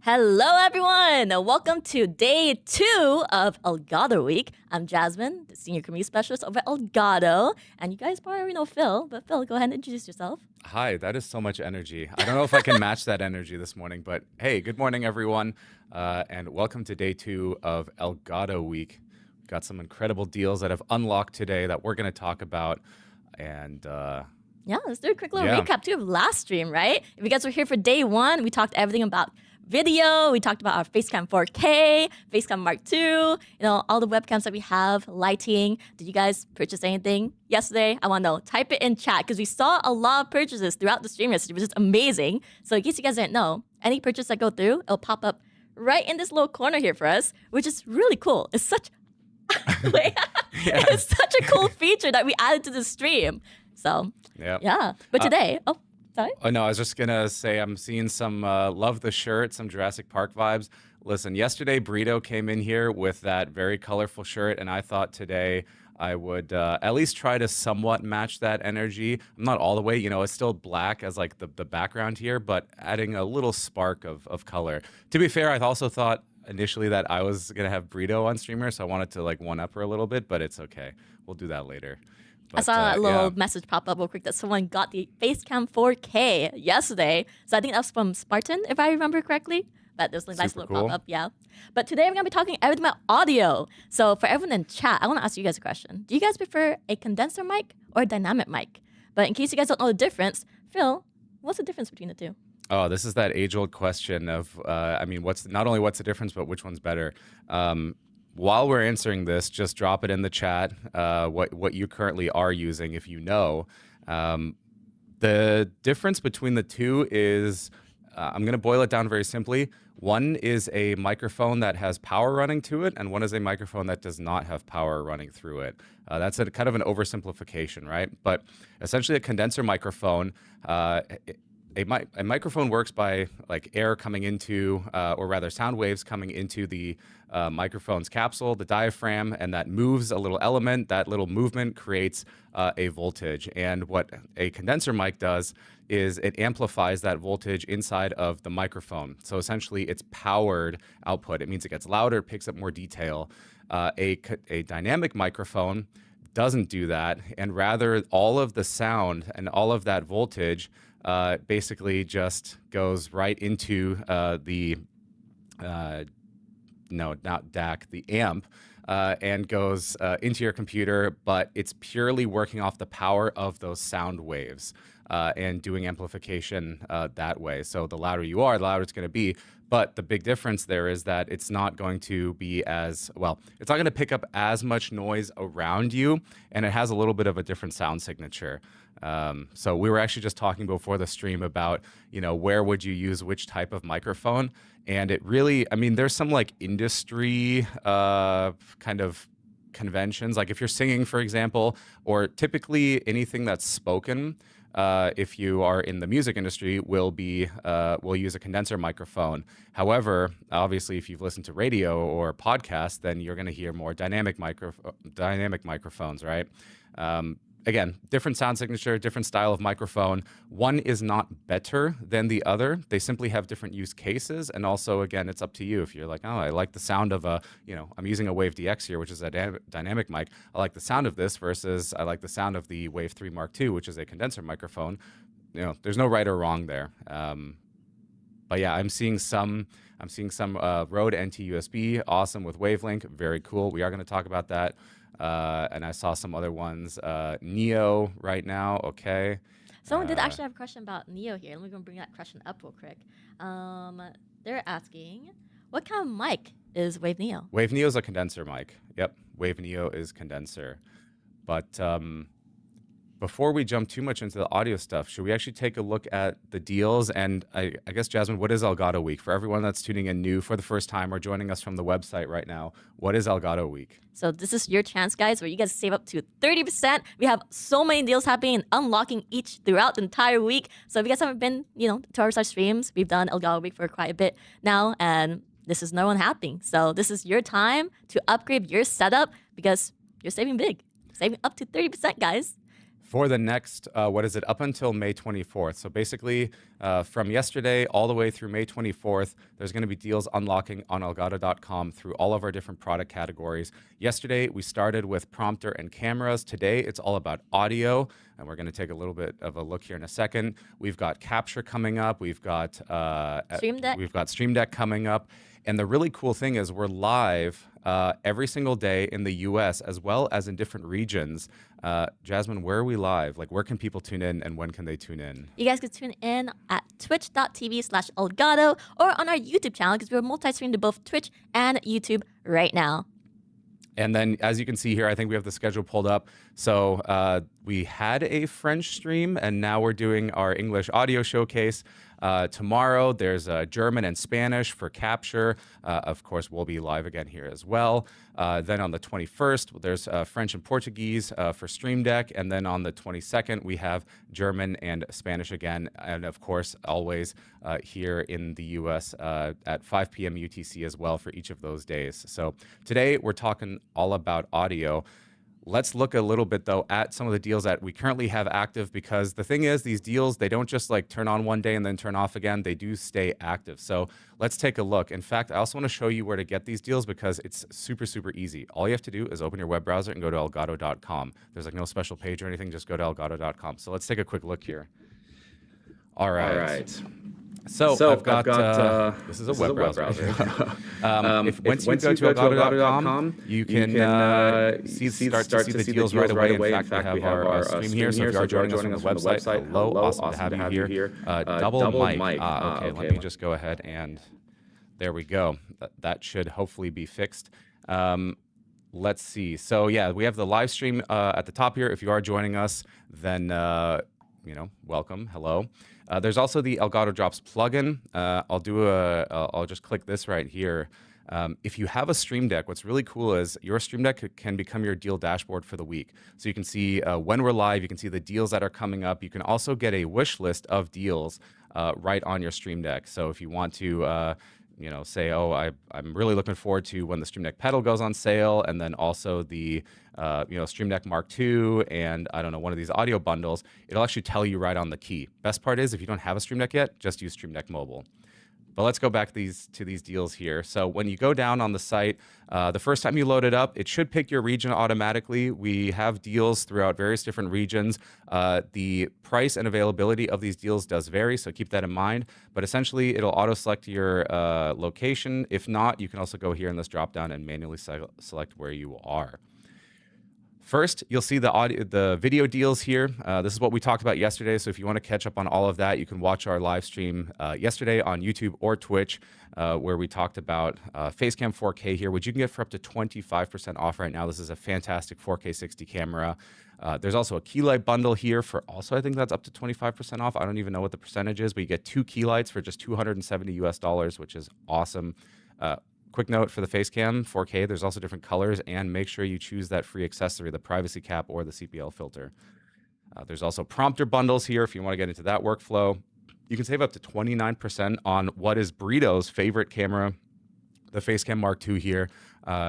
Hello, everyone! Welcome to day 2 of Elgato-week. I'm Jasmine, the Senior Community Specialist over at Elgato. And you guys probably already know Phil, but Phil, go ahead and introduce yourself. Hi, that is so much energy. I don't know if I can match that energy this morning, but hey, good morning, everyone. And welcome to day 2 of Elgato-week. We've got some incredible deals that have unlocked today that we're going to talk about. And Yeah, let's do a quick little Yeah. recap too of last stream, right? If you guys were here for day 1, we talked everything about video. We talked about our Facecam 4K, Facecam Mark II, all the webcams that we have, lighting. Did you guys purchase anything yesterday? I want to know. Type it in chat because we saw a lot of purchases throughout the stream yesterday, which is amazing. So in case you guys didn't know, any purchase that go through, it'll pop up right in this little corner here for us, which is really cool. It's such it's such a cool feature that we added to the stream. So yeah. But today, sorry? Oh, no, I was just going to say I'm seeing some love the shirt, some Jurassic Park vibes. Listen, yesterday Burrito came in here with that very colorful shirt, and I thought today I would at least try to somewhat match that energy. I'm not all the way, it's still black as like the background here, but adding a little spark of color. To be fair, I also thought initially that I was going to have Burrito on streamer, so I wanted to like one-up her a little bit, but it's okay. We'll do that later. But, I saw a little message pop up real quick that someone got the Facecam 4K yesterday. So I think that was from Spartan, if I remember correctly. But there's a nice little cool. pop up, yeah. But today we're going to be talking everything about audio. So for everyone in chat, I want to ask you guys a question. Do you guys prefer a condenser mic or a dynamic mic? But in case you guys don't know the difference, Phil, what's the difference between the two? Oh, this is that age-old question of, not only what's the difference, but which one's better. While we're answering this, just drop it in the chat, what you currently are using, if you know. The difference between the two is, I'm going to boil it down very simply. One is a microphone that has power running to it, and one is a microphone that does not have power running through it. That's a kind of an oversimplification, right? But essentially a condenser microphone, a microphone works by like air coming into, or rather sound waves coming into the microphone's capsule, the diaphragm, and that moves a little element. That little movement creates a voltage. And what a condenser mic does is it amplifies that voltage inside of the microphone. So essentially it's powered output. It means it gets louder, picks up more detail. A dynamic microphone doesn't do that, and rather all of the sound and all of that voltage basically just goes right into not DAC, the amp, and goes into your computer, but it's purely working off the power of those sound waves and doing amplification that way. So the louder you are, the louder it's going to be. But the big difference there is that it's not going to be it's not going to pick up as much noise around you, and it has a little bit of a different sound signature. So we were actually just talking before the stream about, where would you use which type of microphone? And it really, there's some like industry kind of conventions. Like if you're singing, for example, or typically anything that's spoken, if you are in the music industry, will use a condenser microphone. However, obviously, if you've listened to radio or podcasts, then you're going to hear more dynamic microphones, right? Again, different sound signature, different style of microphone. One is not better than the other. They simply have different use cases. And also, again, it's up to you. If you're like, oh, I like the sound of I'm using a Wave DX here, which is a dynamic mic. I like the sound of this versus I like the sound of the Wave 3 Mark II, which is a condenser microphone. There's no right or wrong there. But yeah, I'm seeing some Rode NT USB, awesome with Wavelink, very cool. We are going to talk about that. And I saw some other ones. Neo right now, okay. Someone did actually have a question about Neo here. Let me go bring that question up real quick. They're asking, what kind of mic is Wave Neo? Wave Neo is a condenser mic. Yep, Wave Neo is condenser. But before we jump too much into the audio stuff, should we actually take a look at the deals? And I guess, Jasmine, what is Elgato Week? For everyone that's tuning in new for the first time or joining us from the website right now, what is Elgato Week? So this is your chance, guys, where you guys save up to 30%. We have so many deals happening and unlocking each throughout the entire week. So if you guys haven't been, to our streams, we've done Elgato Week for quite a bit now, and this is no one happening. So this is your time to upgrade your setup because you're saving big. Saving up to 30%, guys. For the next, up until May 24th. So basically, From yesterday all the way through May 24th, there's going to be deals unlocking on elgato.com through all of our different product categories. Yesterday, we started with prompter and cameras. Today, it's all about audio, and we're going to take a little bit of a look here in a second. We've got capture coming up. We've got Stream Deck coming up. And the really cool thing is we're live every single day in the US as well as in different regions. Jasmine, where are we live? Like, where can people tune in and when can they tune in? You guys can tune in at twitch.tv/elgato or on our YouTube channel because we're multi-streamed to both Twitch and YouTube right now. And then, as you can see here, I think we have the schedule pulled up. So we had a French stream, and now we're doing our English audio showcase. Tomorrow, there's German and Spanish for capture. Of course, we'll be live again here as well. Then on the 21st, there's French and Portuguese for Stream Deck. And then on the 22nd, we have German and Spanish again. And of course, always here in the US at 5 p.m. UTC as well for each of those days. So today, we're talking all about audio. Let's look a little bit, though, at some of the deals that we currently have active, because the thing is, these deals, they don't just like turn on one day and then turn off again. They do stay active. So let's take a look. In fact, I also want to show you where to get these deals because it's super, super easy. All you have to do is open your web browser and go to elgato.com. There's like no special page or anything. Just go to elgato.com. So let's take a quick look here. All right. So I've got this is a web browser. Once you go to elgato.com, you can start to see the deals right away. In fact, we have our stream here. So if you are joining us from the website, hello, awesome to have you here. Double mic. Okay, let me just go ahead and there we go. That should hopefully be fixed. Let's see. So yeah, we have the live stream at the top here. If you are joining us, then welcome, hello. There's also the Elgato Drops plugin. I'll just click this right here. If you have a Stream Deck, what's really cool is your Stream Deck can become your deal dashboard for the week. So you can see when we're live, you can see the deals that are coming up. You can also get a wish list of deals right on your Stream Deck. So if you want to say, I'm really looking forward to when the Stream Deck pedal goes on sale, and then also the Stream Deck Mark II, and I don't know, one of these audio bundles, it'll actually tell you right on the key. Best part is if you don't have a Stream Deck yet, just use Stream Deck Mobile. But let's go back to these deals here. So when you go down on the site, the first time you load it up, it should pick your region automatically. We have deals throughout various different regions. The price and availability of these deals does vary, so keep that in mind. But essentially, it'll auto-select your location. If not, you can also go here in this drop-down and manually select where you are. First, you'll see the video deals here. This is what we talked about yesterday. So if you want to catch up on all of that, you can watch our live stream yesterday on YouTube or Twitch, where we talked about Facecam 4K here, which you can get for up to 25% off right now. This is a fantastic 4K 60 camera. There's also a key light bundle here for also, I think that's up to 25% off. I don't even know what the percentage is, but you get 2 key lights for just $270 US, which is awesome. Quick note for the Facecam 4K, there's also different colors, and make sure you choose that free accessory, the privacy cap or the CPL filter. There's also prompter bundles here if you want to get into that workflow. You can save up to 29% on what is Burrito's favorite camera, the Facecam Mark II here.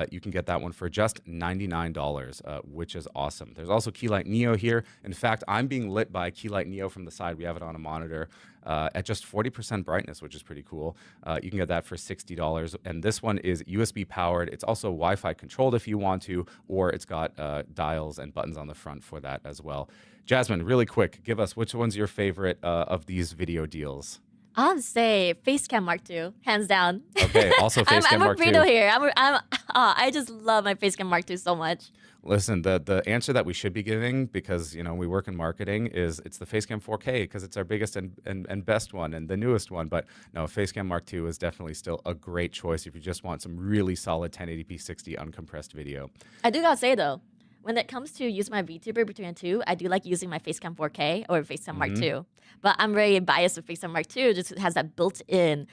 You can get that one for just $99, which is awesome. There's also Keylight Neo here. In fact, I'm being lit by Keylight Neo from the side. We have it on a monitor at just 40% brightness, which is pretty cool. You can get that for $60. And this one is USB powered. It's also Wi-Fi controlled if you want to, or it's got dials and buttons on the front for that as well. Jasmine, really quick, give us which one's your favorite of these video deals? I'll say Facecam Mark II, hands down. Okay, also Facecam Mark II. I'm a Burrito here. I just love my Facecam Mark II so much. Listen, the answer that we should be giving, because we work in marketing, is it's the Facecam 4K because it's our biggest and best one and the newest one. But no, Facecam Mark II is definitely still a great choice if you just want some really solid 1080p 60 uncompressed video. I do gotta say though, when it comes to using my VTuber between the two, I do like using my Facecam 4K or Facecam Mark II. But I'm very biased with Facecam Mark II, just it has that built-in,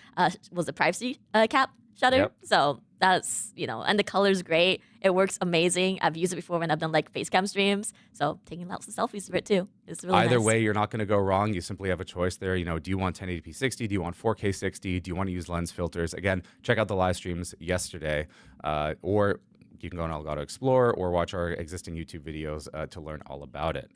privacy cap shutter. Yep. So that's, and the color's great. It works amazing. I've used it before when I've done like Facecam streams. So taking lots of selfies for it too. It's really Either nice. way, you're not going to go wrong. You simply have a choice there. Do you want 1080p 60? Do you want 4K 60? Do you want to use lens filters? Again, check out the live streams yesterday, or you can go on Elgato Explorer or watch our existing YouTube videos to learn all about it.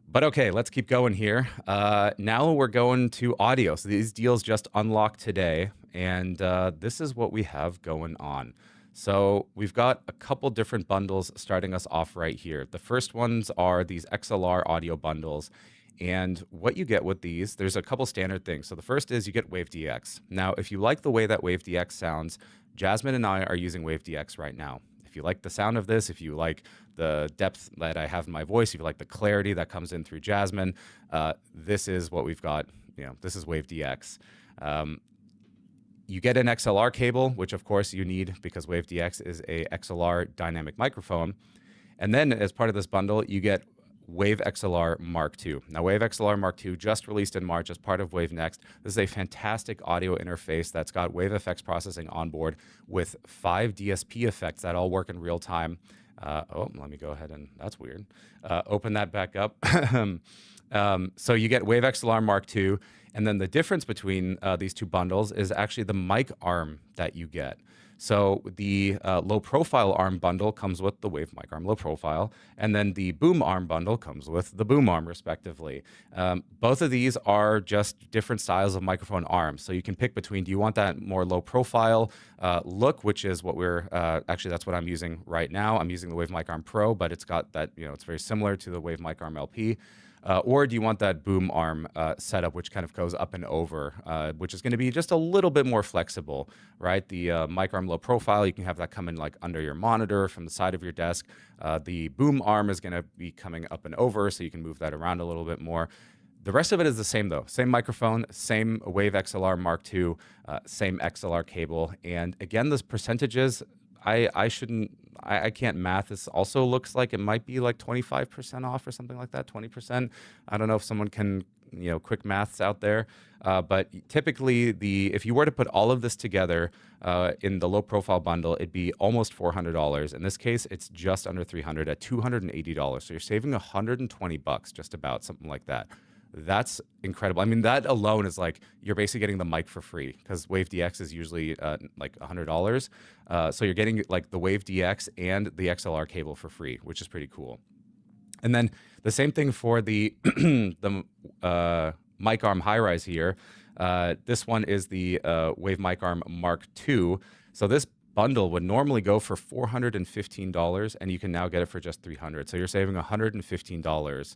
But okay, let's keep going here. Now we're going to audio. So these deals just unlocked today, and this is what we have going on. So we've got a couple different bundles starting us off right here. The first ones are these XLR audio bundles. And what you get with these, there's a couple standard things. So the first is you get WaveDX. Now, if you like the way that WaveDX sounds, Jasmine and I are using WaveDX right now. If you like the sound of this, if you like the depth that I have in my voice, if you like the clarity that comes in through Jasmine, this is what we've got. This is WaveDX. You get an XLR cable, which of course you need because WaveDX is a XLR dynamic microphone. And then as part of this bundle, you get Wave XLR Mark II. Now, Wave XLR Mark II just released in March as part of Wave Next. This is a fantastic audio interface that's got wave effects processing on board with 5 DSP effects that all work in real time. Let me go ahead and, that's weird. Open that back up. So you get Wave XLR Mark II, and then the difference between these two bundles is actually the mic arm that you get. So the low profile arm bundle comes with the Wave mic arm low profile, and then the boom arm bundle comes with the boom arm respectively. Both of these are just different styles of microphone arms. So you can pick between, do you want that more low profile look, which is what we're, actually that's what I'm using right now. I'm using the Wave mic arm Pro, but it's got that, it's very similar to the Wave mic arm LP. Or do you want that boom arm setup, which kind of goes up and over, which is going to be just a little bit more flexible, right? The mic arm low profile, you can have that come in like under your monitor from the side of your desk. The boom arm is going to be coming up and over, so you can move that around a little bit more. The rest of it is the same though. Same microphone, same Wave XLR Mark II, same XLR cable. And again, those percentages, I can't math. This also looks like it might be like 25% off or something like that, 20%. I don't know if someone can, quick maths out there. But typically, if you were to put all of this together in the low profile bundle, it'd be almost $400. In this case, it's just under $300 at $280. So you're saving $120, just about, something like that. That's incredible. I mean, that alone is like you're basically getting the mic for free because WaveDX is usually like $100. So you're getting like the WaveDX and the XLR cable for free, which is pretty cool. And then the same thing for the mic arm high rise here. This one is the Wave mic arm Mark II. So this bundle would normally go for $415, and you can now get it for just $300. So you're saving $115.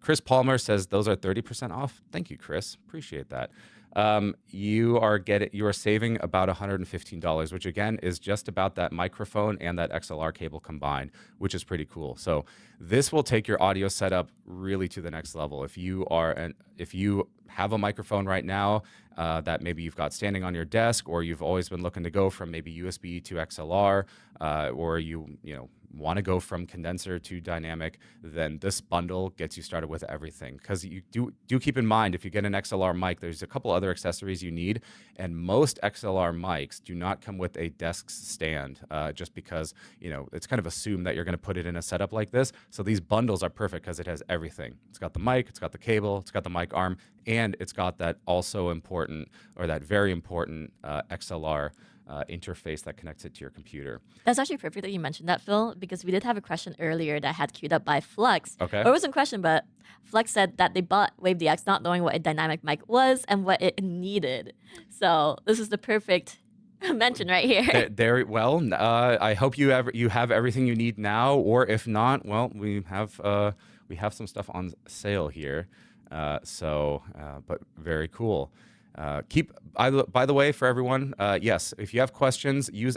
Chris Palmer says those are 30% off. Thank you, Chris. Appreciate that. You are saving about $115, which again is just about that microphone and that XLR cable combined, which is pretty cool. So this will take your audio setup really to the next level. If you have a microphone right now that maybe you've got standing on your desk, or you've always been looking to go from maybe USB to XLR, or you want to go from condenser to dynamic, then this bundle gets you started with everything. Because you do keep in mind, if you get an XLR mic, there's a couple other accessories you need, and most XLR mics do not come with a desk stand, just because it's kind of assumed that you're going to put it in a setup like this. So these bundles are perfect because it has everything. It's got the mic, it's got the cable, it's got the mic arm, and it's got that also important, or that very important XLR interface that connects it to your computer. That's actually perfect that you mentioned that, Phil, because we did have a question earlier that I had queued up by Flux. Okay. Or it wasn't a question, but Flux said that they bought WaveDX not knowing what a dynamic mic was and what it needed. So this is the perfect mention right here. Well, I hope you have everything you need now, or if not, well, we have some stuff on sale here. But very cool. By the way, for everyone, yes, if you have questions, use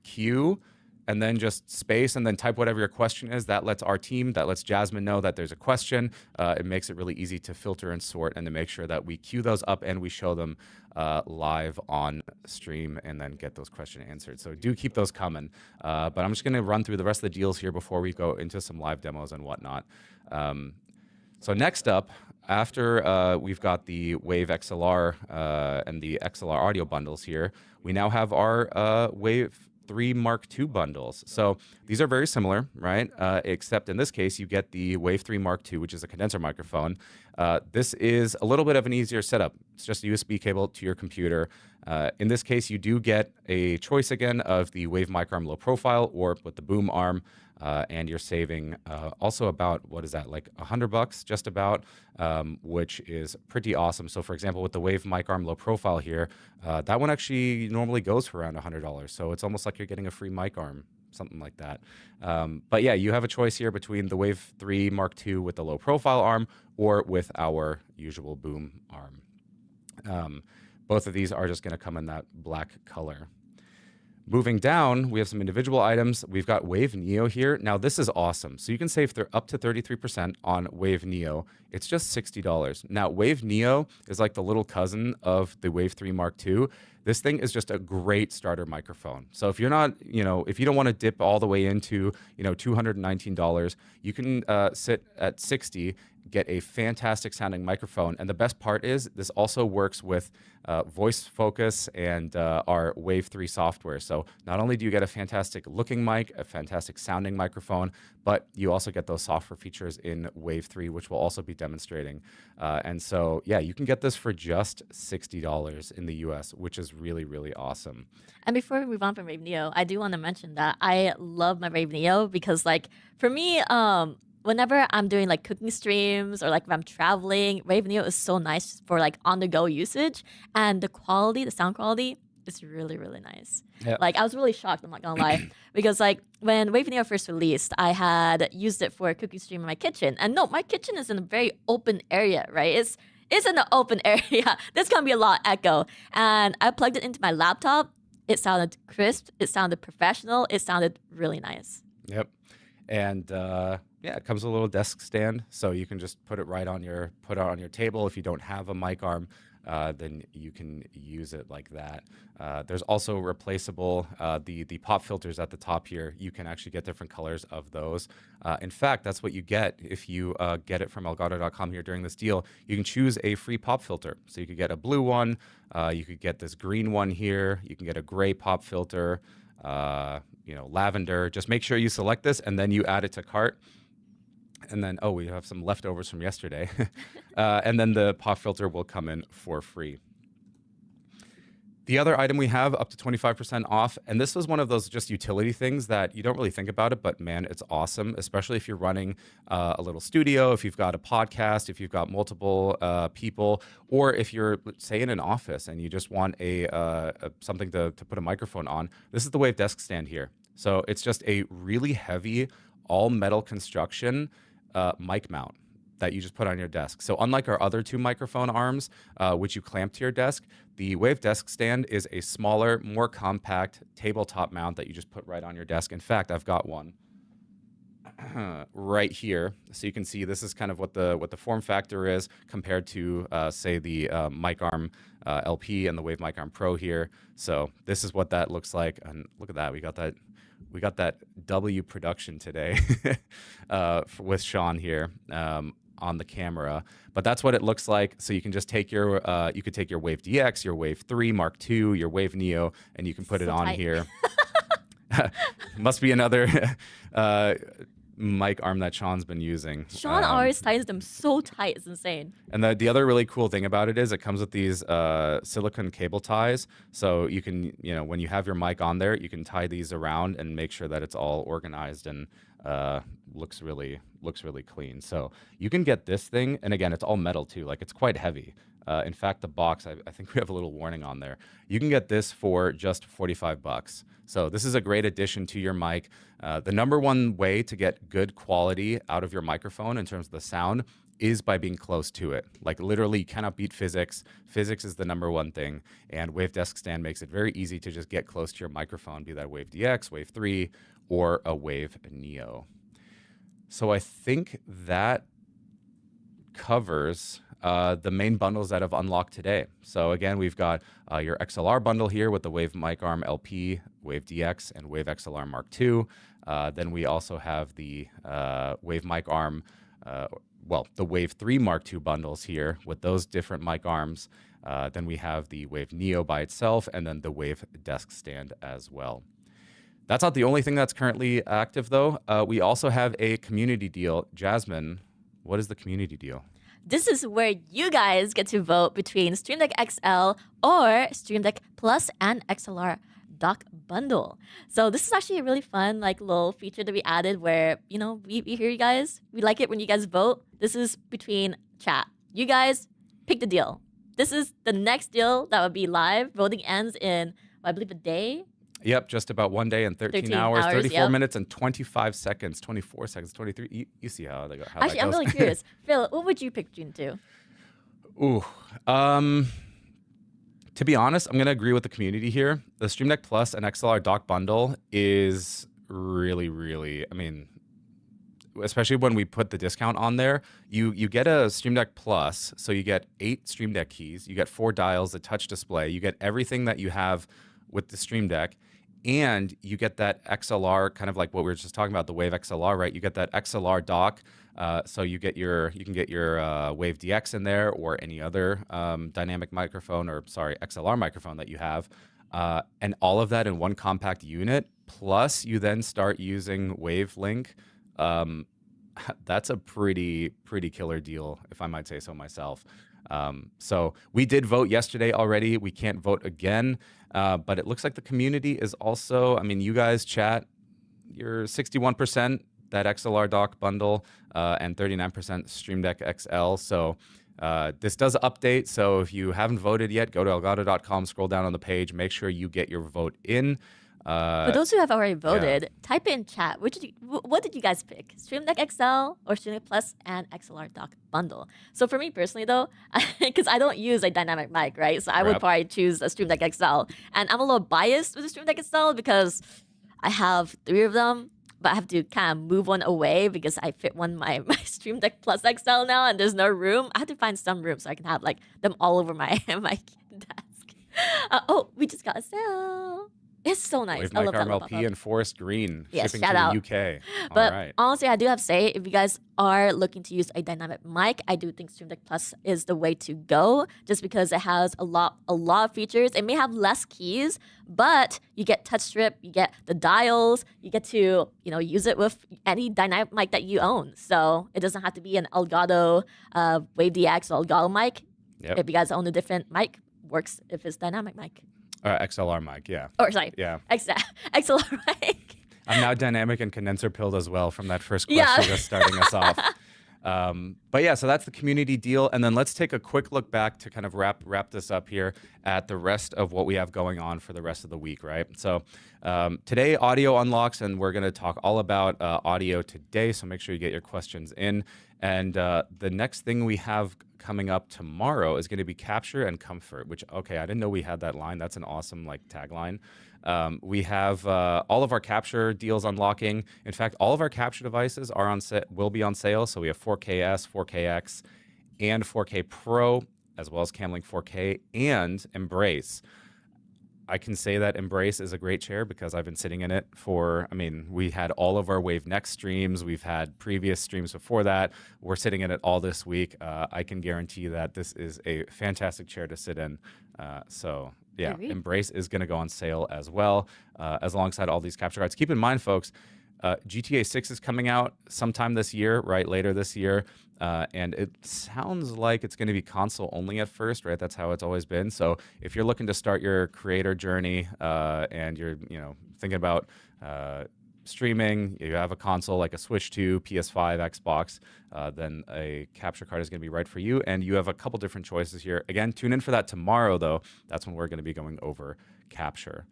!Q and then just space and then type whatever your question is. That lets our team, that lets Jasmine know that there's a question. It makes it really easy to filter and sort and to make sure that we queue those up and we show them live on stream and then get those questions answered. So do keep those coming. But I'm just going to run through the rest of the deals here before we go into some live demos and whatnot. So next up, after we've got the Wave XLR and the XLR audio bundles here, we now have our Wave 3 Mark II bundles. So these are very similar, right? Except in this case, you get the Wave 3 Mark II, which is a condenser microphone. This is a little bit of an easier setup. It's just a USB cable to your computer. In this case, you do get a choice again of the Wave mic arm low profile or with the boom arm, and you're saving also about, what is that, like $100 just about, which is pretty awesome. So for example, with the Wave mic arm low profile here, that one actually normally goes for around $100. So it's almost like you're getting a free mic arm, something like that. But yeah, you have a choice here between the Wave 3 Mark II with the low profile arm or with our usual boom arm. Both of these are just going to come in that black color. Moving down, we have some individual items. We've got Wave Neo here. Now, this is awesome. So you can save up to 33% on Wave Neo. It's just $60. Now, Wave Neo is like the little cousin of the Wave 3 Mark II. This thing is just a great starter microphone. So if you're not, if you don't want to dip all the way into, $219, you can sit at 60, get a fantastic sounding microphone. And the best part is this also works with voice focus and our Wave 3 software. So not only do you get a fantastic looking mic, a fantastic sounding microphone, but you also get those software features in Wave 3, which we'll also be demonstrating. And so, yeah, you can get this for just $60 in the US, which is really, really awesome. And before we move on from Wave Neo, I do want to mention that I love my Wave Neo because, like, for me, whenever I'm doing like cooking streams or like if I'm traveling, Wave Neo is so nice for like on-the-go usage, and the quality, the sound quality, is really, really nice. Yep. Like I was really shocked, I'm not gonna lie, because like when Wave Neo first released, I had used it for a cooking stream in my kitchen, and no, my kitchen is in a very open area, right? It's in an open area. There's gonna be a lot of echo, and I plugged it into my laptop. It sounded crisp. It sounded professional. It sounded really nice. Yep. And yeah, it comes with a little desk stand, so you can just put it on your table. If you don't have a mic arm, then you can use it like that. There's also replaceable, the pop filters at the top here. You can actually get different colors of those. In fact, that's what you get if you get it from elgato.com here during this deal. You can choose a free pop filter. So you could get a blue one, you could get this green one here, you can get a gray pop filter, lavender. Just make sure you select this and then you add it to cart. And then, we have some leftovers from yesterday. And then the pop filter will come in for free. The other item we have up to 25% off, and this was one of those just utility things that you don't really think about it, but man, it's awesome, especially if you're running a little studio, if you've got a podcast, if you've got multiple people, or if you're, say, in an office and you just want something to put a microphone on. This is the Wave desk stand here. So it's just a really heavy, all metal construction mic mount that you just put on your desk. So unlike our other two microphone arms, which you clamp to your desk, the Wave desk stand is a smaller, more compact tabletop mount that you just put right on your desk. In fact, I've got one right here. So you can see this is kind of what the form factor is compared to, say, the mic arm LP and the Wave mic arm Pro here. So this is what that looks like. And look at that. We got that W production today with Sean here on the camera, but that's what it looks like. So you can just take your you could take your Wave DX, your Wave 3 Mark II, your Wave Neo, and you can put it on tight. here. Must be another mic arm that Sean's been using. Sean always tightens them so tight, it's insane. And the other really cool thing about it is it comes with these silicone cable ties. So you can, when you have your mic on there, you can tie these around and make sure that it's all organized and looks really clean. So you can get this thing, and again, it's all metal too. Like it's quite heavy. In fact, the box, I think we have a little warning on there. You can get this for just $45. So this is a great addition to your mic. The number one way to get good quality out of your microphone in terms of the sound is by being close to it. Like literally, you cannot beat physics. Physics is the number one thing. And Wave Desk Stand makes it very easy to just get close to your microphone, be that Wave DX, Wave 3, or a Wave Neo. So I think that covers the main bundles that have unlocked today. So again, we've got your XLR bundle here with the Wave Mic Arm LP, Wave DX, and Wave XLR Mark II. Then we also have the Wave Mic Arm, the Wave 3 Mark II bundles here with those different mic arms. Then we have the Wave Neo by itself, and then the Wave Desk Stand as well. That's not the only thing that's currently active, though. We also have a community deal. Jasmine, what is the community deal? this is where you guys get to vote between Stream Deck XL or Stream Deck Plus and XLR dock bundle. So this is actually a really fun little feature that we added where, we hear you guys. We like it when you guys vote. This is between chat. You guys pick the deal. This is the next deal that will be live. Voting ends in, I believe, a day. Yep, just about 1 day and 13 hours, 34 yep. minutes and 25 seconds, 24 seconds, 23. You see how they go. How Actually, that I'm goes. really curious. Phil, what would you pick between the two? Ooh. To be honest, I'm going to agree with the community here. The Stream Deck Plus and XLR dock bundle is really, really, especially when we put the discount on there, you get a Stream Deck Plus, so you get 8 Stream Deck keys, you get 4 dials, a touch display, you get everything that you have with the Stream Deck, and you get that XLR, kind of like what we were just talking about, the Wave XLR, right? You get that XLR dock, so you can get your Wave DX in there or any other dynamic microphone XLR microphone that you have, and all of that in one compact unit. Plus, you then start using Wavelink. That's a pretty killer deal, if I might say so myself. So we did vote yesterday already. We can't vote again, but it looks like the community is also, you guys chat, you're 61% that XLR dock bundle and 39% Stream Deck XL. So this does update. So if you haven't voted yet, go to elgato.com, scroll down on the page, make sure you get your vote in. For those who have already voted, type in chat. What did you guys pick? Stream Deck XL or Stream Deck Plus and XLR dock bundle? So for me personally, though, because I don't use a dynamic mic, right? So I would probably choose a Stream Deck XL. And I'm a little biased with the Stream Deck XL because I have 3 of them, but I have to kind of move one away because I fit my Stream Deck Plus XL now, and there's no room. I have to find some room so I can have them all over my desk. We just got a sale. It's so nice. Wave I Mic love Arm that. LP and Forest Green, Yes, shipping shout to out. the UK. But all right. honestly, I do have to say, if you guys are looking to use a dynamic mic, I do think Stream Deck Plus is the way to go, just because it has a lot of features. It may have less keys, but you get touch strip, you get the dials, you get to use it with any dynamic mic that you own. So it doesn't have to be an Elgato Wave DX or Elgato mic. Yep. If you guys own a different mic, works if it's dynamic mic. XLR mic, yeah. Or sorry, Yeah. XLR mic. I'm now dynamic and condenser pilled as well from that first question just starting us off. But yeah, so that's the community deal. And then let's take a quick look back to kind of wrap this up here at the rest of what we have going on for the rest of the week, right? So today, audio unlocks, and we're going to talk all about audio today. So make sure you get your questions in. And the next thing we have coming up tomorrow is going to be capture and comfort, which, okay, I didn't know we had that line. That's an awesome tagline. We have all of our capture deals unlocking. In fact, all of our capture devices are will be on sale. So we have 4KS, 4KX, and 4K Pro, as well as Camlink 4K and Embrace. I can say that Embrace is a great chair because I've been sitting in it we had all of our Wave Next streams. We've had previous streams before that. We're sitting in it all this week. I can guarantee that this is a fantastic chair to sit in. So yeah, Embrace is going to go on sale as well, as alongside all these capture cards. Keep in mind, folks, GTA 6 is coming out sometime this year, right? Later this year. And it sounds like it's going to be console only at first, right? That's how it's always been. So if you're looking to start your creator journey and you're thinking about streaming, you have a console like a Switch 2, PS5, Xbox, then a capture card is going to be right for you. And you have a couple different choices here. Again, tune in for that tomorrow, though. That's when we're going to be going over capture.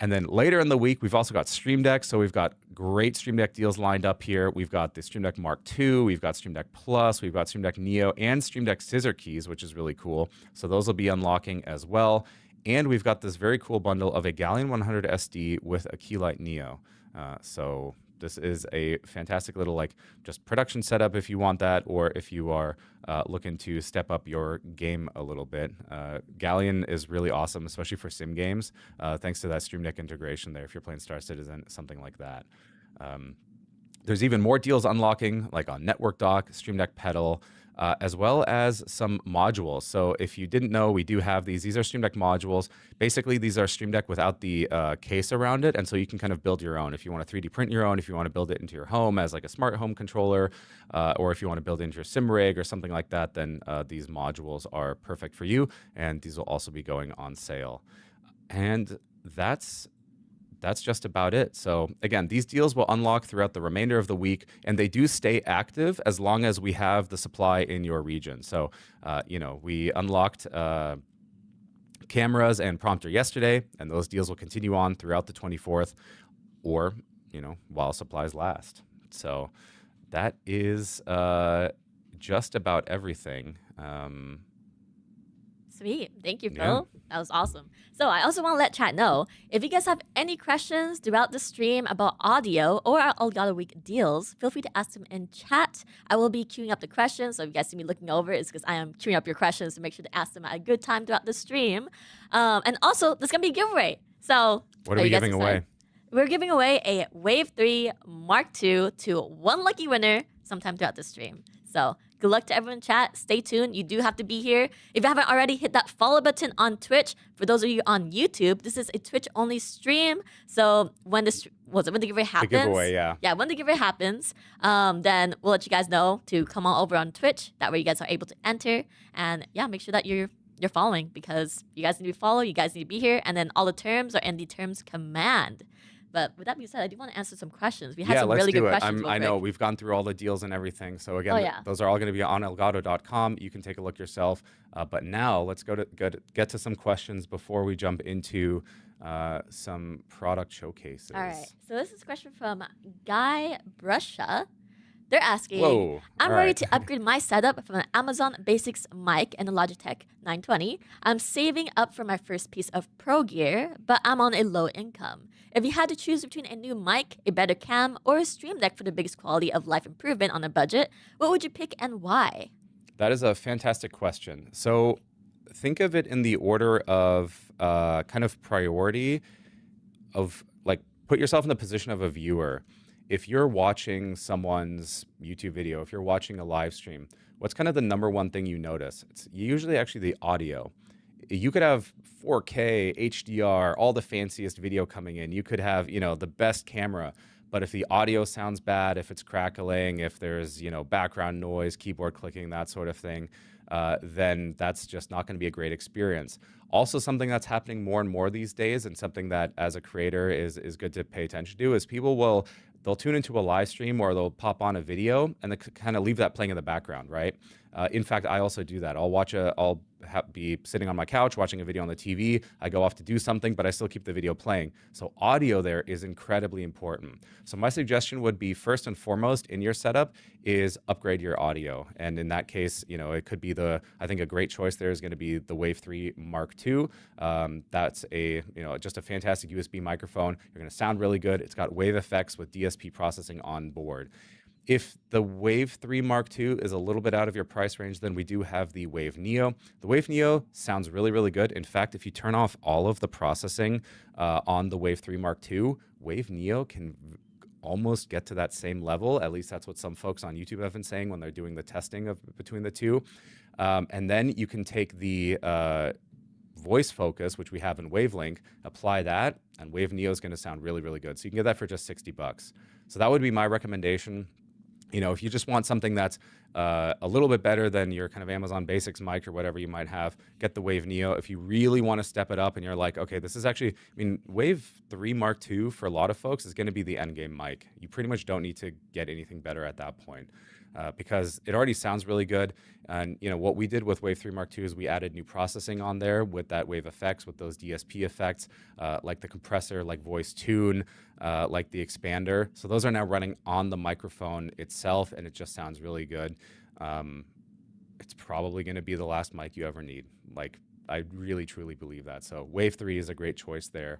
And then later in the week, we've also got Stream Deck. So we've got great Stream Deck deals lined up here. We've got the Stream Deck Mark II, we've got Stream Deck Plus, we've got Stream Deck Neo, and Stream Deck Scissor Keys, which is really cool. So those will be unlocking as well. And we've got this very cool bundle of a Galleon 100 SD with a Keylight Neo. So this is a fantastic little just production setup if you want that, or if you are looking to step up your game a little bit. Galleon is really awesome, especially for sim games, thanks to that Stream Deck integration there if you're playing Star Citizen, something like that. There's even more deals unlocking, like on Network Dock, Stream Deck Pedal, as well as some modules. So if you didn't know, we do have these. These are Stream Deck modules. Basically, these are Stream Deck without the case around it, and so you can kind of build your own. If you want to 3D print your own, if you want to build it into your home as like a smart home controller, or if you want to build it into your sim rig or something like that, then these modules are perfect for you, and these will also be going on sale. And that's just about it. So again, these deals will unlock throughout the remainder of the week, and they do stay active as long as we have the supply in your region. So, we unlocked cameras and prompter yesterday, and those deals will continue on throughout the 24th, or, while supplies last. So that is just about everything. Sweet. Thank you, Phil. Yeah. That was awesome. So I also want to let chat know, if you guys have any questions throughout the stream about audio or our elgato Week deals, feel free to ask them in chat. I will be queuing up the questions. So if you guys see me looking over, it's because I am queuing up your questions to make sure to ask them at a good time throughout the stream. And also, there's going to be a giveaway. So What are we giving away? We're giving away a Wave 3 Mark II to one lucky winner sometime throughout the stream. So good luck to everyone in chat. Stay tuned. You do have to be here. If you haven't already, hit that follow button on Twitch. For those of you on YouTube, this is a Twitch-only stream. So when the giveaway happens, when the giveaway happens, then we'll let you guys know to come on over on Twitch. That way you guys are able to enter. And yeah, make sure that you're following, because you guys need to follow. You guys need to be here. And then all the terms are in the terms command. But with that being said, I do want to answer some questions. We had some really good questions. I know we've gone through all the deals and everything. So again, those are all going to be on elgato.com. You can take a look yourself. But now let's get to some questions before we jump into some product showcases. All right. So this is a question from Guy Brusha. They're asking, I'm ready to upgrade my setup from an Amazon Basics mic and a Logitech 920. I'm saving up for my first piece of pro gear, but I'm on a low income. If you had to choose between a new mic, a better cam, or a Stream Deck for the biggest quality of life improvement on a budget, what would you pick and why? That is a fantastic question. So think of it in the order of kind of priority of, like, put yourself in the position of a viewer. If you're watching someone's YouTube video, if you're watching a live stream, what's kind of the number one thing you notice? It's usually actually the audio. You could have 4K, HDR, all the fanciest video coming in. You could have, the best camera. But if the audio sounds bad, if it's crackling, if there's, background noise, keyboard clicking, that sort of thing, then that's just not going to be a great experience. Also, something that's happening more and more these days, and something that as a creator is good to pay attention to, is they'll tune into a live stream, or they'll pop on a video and they kind of leave that playing in the background, right? In fact, I also do that. I'll be sitting on my couch watching a video on the TV. I go off to do something, but I still keep the video playing. So audio there is incredibly important. So my suggestion would be, first and foremost in your setup, is upgrade your audio. And in that case, it could be I think a great choice there is going to be the Wave 3 Mark II. That's just a fantastic USB microphone. You're going to sound really good. It's got wave effects with DSP processing on board. If the Wave 3 Mark II is a little bit out of your price range, then we do have the Wave Neo. The Wave Neo sounds really, really good. In fact, if you turn off all of the processing on the Wave 3 Mark II, Wave Neo can almost get to that same level. At least that's what some folks on YouTube have been saying when they're doing the testing between the two. And then you can take the voice focus, which we have in Wavelink, apply that, and Wave Neo is going to sound really, really good. So you can get that for just $60. So that would be my recommendation. If you just want something that's a little bit better than your kind of Amazon Basics mic or whatever you might have, get the Wave Neo. If you really want to step it up and you're like, okay, this is actually, Wave 3 Mark II for a lot of folks is going to be the end game mic. You pretty much don't need to get anything better at that point. Because it already sounds really good. And what we did with Wave 3 Mark II is we added new processing on there with that wave effects, with those DSP effects, like the compressor, like voice tune, like the expander. So those are now running on the microphone itself, and it just sounds really good. It's probably going to be the last mic you ever need. Like, I really, truly believe that. So Wave 3 is a great choice there.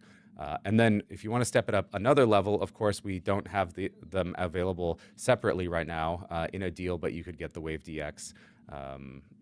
And then if you want to step it up another level, of course, we don't have them available separately right now in a deal, but you could get the Wave DX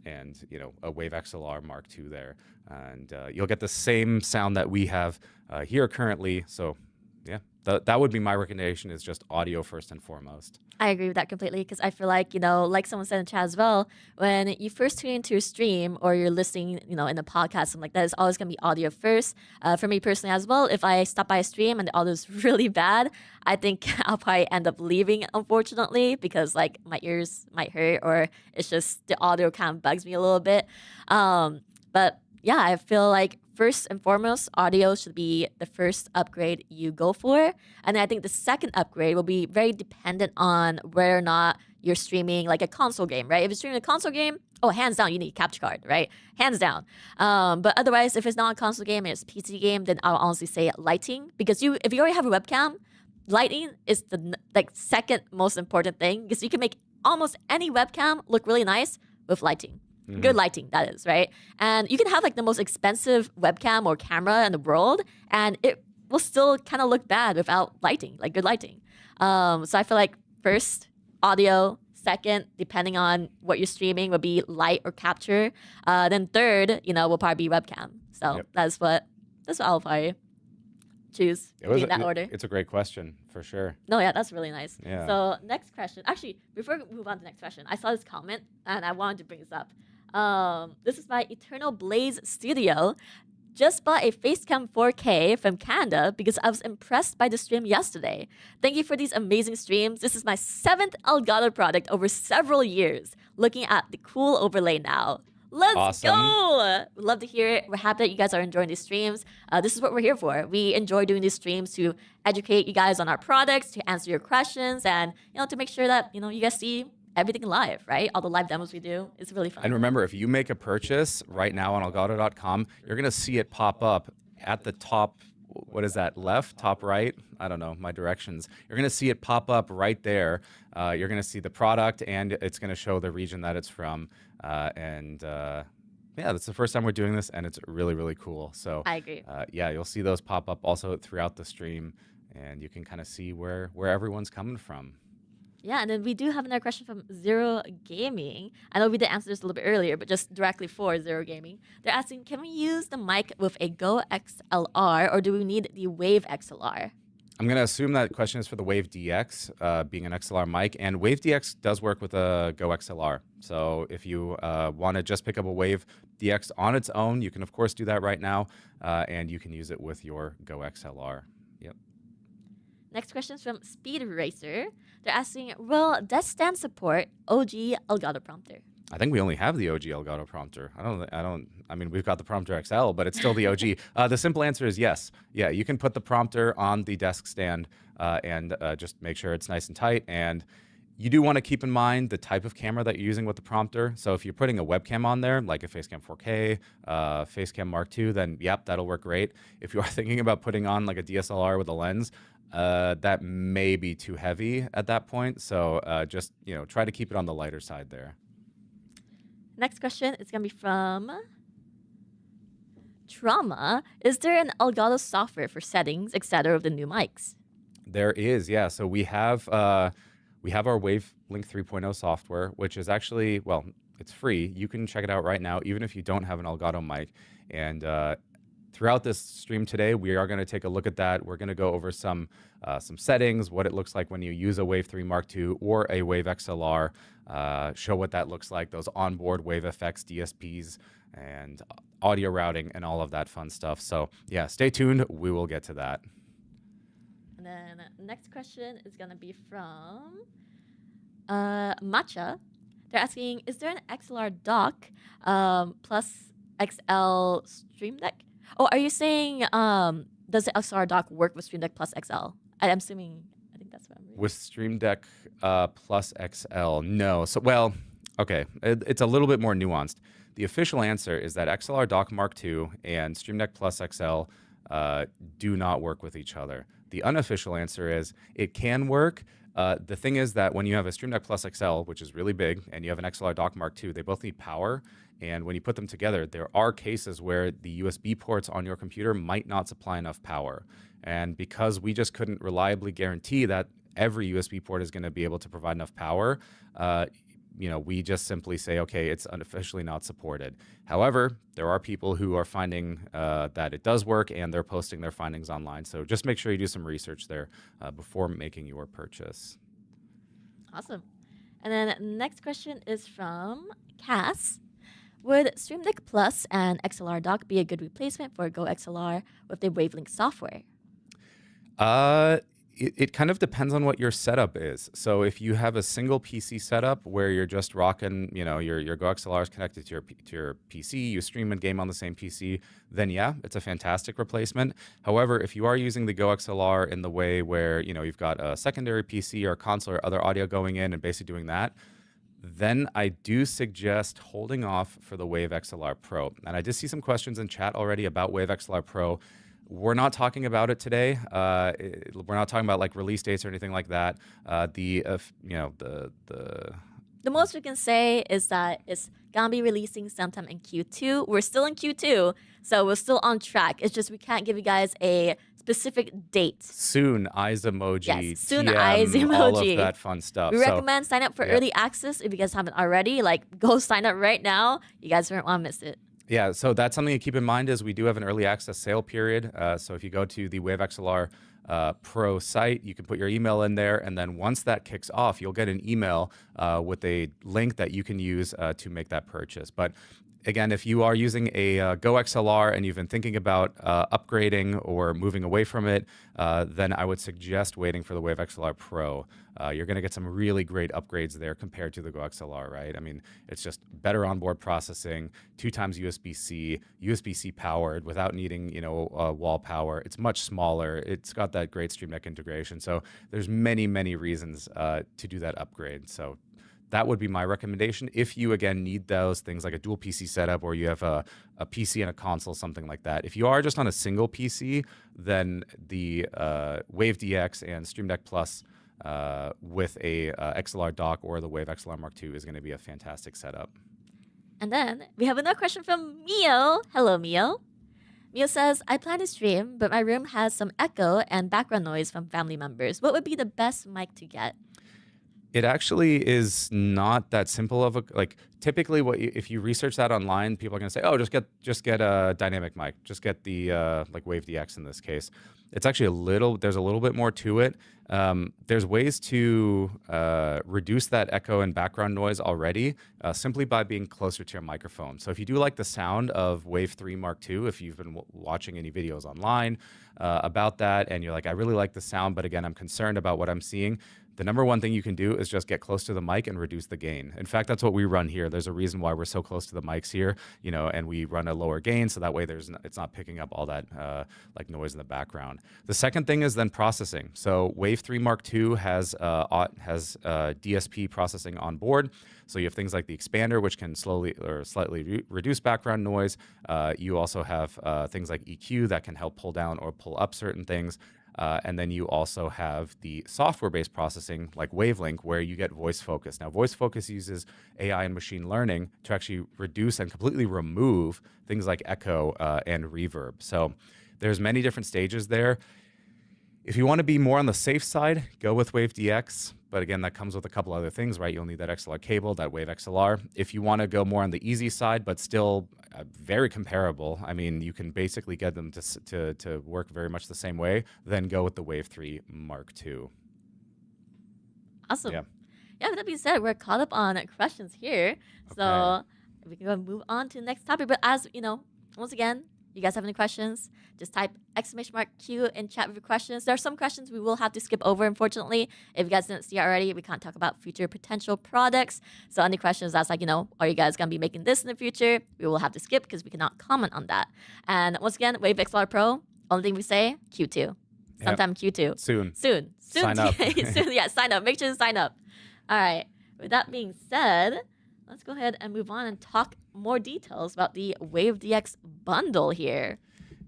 and a Wave XLR Mark II there. And you'll get the same sound that we have here currently. So yeah, that would be my recommendation, is just audio first and foremost. I agree with that completely because I feel like, like someone said in chat as well, when you first tune into a stream or you're listening, in a podcast, something like that, it's always going to be audio first. For me personally as well, if I stop by a stream and the audio is really bad, I think I'll probably end up leaving, unfortunately, because like my ears might hurt or it's just the audio kind of bugs me a little bit. But yeah, I feel like first and foremost, audio should be the first upgrade you go for. And I think the second upgrade will be very dependent on whether or not you're streaming like a console game, right? If you're streaming a console game, oh, hands down, you need a capture card, right? Hands down. But otherwise, if it's not a console game and it's a PC game, then I'll honestly say lighting. Because if you already have a webcam, lighting is the second most important thing because you can make almost any webcam look really nice with lighting. Good lighting, that is, right? And you can have like the most expensive webcam or camera in the world, and it will still kind of look bad without lighting, like good lighting. So I feel like first, audio. Second, depending on what you're streaming, will be light or capture. Then third, will probably be webcam. So that's what I'll probably choose in that order. It's a great question, for sure. No, yeah, that's really nice. Yeah. So next question. Actually, before we move on to the next question, I saw this comment, and I wanted to bring this up. This is by Eternal Blaze Studio. Just bought a Facecam 4K from Canada because I was impressed by the stream yesterday. Thank you for these amazing streams. This is my 7th Elgato product over several years. Looking at the cool overlay now. Let's go! Love to hear it. We're happy that you guys are enjoying these streams. This is what we're here for. We enjoy doing these streams to educate you guys on our products, to answer your questions, and to make sure that you guys see everything live, right? All the live demos we do. It's really fun. And remember, if you make a purchase right now on elgato.com, you're going to see it pop up at the top. What is that? Left, top, right? I don't know, my directions. You're going to see it pop up right there. You're going to see the product, and it's going to show the region that it's from. Yeah, that's the first time we're doing this, and it's really, really cool. So I agree. Yeah, you'll see those pop up also throughout the stream, and you can kind of see where everyone's coming from. Yeah, and then we do have another question from Zero Gaming. I know we did answer this a little bit earlier, but just directly for Zero Gaming. They're asking, can we use the mic with a Go XLR, or do we need the Wave XLR? I'm going to assume that question is for the Wave DX, being an XLR mic. And Wave DX does work with a Go XLR. So if you want to just pick up a Wave DX on its own, you can, of course, do that right now. And you can use it with your Go XLR. Yep. Next question is from Speed Racer. They're asking, will desk stand support OG Elgato prompter? I think we only have the OG Elgato prompter. I mean, we've got the Prompter XL, but it's still the OG. The simple answer is yes. Yeah, you can put the prompter on the desk stand and just make sure it's nice and tight. And you do want to keep in mind the type of camera that you're using with the prompter. So if you're putting a webcam on there, like a Facecam 4K, Facecam Mark II, then yep, that'll work great. If you are thinking about putting on like a DSLR with a lens, that may be too heavy at that point. So just try to keep it on the lighter side there. Next question is going to be from Trauma. Is there an Elgato software for settings, etc. of the new mics? There is, yeah. So we have our Wavelink 3.0 software, which is actually, well, it's free. You can check it out right now, even if you don't have an Elgato mic. And throughout this stream today, we are going to take a look at that. We're going to go over some settings, what it looks like when you use a Wave 3 Mark II or a Wave XLR, show what that looks like, those onboard wave effects, DSPs, and audio routing, and all of that fun stuff. So yeah, stay tuned. We will get to that. And then next question is going to be from Matcha. They're asking, is there an XLR dock plus XL Stream Deck? Oh, are you saying does the XLR dock work with Stream Deck plus XL? I'm assuming, I think that's what I'm reading. With Stream Deck plus XL, no. So, well, okay, it's a little bit more nuanced. The official answer is that XLR Dock Mark II and Stream Deck Plus XL do not work with each other. The unofficial answer is it can work. The thing is that when you have a Stream Deck Plus XL, which is really big, and you have an XLR Dock Mark II, they both need power. And when you put them together, there are cases where the USB ports on your computer might not supply enough power. And because we just couldn't reliably guarantee that every USB port is going to be able to provide enough power, we just simply say, okay, it's unofficially not supported. However, there are people who are finding that it does work, and they're posting their findings online. So just make sure you do some research there before making your purchase. Awesome. And then next question is from Cass. Would Stream Deck Plus and XLR dock be a good replacement for Go XLR with the Wavelink software? It kind of depends on what your setup is. So if you have a single PC setup where you're just rocking, your Go XLR is connected to your PC, you stream and game on the same PC, then yeah, it's a fantastic replacement. However, if you are using the Go XLR in the way where, you've got a secondary PC or console or other audio going in and basically doing that, then I do suggest holding off for the Wave XLR Pro. And I did see some questions in chat already about Wave XLR Pro. We're not talking about it today. We're not talking about like release dates or anything like that. The most we can say is that it's gonna be releasing sometime in Q2. We're still in Q2, so we're still on track. It's just we can't give you guys a specific date. Soon, eyes emoji, yes, soon TM, eyes emoji, all of that fun stuff. We recommend sign up for early access if you guys haven't already. Like, go sign up right now. You guys don't want to miss it. Yeah, so that's something to keep in mind is we do have an early access sale period. So if you go to the Wave XLR Pro site, you can put your email in there, and then once that kicks off, you'll get an email with a link that you can use to make that purchase. But again, if you are using a Go XLR and you've been thinking about upgrading or moving away from it, then I would suggest waiting for the Wave XLR Pro. You're going to get some really great upgrades there compared to the Go XLR, right? I mean, it's just better onboard processing, 2x USB-C, USB-C powered without needing, wall power. It's much smaller. It's got that great Stream Deck integration. So there's many, many reasons to do that upgrade. So that would be my recommendation. If you, again, need those things like a dual PC setup or you have a PC and a console, something like that. If you are just on a single PC, then the Wave DX and Stream Deck Plus with a XLR dock or the Wave XLR Mark II is going to be a fantastic setup. And then we have another question from Mio. Hello, Mio. Mio says, I plan to stream, but my room has some echo and background noise from family members. What would be the best mic to get? It actually is not that simple of typically if you research that online, people are going to say, oh, just get a dynamic mic, just get the like Wave DX in this case. It's actually there's a little bit more to it. There's ways to reduce that echo and background noise already simply by being closer to your microphone. So if you do like the sound of Wave 3 Mark II, if you've been watching any videos online about that and you're like, I really like the sound, but again, I'm concerned about what I'm seeing, the number one thing you can do is just get close to the mic and reduce the gain. In fact, that's what we run here. There's a reason why we're so close to the mics here, and we run a lower gain so that way it's not picking up all that like noise in the background. The second thing is then processing. So Wave 3 Mark II has DSP processing on board. So you have things like the expander, which can slowly or slightly reduce background noise. You also have things like EQ that can help pull down or pull up certain things. And then you also have the software-based processing like Wavelink, where you get voice focus. Now, voice focus uses AI and machine learning to actually reduce and completely remove things like echo and reverb. So there's many different stages there. If you want to be more on the safe side, go with Wave DX. But again, that comes with a couple other things, right? You'll need that XLR cable, that Wave XLR. If you want to go more on the easy side, but still very comparable, I mean, you can basically get them to work very much the same way, then go with the Wave 3 Mark II. Awesome. Yeah, with that being said, we're caught up on questions here. So we can go and move on to the next topic. But as you know, once again, you guys have any questions, just type !Q in chat with your questions. There are some questions we will have to skip over, unfortunately. If you guys didn't see it already, we can't talk about future potential products. So any questions that's like, are you guys going to be making this in the future? We will have to skip because we cannot comment on that. And once again, Wave XLR Pro, only thing we say, Q2. Sometime Q2. Soon. Sign up. Soon, yeah, sign up. Make sure to sign up. All right. With that being said, let's go ahead and move on and talk more details about the Wave DX bundle here.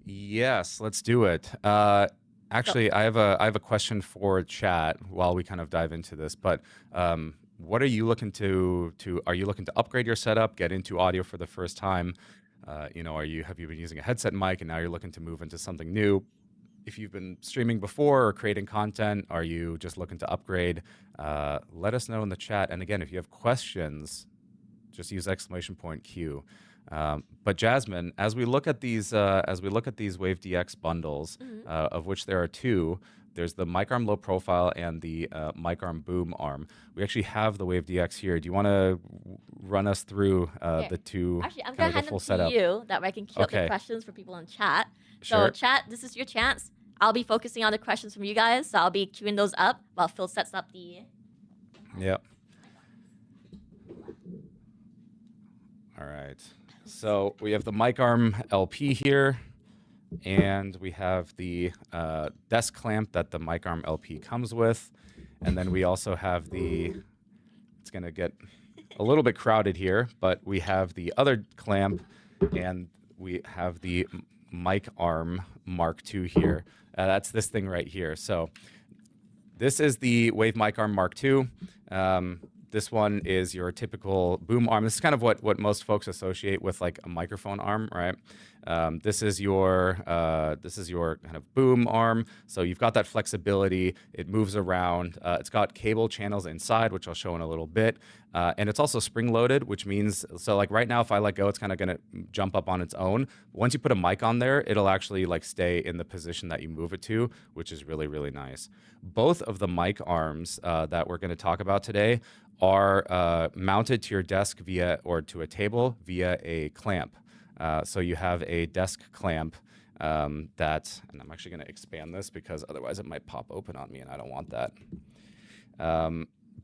Yes, let's do it. Actually, I have a question for chat while we kind of dive into this. But what are you looking to? Are you looking to upgrade your setup, get into audio for the first time? Have you been using a headset mic and now you're looking to move into something new? if you've been streaming before or creating content, are you just looking to upgrade? Let us know in the chat. And again, if you have questions, just use !Q. But Jasmine, as we look at these Wave DX bundles, of which there are two, there's the mic arm low profile and the mic arm boom arm. We actually have the Wave DX here. Do you want to run us through the two? Actually, I'm kind gonna of the hand full them to setup? you. That way I can queue up the Okay. questions for people in chat. Sure. So chat, this is your chance. I'll be focusing on the questions from you guys, so I'll be queuing those up while Phil sets up the. Yep. All right. So we have the mic arm LP here, and we have the desk clamp that the mic arm LP comes with. And then we also have the, it's going to get a little bit crowded here, but we have the other clamp, and we have the mic arm Mark II here. That's this thing right here. So this is the Wave Mic Arm Mark II. This one is your typical boom arm. This is kind of what most folks associate with like a microphone arm, right? This is your kind of boom arm. So you've got that flexibility. It moves around. It's got cable channels inside, which I'll show in a little bit. And it's also spring loaded, which means, so like right now, if I let go, it's kind of going to jump up on its own. Once you put a mic on there, it'll actually like stay in the position that you move it to, which is really, really nice. Both of the mic arms that we're going to talk about today are mounted to your desk or to a table via a clamp. So you have a desk clamp and I'm actually going to expand this because otherwise it might pop open on me, and I don't want that.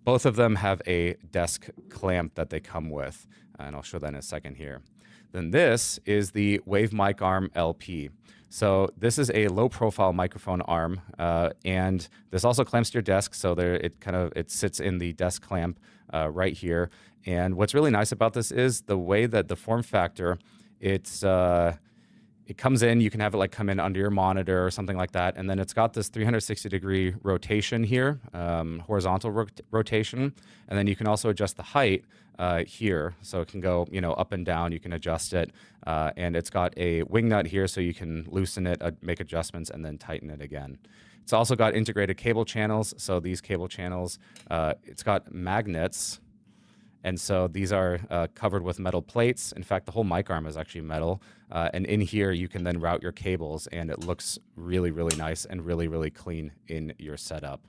Both of them have a desk clamp that they come with, and I'll show that in a second here. Then this is the Wave Mic Arm LP. So this is a low-profile microphone arm, and this also clamps to your desk. So it sits in the desk clamp right here. And what's really nice about this is the way that the form factor, it comes in. You can have it like come in under your monitor or something like that, and then it's got this 360-degree rotation here, horizontal rotation, and then you can also adjust the height here, so it can go up and down. You can adjust it, and it's got a wing nut here, so you can loosen it, make adjustments, and then tighten it again. It's also got integrated cable channels. So these cable channels, it's got magnets. And so these are covered with metal plates. In fact, the whole mic arm is actually metal. And in here, you can then route your cables, and it looks really, really nice and really, really clean in your setup.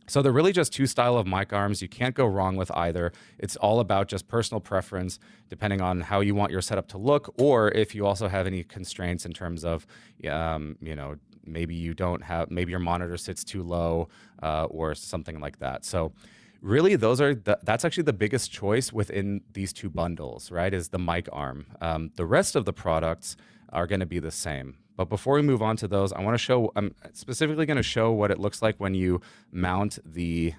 So they're really just two styles of mic arms. You can't go wrong with either. It's all about just personal preference, depending on how you want your setup to look, or if you also have any constraints in terms of, maybe maybe your monitor sits too low or something like that. So really, that's actually the biggest choice within these two bundles, right, is the mic arm. The rest of the products are going to be the same. But before we move on to those, I'm specifically going to show what it looks like when you mount the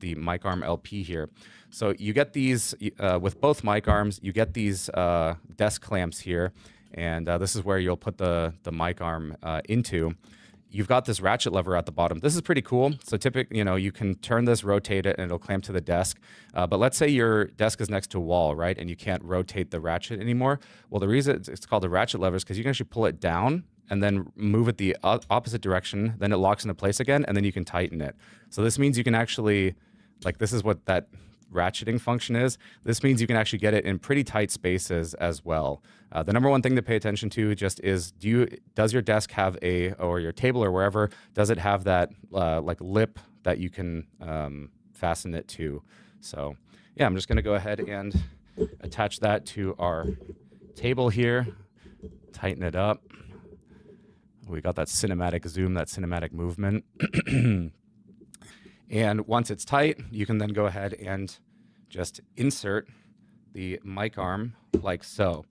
mic arm LP here. So you get these, with both mic arms, you get these desk clamps here. And this is where you'll put the mic arm into. You've got this ratchet lever at the bottom. This is pretty cool. So typically, you can turn this, rotate it, and it'll clamp to the desk. But let's say your desk is next to a wall, right? And you can't rotate the ratchet anymore. Well, the reason it's called the ratchet lever is because you can actually pull it down and then move it the opposite direction. Then it locks into place again, and then you can tighten it. So this means you can actually, this is what that ratcheting function is. This means you can actually get it in pretty tight spaces as well. The number one thing to pay attention to just is, does your desk have or your table or wherever, does it have that lip that you can fasten it to? So yeah, I'm just going to go ahead and attach that to our table here, tighten it up. We got that cinematic zoom, that cinematic movement. And once it's tight, you can then go ahead and just insert the mic arm like so.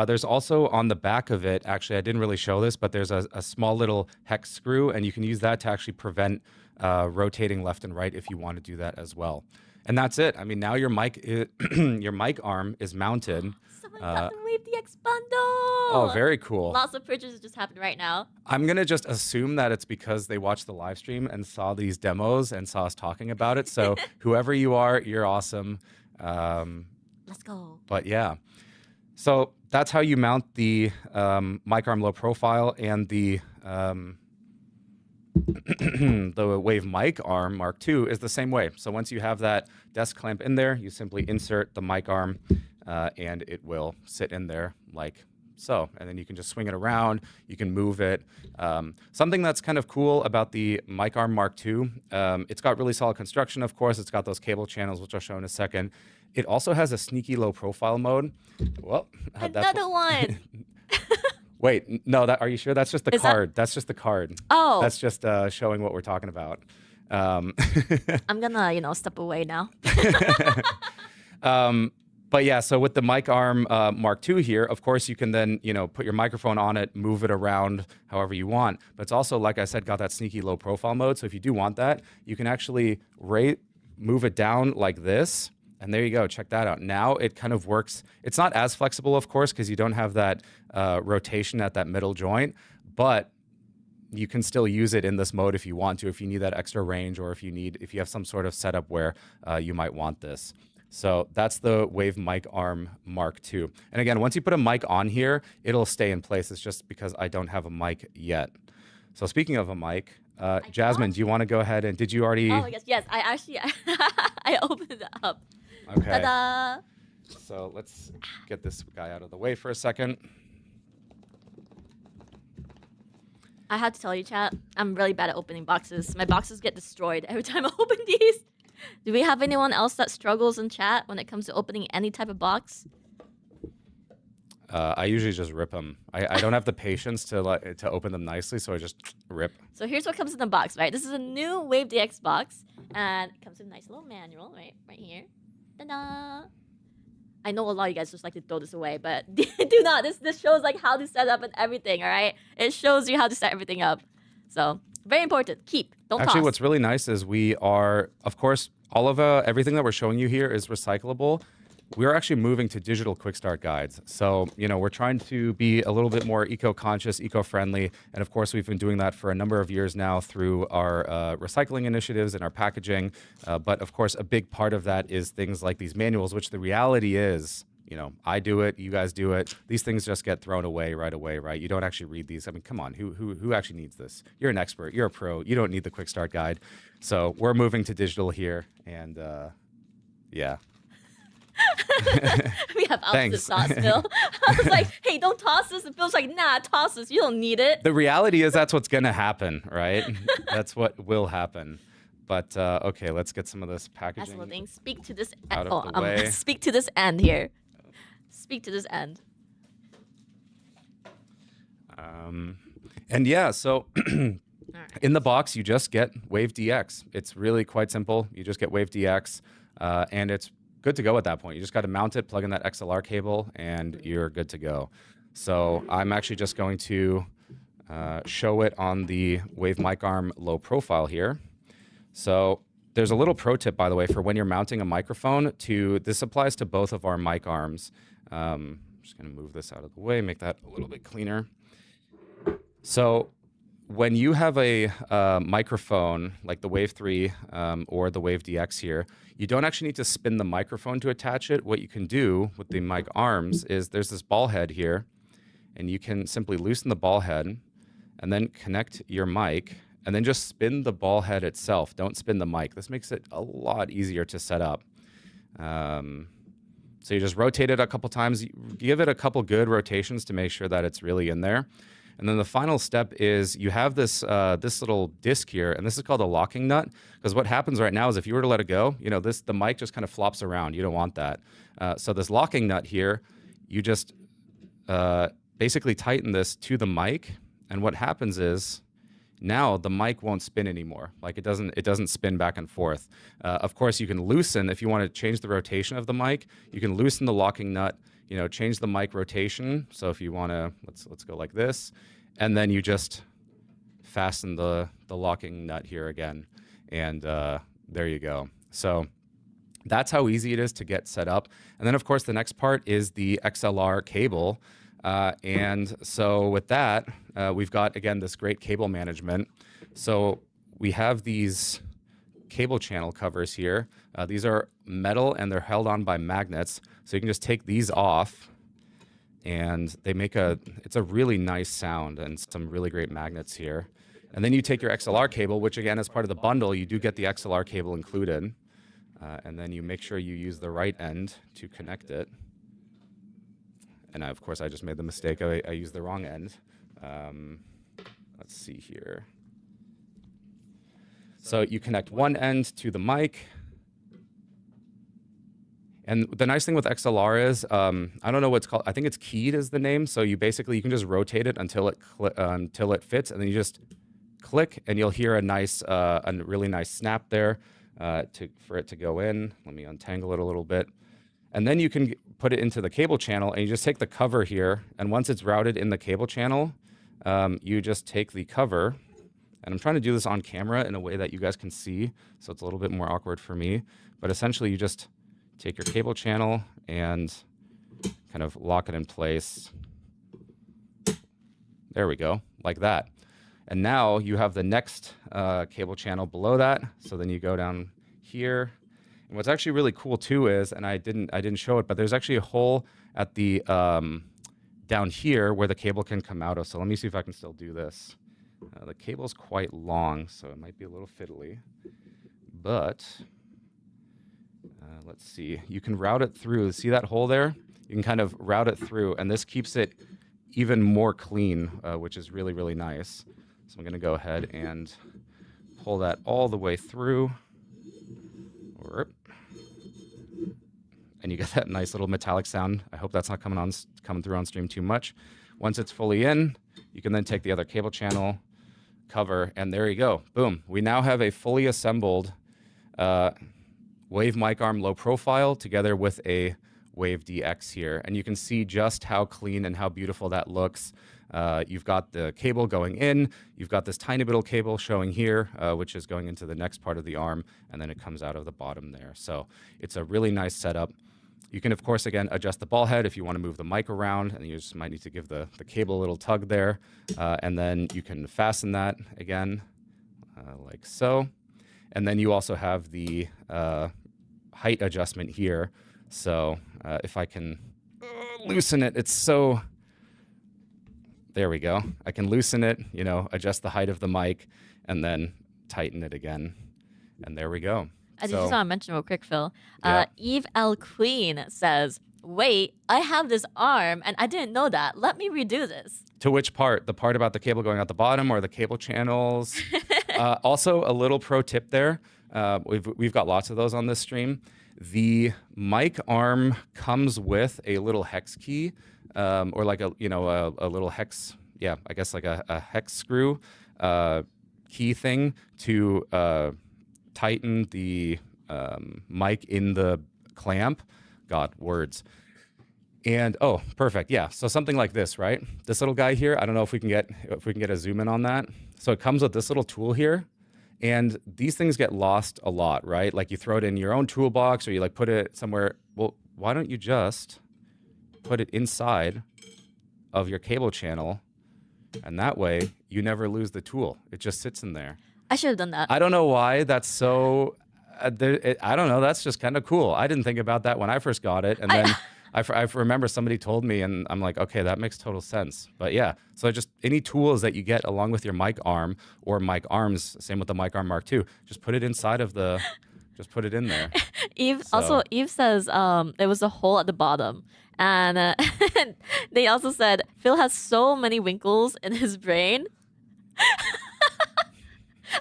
There's also on the back of it, actually, I didn't really show this, but there's a small little hex screw, and you can use that to actually prevent rotating left and right if you want to do that as well. And that's it. I mean, now your mic arm is mounted. Someone got the Wave DX bundle. Oh, very cool. Lots of purchases just happened right now. I'm going to just assume that it's because they watched the live stream and saw these demos and saw us talking about it. So whoever you are, you're awesome. Let's go. But yeah. So that's how you mount the mic arm low profile and the the Wave mic arm Mark II is the same way. So once you have that desk clamp in there, you simply insert the mic arm and it will sit in there like so. And then you can just swing it around. You can move it. Something that's kind of cool about the mic arm Mark II, it's got really solid construction, of course. It's got those cable channels, which I'll show in a second. It also has a sneaky low profile mode. Well, Another one. Wait, no, are you sure? That's just the card. That's just the card. Oh. That's just showing what we're talking about. I'm gonna, step away now. But yeah, so with the mic arm Mark II here, of course, you can then, put your microphone on it, move it around however you want. But it's also, like I said, got that sneaky low profile mode. So if you do want that, you can actually move it down like this. And there you go. Check that out. Now it kind of works. It's not as flexible, of course, because you don't have that rotation at that middle joint, but you can still use it in this mode if you want to, if you need that extra range, or if you have some sort of setup where you might want this. So that's the Wave mic arm Mark II. And again, once you put a mic on here, it'll stay in place. It's just because I don't have a mic yet. So speaking of a mic, Jasmine, do you want to go ahead and did you already? Oh, yes. I actually, I opened it up. Okay. Ta-da! So let's get this guy out of the way for a second. I have to tell you, chat, I'm really bad at opening boxes. My boxes get destroyed every time I open these. Do we have anyone else that struggles in chat when it comes to opening any type of box? I usually just rip them. I don't have the patience to open them nicely, so I just rip. So here's what comes in the box, right? This is a new Wave DX box, and it comes with a nice little manual, right here. Ta-da! I know a lot of you guys just like to throw this away, but do not. This shows like how to set up and everything, all right? It shows you how to set everything up. So very important. Keep. Don't Actually, toss. what's really nice is we are, of course, all of everything that we're showing you here is recyclable. We're actually moving to digital quick start guides. So, we're trying to be a little bit more eco-conscious, eco-friendly. And of course, we've been doing that for a number of years now through our recycling initiatives and our packaging. But of course, a big part of that is things like these manuals, which the reality is, I do it, you guys do it. These things just get thrown away right away, right? You don't actually read these. I mean, come on, who actually needs this? You're an expert, you're a pro, you don't need the quick start guide. So we're moving to digital here, and yeah. We have opposite thoughts, Phil. I was like, hey, don't toss this. And Phil's like, nah, toss this. You don't need it. The reality is that's what's going to happen, right? That's what will happen. But, okay, let's get some of this packaging thing. Speak to this out of the way. Speak to this end here. Speak to this end. And yeah, so in the box, you just get Wave DX. It's really quite simple. You just get Wave DX, and it's good to go at that point. You just got to mount it, plug in that XLR cable, and you're good to go. So I'm actually just going to show it on the Wave mic arm low profile here. So there's a little pro tip, by the way, for when you're mounting a microphone. This applies to both of our mic arms. I'm just going to move this out of the way, make that a little bit cleaner. So when you have a microphone like the Wave 3 or the Wave DX here, you don't actually need to spin the microphone to attach it. What you can do with the mic arms is there's this ball head here, and you can simply loosen the ball head and then connect your mic and then just spin the ball head itself. Don't spin the mic. This makes it a lot easier to set up. So you just rotate it a couple times. Give it a couple good rotations to make sure that it's really in there. And then the final step is you have this this little disc here, and this is called a locking nut. Because what happens right now is if you were to let it go, the mic just kind of flops around. You don't want that. So this locking nut here, you just basically tighten this to the mic, and what happens is now the mic won't spin anymore. Like it doesn't spin back and forth. Of course, you can loosen if you want to change the rotation of the mic. You can loosen the locking nut. Change the mic rotation. So if you want to, let's go like this, and then you just fasten the locking nut here again, and there you go. So that's how easy it is to get set up. And then of course the next part is the XLR cable, and so with that we've got again this great cable management. So we have these cable channel covers here. These are metal and they're held on by magnets. So you can just take these off and they make it's a really nice sound and some really great magnets here. And then you take your XLR cable, which again, as part of the bundle, you do get the XLR cable included. And then you make sure you use the right end to connect it. And of course, I just made the mistake. I used the wrong end. Let's see here. So you connect one end to the mic. And the nice thing with XLR is, I don't know what it's called. I think it's keyed is the name. So you basically, you can just rotate it until it fits, and then you just click, and you'll hear a really nice snap there for it to go in. Let me untangle it a little bit. And then you can put it into the cable channel, and you just take the cover here, and once it's routed in the cable channel, you just take the cover, and I'm trying to do this on camera in a way that you guys can see, so it's a little bit more awkward for me, but essentially you just take your cable channel and kind of lock it in place. There we go, like that. And now you have the next cable channel below that. So then you go down here. And what's actually really cool too is, and I didn't show it, but there's actually a hole at the down here where the cable can come out of. So let me see if I can still do this. The cable's quite long, so it might be a little fiddly. But let's see. You can route it through. See that hole there? You can kind of route it through, and this keeps it even more clean, which is really, really nice. So I'm going to go ahead and pull that all the way through. And you get that nice little metallic sound. I hope that's not coming through on stream too much. Once it's fully in, you can then take the other cable channel, cover, and there you go. Boom. We now have a fully assembled Wave mic arm low profile together with a Wave DX here. And you can see just how clean and how beautiful that looks. You've got the cable going in, you've got this tiny little cable showing here, which is going into the next part of the arm, and then it comes out of the bottom there. So it's a really nice setup. You can, of course, again, adjust the ball head if you want to move the mic around, and you just might need to give the cable a little tug there. And then you can fasten that again, like so. And then you also have the height adjustment here. So if I can loosen it, it's so... There we go. I can loosen it, adjust the height of the mic, and then tighten it again. And there we go. I just want to mention real quick, Phil. Yeah. e.lga.to says, wait, I have this arm, and I didn't know that. Let me redo this. To which part? The part about the cable going out the bottom or the cable channels? Also, a little pro tip there. We've got lots of those on this stream. The mic arm comes with a little hex key. Or like a little hex, I guess like a hex screw key thing to tighten the mic in the clamp. God, words. And oh, perfect, yeah. So something like this, right? This little guy here. I don't know if we can get a zoom in on that. So it comes with this little tool here, and these things get lost a lot, right? Like you throw it in your own toolbox, or you like put it somewhere. Well, why don't you just put it inside of your cable channel, and that way you never lose the tool. It just sits in there. I should have done that. I don't know why that's so... I don't know. That's just kind of cool. I didn't think about that when I first got it, and then I remember somebody told me, and I'm like, okay, that makes total sense. But yeah, so just any tools that you get along with your mic arm or mic arms, same with the mic arm Mark II, just put it inside of the... Just put it in there. Eve says there was a hole at the bottom. And they also said, Phil has so many wrinkles in his brain.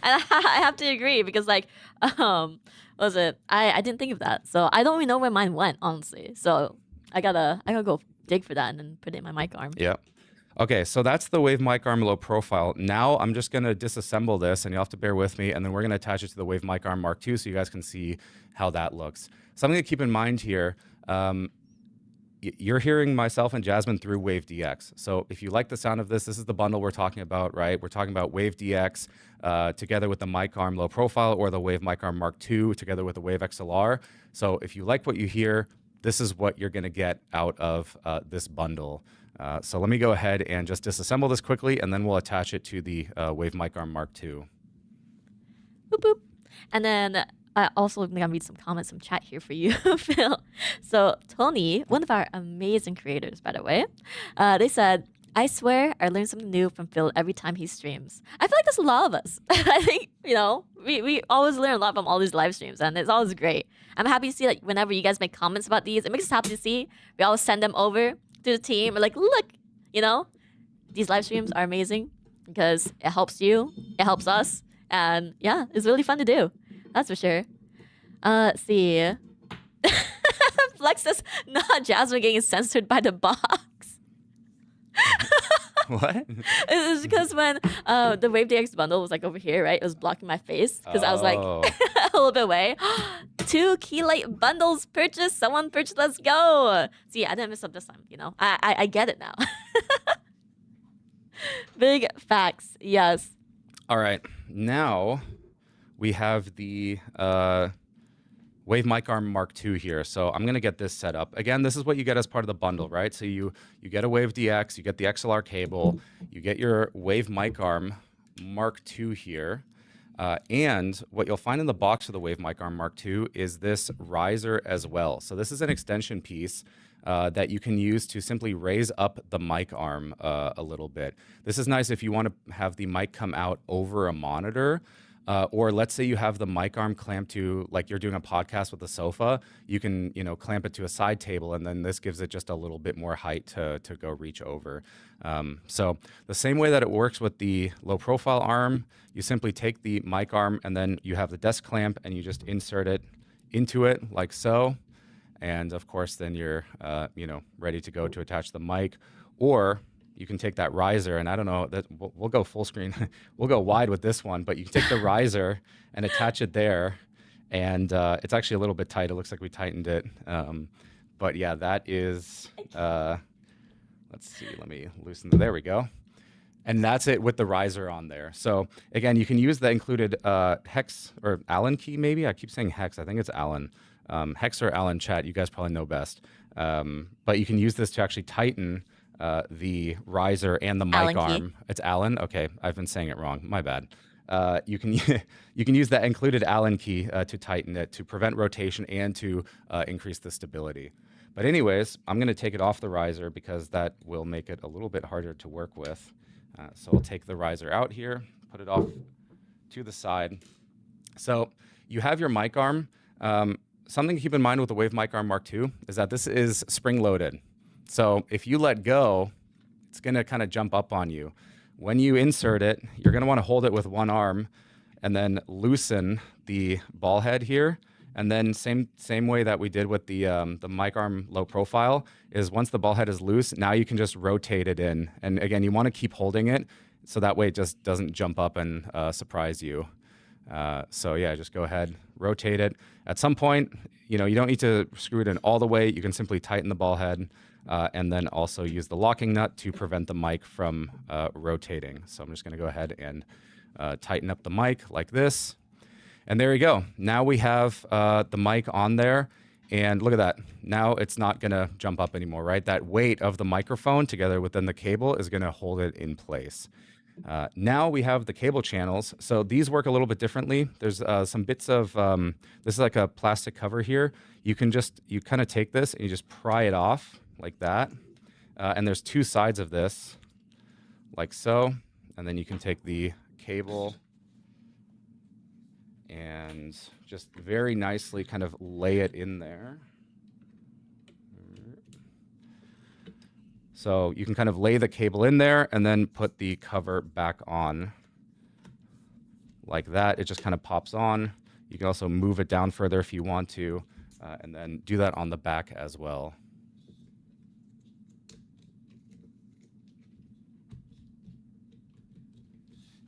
And I have to agree because, like, what was it? I didn't think of that. So I don't even know where mine went, honestly. So I gotta go dig for that and then put it in my mic arm. Yeah. Okay, so that's the Wave mic arm low profile. Now I'm just going to disassemble this, and you'll have to bear with me, and then we're going to attach it to the Wave mic arm Mark II so you guys can see how that looks. Something to keep in mind here, you're hearing myself and Jasmine through Wave DX. So if you like the sound of this is the bundle we're talking about, right? We're talking about Wave DX together with the mic arm low profile, or the Wave mic arm Mark II together with the Wave XLR. So if you like what you hear, this is what you're going to get out of this bundle. So let me go ahead and just disassemble this quickly, and then we'll attach it to the Wave mic arm Mark II. Boop, boop. And then I also think I'll read some comments from chat here for you, Phil. So Tony, one of our amazing creators, by the way, they said, I swear I learn something new from Phil every time he streams. I feel like there's a lot of us. I think, we always learn a lot from all these live streams, and it's always great. I'm happy to see that whenever you guys make comments about these, it makes us happy to see. We always send them over to the team. We're like, look, these live streams are amazing because it helps you, it helps us, and yeah, it's really fun to do. That's for sure. Let's see. Flex says, nah, Jasmine getting censored by the box. What? It's because when the WaveDX bundle was like over here, right? It was blocking my face because I was like a little bit away. 2 Keylight bundles purchased. Someone purchased. Let's go. See, I didn't mess up this time. I get it now. Big facts. Yes. All right. Now we have the Wave Mic Arm Mark II here. So I'm going to get this set up. Again, this is what you get as part of the bundle, right? So you get a Wave DX, you get the XLR cable, you get your Wave Mic Arm Mark II here. And what you'll find in the box for the Wave Mic Arm Mark II is this riser as well. So this is an extension piece that you can use to simply raise up the mic arm a little bit. This is nice if you want to have the mic come out over a monitor. Or let's say you have the mic arm clamped to, like you're doing a podcast with a sofa, you can, clamp it to a side table, and then this gives it just a little bit more height to go reach over. So the same way that it works with the low profile arm, you simply take the mic arm and then you have the desk clamp and you just insert it into it like so. And of course, then you're, ready to go to attach the mic. Or you can take that riser, and I don't know, that we'll go full screen. We'll go wide with this one, but you can take the riser and attach it there. And it's actually a little bit tight. It looks like we tightened it. But yeah, that is, let's see, let me loosen there we go. And that's it with the riser on there. So again, you can use the included hex or Allen key maybe. I keep saying hex, I think it's Allen. Hex or Allen, chat, you guys probably know best. But you can use this to actually tighten the riser and the mic Allen arm. key. It's Allen? Okay, I've been saying it wrong. My bad. You can use that included Allen key to tighten it, to prevent rotation and to increase the stability. But anyways, I'm going to take it off the riser because that will make it a little bit harder to work with. So I'll take the riser out here, put it off to the side. So you have your mic arm. Something to keep in mind with the Wave Mic Arm Mark II is that this is spring-loaded. So if you let go, it's going to kind of jump up on you. When you insert it, you're going to want to hold it with one arm and then loosen the ball head here. And then same way that we did with the mic arm low profile is once the ball head is loose, now you can just rotate it in. And again, you want to keep holding it so that way it just doesn't jump up and surprise you. So yeah, just go ahead, rotate it. At some point, you don't need to screw it in all the way. You can simply tighten the ball head. And then also use the locking nut to prevent the mic from rotating. So I'm just going to go ahead and tighten up the mic like this. And there you go. Now we have the mic on there. And look at that. Now it's not going to jump up anymore, right? That weight of the microphone together within the cable is going to hold it in place. Now we have the cable channels. So these work a little bit differently. There's some bits of, this is like a plastic cover here. You kind of take this and you just pry it off like that. And there's 2 sides of this, like so. And then you can take the cable and just very nicely kind of lay it in there. So you can kind of lay the cable in there and then put the cover back on like that. It just kind of pops on. You can also move it down further if you want to, and then do that on the back as well.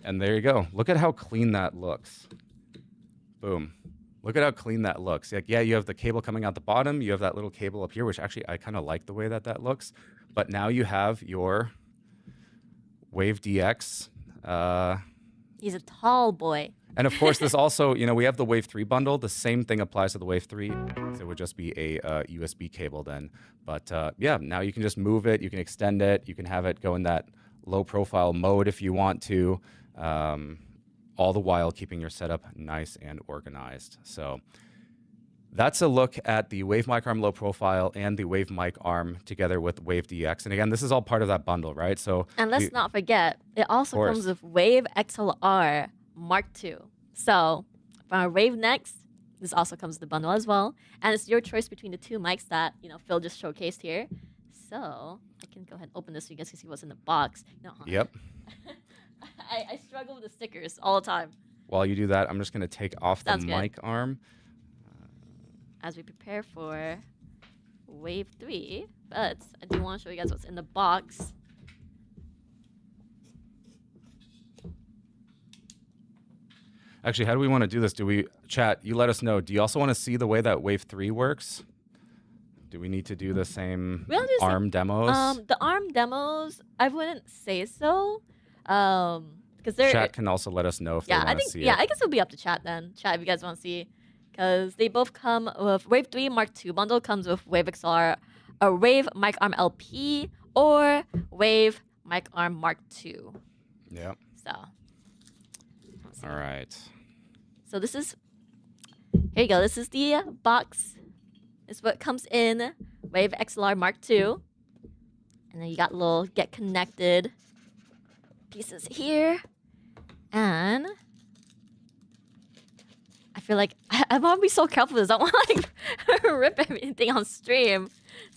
And there you go. Look at how clean that looks. Boom. Look at how clean that looks. Like, yeah, you have the cable coming out the bottom. You have that little cable up here, which actually I kind of like the way that looks. But now you have your Wave DX. He's a tall boy. And of course, this also, we have the Wave 3 bundle. The same thing applies to the Wave 3. So it would just be a USB cable then. But yeah, now you can just move it. You can extend it. You can have it go in that low profile mode if you want to. all the while keeping your setup nice and organized. So that's a look at the Wave Mic Arm Low Profile and the Wave Mic Arm together with Wave DX. And again, this is all part of that bundle, right? So And let's not forget, it also comes with Wave XLR Mark II. So for our Wave Next, this also comes with the bundle as well. And it's your choice between the two mics that Phil just showcased here. So I can go ahead and open this so you guys can see what's in the box. Yep. I struggle with the stickers all the time. While you do that, I'm just going to take off the mic arm. As we prepare for Wave 3, but I do want to show you guys what's in the box. Actually, how do we want to do this? Chat, you let us know. Do you also want to see the way that Wave 3 works? Do we need to do the same ARM demos? The ARM demos, I wouldn't say so. Because chat can also let us know if they want to see it. Yeah, I guess it'll be up to chat then. Chat, if you guys want to see. Because they both come with Wave 3 Mark II bundle comes with Wave XLR, a Wave Mic Arm LP, or Wave Mic Arm Mark II. Yep. So. All right. So this is, here you go. This is the box. It's what comes in Wave XLR Mark II. And then you got little get connected pieces here. And I feel like I want to be so careful with this. I want to like rip everything on stream.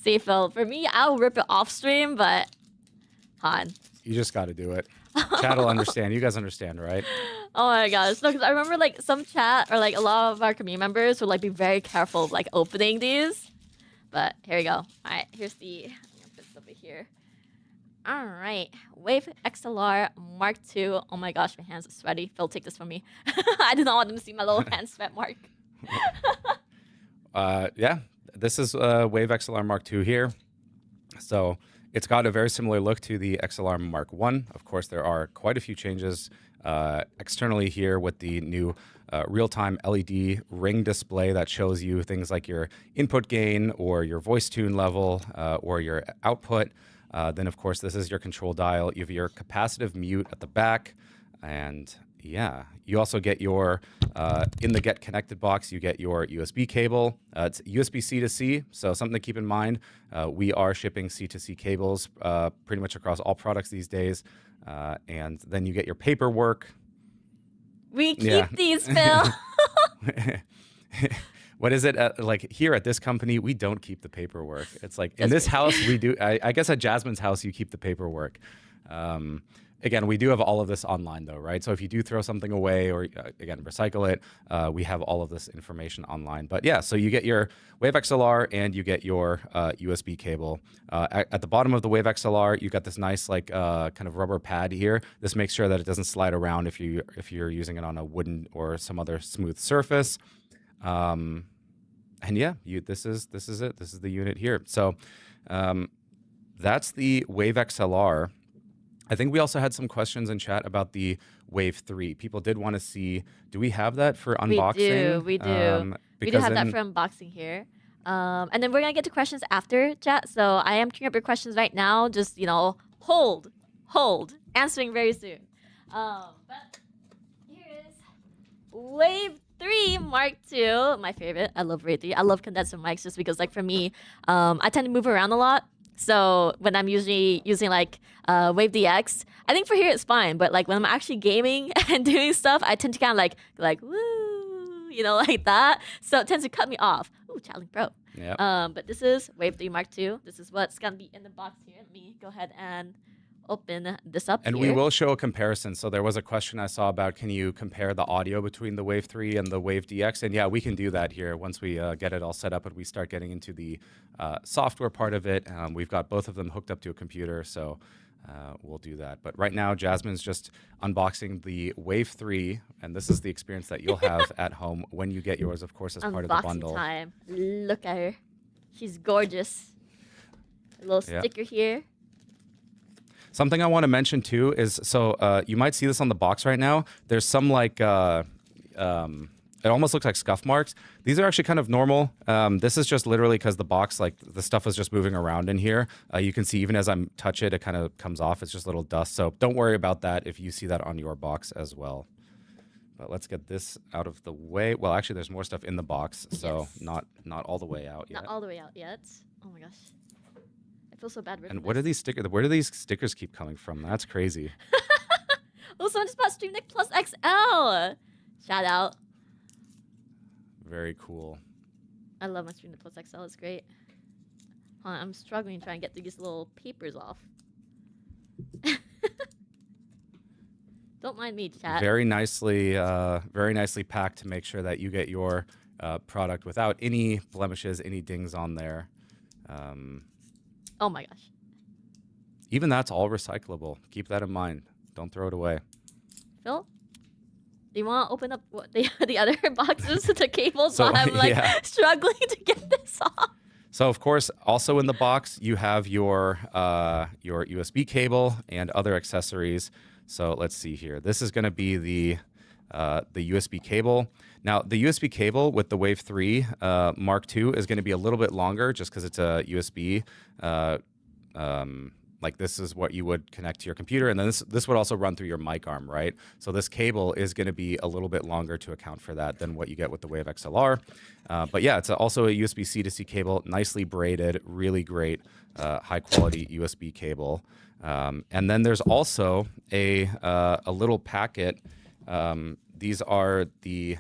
See, Phil, for me, I'll rip it off stream, but Han. You just got to do it. Chat will understand. You guys understand, right? Oh my gosh. No, because I remember like some chat or like a lot of our community members would like be very careful of like opening these. But here we go. All right, here's the, I'm gonna put this over here. All right, Wave XLR Mark II. Oh my gosh, my hands are sweaty. Phil, take this from me. I do not want them to see my little hand sweat mark. Yeah, this is Wave XLR Mark II here. So it's got a very similar look to the XLR Mark I. Of course, there are quite a few changes externally here with the new real-time LED ring display that shows you things like your input gain or your voice tune level or your output. Then, of course, this is your control dial. You have your capacitive mute at the back. And yeah, you also get your, in the Get Connected box, you get your USB cable. It's USB-C to C, so something to keep in mind. We are shipping C2C cables pretty much across all products these days. And then you get your paperwork. We keep these, Phil. What is it? Like here at this company, we don't keep the paperwork. It's like in this house, we do. I guess at Jasmine's house, you keep the paperwork. Again, we do have all of this online though, right? So if you do throw something away or again, recycle it, we have all of this information online. But yeah, so you get your Wave XLR and you get your USB cable. At the bottom of the Wave XLR, you got this nice like kind of rubber pad here. This makes sure that it doesn't slide around if you're using it on a wooden or some other smooth surface. And yeah, this is it. This is the unit here. So that's the Wave XLR. I think we also had some questions in chat about the Wave 3. People did want to see, do we have that for unboxing? We do. We do have that for unboxing here. And then we're going to get to questions after, chat. So I am queuing up your questions right now. Just, hold. Answering very soon. But here is Wave 3 Mark II, my favorite. I love Wave 3. I love condenser mics just because, like, for me, I tend to move around a lot. So when I'm usually using like Wave DX, I think for here it's fine. But like when I'm actually gaming and doing stuff, I tend to kind of like woo, like that. So it tends to cut me off. Ooh, Chatling Pro. Yeah. But this is Wave 3 Mark II. This is what's gonna be in the box here. Let me go ahead and open this up and here. We will show a comparison. So there was a question I saw about, can you compare the audio between the Wave 3 and the Wave DX? And yeah, we can do that here once we get it all set up and we start getting into the software part of it. We've got both of them hooked up to a computer, so we'll do that. But right now, Jasmine's just unboxing the Wave 3, and this is the experience that you'll have at home when you get yours, of course, as part of the bundle. Unboxing time. Look at her. She's gorgeous. A little sticker here. Something I want to mention too is, so you might see this on the box right now. There's some like, it almost looks like scuff marks. These are actually kind of normal. This is just literally because the box, like the stuff was just moving around in here. You can see even as I touch it, it kind of comes off. It's just little dust. So don't worry about that if you see that on your box as well. But let's get this out of the way. Well, actually, there's more stuff in the box, so Yes. not all the way out yet. Not all the way out yet. Oh my gosh. I feel so bad ripping And what are this. these stickers? Where do these stickers keep coming from? That's crazy. Oh, someone just bought Stream Deck Plus XL. Shout out. Very cool. I love my Stream Deck Plus XL. It's great. Hold on, I'm struggling trying to get these little papers off. Don't mind me, chat. Very nicely packed to make sure that you get your product without any blemishes, any dings on there. Oh my gosh. Even that's all recyclable. Keep that in mind. Don't throw it away. Phil? Do you want to open up what the other boxes with the cables So, while I'm like yeah. struggling to get this off? So of course, also in the box, you have your USB cable and other accessories. So let's see here. This is going to be the USB cable. Now, the USB cable with the Wave 3 Mark II is going to be a little bit longer just because it's a USB. Like this is what you would connect to your computer. And then this would also run through your mic arm, right? So this cable is going to be a little bit longer to account for that than what you get with the Wave XLR. But yeah, it's also a USB-C to C cable, nicely braided, really great, high-quality USB cable. And then there's also a little packet. These are the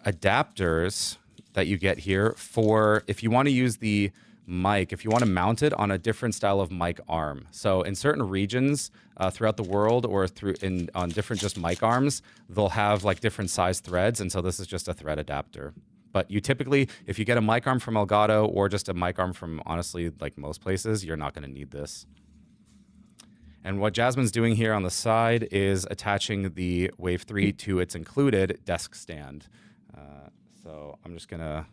adapters that you get here for if you want to use the mic, if you want to mount it on a different style of mic arm. So in certain regions throughout the world or on different just mic arms, they'll have like different size threads. And so this is just a thread adapter. But you typically, if you get a mic arm from Elgato or just a mic arm from honestly like most places, you're not going to need this. And what Jasmine's doing here on the side is attaching the Wave 3 to its included desk stand. So I'm just going to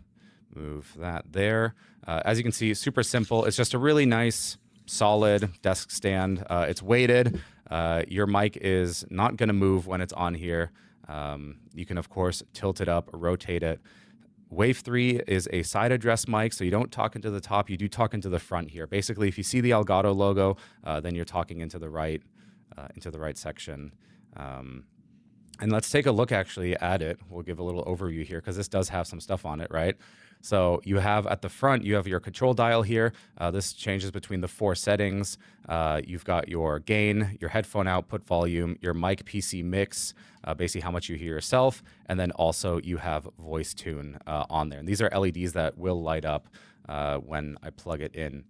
move that there. As you can see, super simple. It's just a really nice, solid desk stand. It's weighted. Your mic is not going to move when it's on here. You can, of course, tilt it up or rotate it. Wave 3 is a side address mic, so you don't talk into the top. You do talk into the front here. Basically, if you see the Elgato logo, then you're talking into the right section. And let's take a look actually at it. We'll give a little overview here because this does have some stuff on it, right? So you have at the front, you have your control dial here. This changes between the 4 settings. You've got your gain, your headphone output volume, your mic PC mix, basically how much you hear yourself. And then also you have voice tune on there. And these are LEDs that will light up when I plug it in.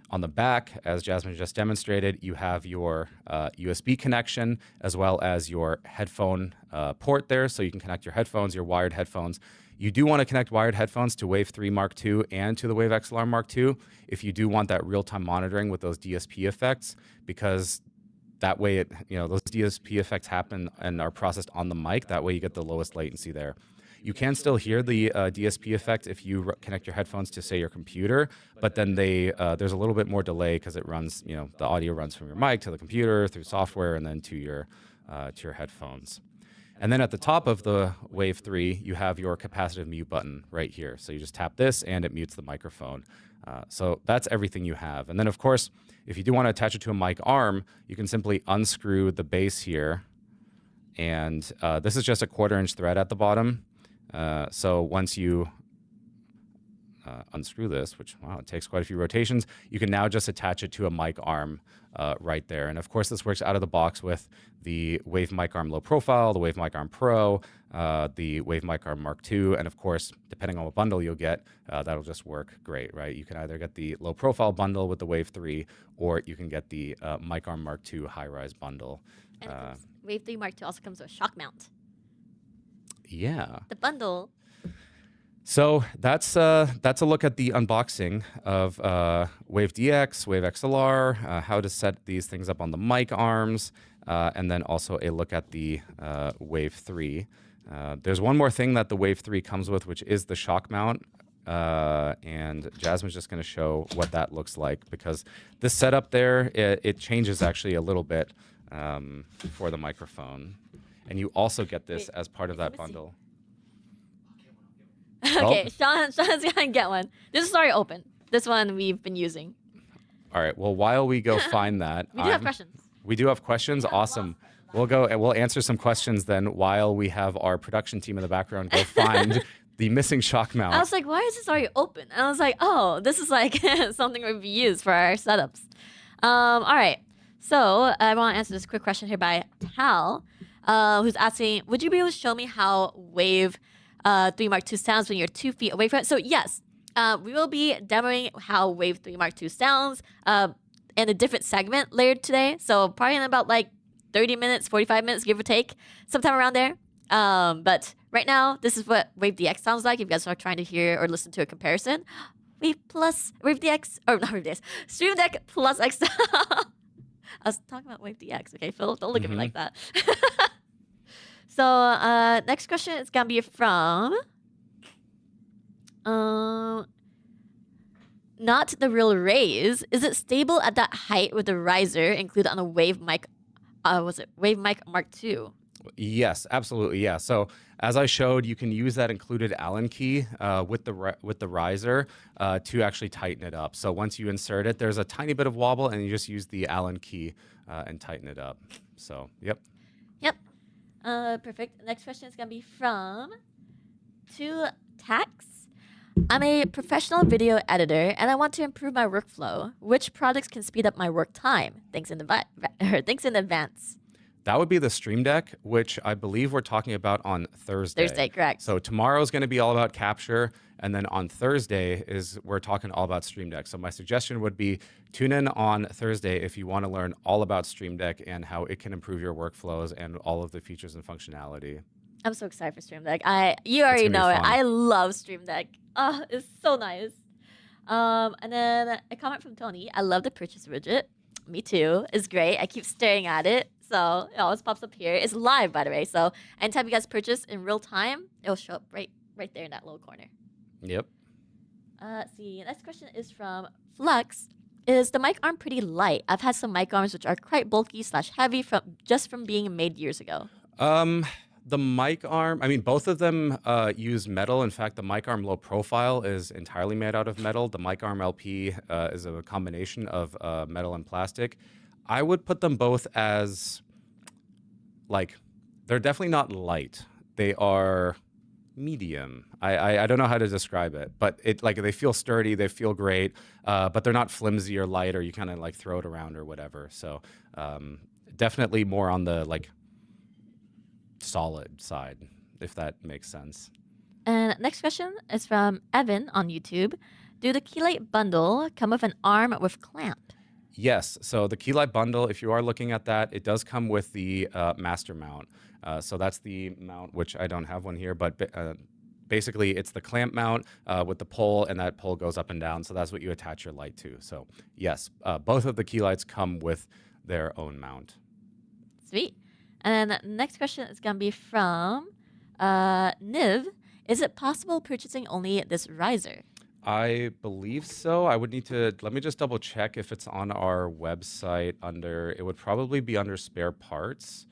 On the back, as Jasmine just demonstrated, you have your USB connection as well as your headphone port there. So you can connect your headphones, your wired headphones. You do want to connect wired headphones to Wave 3 Mark II and to the Wave XLR Mark II if you do want that real-time monitoring with those DSP effects, because that way those DSP effects happen and are processed on the mic. That way you get the lowest latency there. You can still hear the DSP effect if you connect your headphones to, say, your computer, but then there's a little bit more delay because it runs, the audio runs from your mic to the computer through software and then to your headphones. And then at the top of the Wave 3, you have your capacitive mute button right here. So you just tap this and it mutes the microphone. So that's everything you have. And then, of course, if you do want to attach it to a mic arm, you can simply unscrew the base here. And this is just a 1/4-inch thread at the bottom. So once you unscrew this, which, wow, it takes quite a few rotations, you can now just attach it to a mic arm right there. And of course, this works out of the box with the Wave Mic Arm Low Profile, the Wave Mic Arm Pro, the Wave Mic Arm Mark II, and of course, depending on what bundle you'll get, that'll just work great, right? You can either get the Low Profile bundle with the Wave 3, or you can get the Mic Arm Mark II High-Rise bundle. And Wave 3 Mark II also comes with a shock mount. Yeah. The bundle. So that's a look at the unboxing of Wave DX, Wave XLR, how to set these things up on the mic arms, and then also a look at the Wave 3. There's one more thing that the Wave 3 comes with, which is the shock mount. And Jasmine's just going to show what that looks like, because this setup there, it changes actually a little bit for the microphone. And you also get this as part of that bundle. Okay, Sean's gonna get one. This is already open. This one we've been using. All right. Well, while we go find that, We do have questions. We do have questions. Awesome. We'll answer some questions then while we have our production team in the background go find the missing shock mount. I was like, why is this already open? And I was like, oh, this is like something we've used for our setups. All right. So I want to answer this quick question here by Tal, who's asking, would you be able to show me how Wave 3 Mark II sounds when you're 2 feet away from it? So yes, we will be demoing how Wave 3 Mark II sounds in a different segment later today. So probably in about like 30 minutes, 45 minutes, give or take, sometime around there. But right now, this is what Wave DX sounds like if you guys are trying to hear or listen to a comparison. Wave DX, or not Wave DX, Stream Deck plus XL. I was talking about Wave DX, okay, Phil? Don't look at me like that. So next question is going to be from Not the Real Rays. Is it stable at that height with the riser included on a Wave mic? Wave mic Mark II? Yes, absolutely. Yeah. So as I showed, you can use that included Allen key with the riser to actually tighten it up. So once you insert it, there's a tiny bit of wobble, and you just use the Allen key and tighten it up. So yep. Yep. Perfect. Next question is gonna be from 2Tax. I'm a professional video editor, and I want to improve my workflow. Which products can speed up my work time? Thanks in advance. That would be the Stream Deck, which I believe we're talking about on Thursday. Thursday, correct. So tomorrow is going to be all about capture, and then on Thursday we're talking all about Stream Deck. So my suggestion would be tune in on Thursday if you want to learn all about Stream Deck and how it can improve your workflows and all of the features and functionality. I'm so excited for Stream Deck. You already know it. I love Stream Deck. Oh, it's so nice. And then a comment from Tony. I love the purchase widget. Me too. It's great. I keep staring at it. So it always pops up here. It's live, by the way. So anytime you guys purchase in real time, it'll show up right there in that little corner. Yep. Let's see. Next question is from Flux. Is the mic arm pretty light? I've had some mic arms which are quite bulky / heavy from being made years ago. The mic arm, I mean, both of them use metal. In fact, the mic arm low profile is entirely made out of metal. The mic arm LP is a combination of metal and plastic. I would put them both as, like, they're definitely not light. They are medium. I don't know how to describe it, but they feel sturdy, they feel great, but they're not flimsy or light, or you kind of like throw it around or whatever. So definitely more on the like solid side, if that makes sense. And next question is from Evan on YouTube. Do the Keylight bundle come with an arm with clamp? Yes. So the Keylight bundle, if you are looking at that, it does come with the master mount. So that's the mount, which I don't have one here, but basically it's the clamp mount with the pole, and that pole goes up and down. So that's what you attach your light to. So yes, both of the Keylights come with their own mount. Sweet. And then next question is going to be from Niv. Is it possible purchasing only this riser? I believe so. I would need to, let me just double check if it's on our website under, it would probably be under spare parts.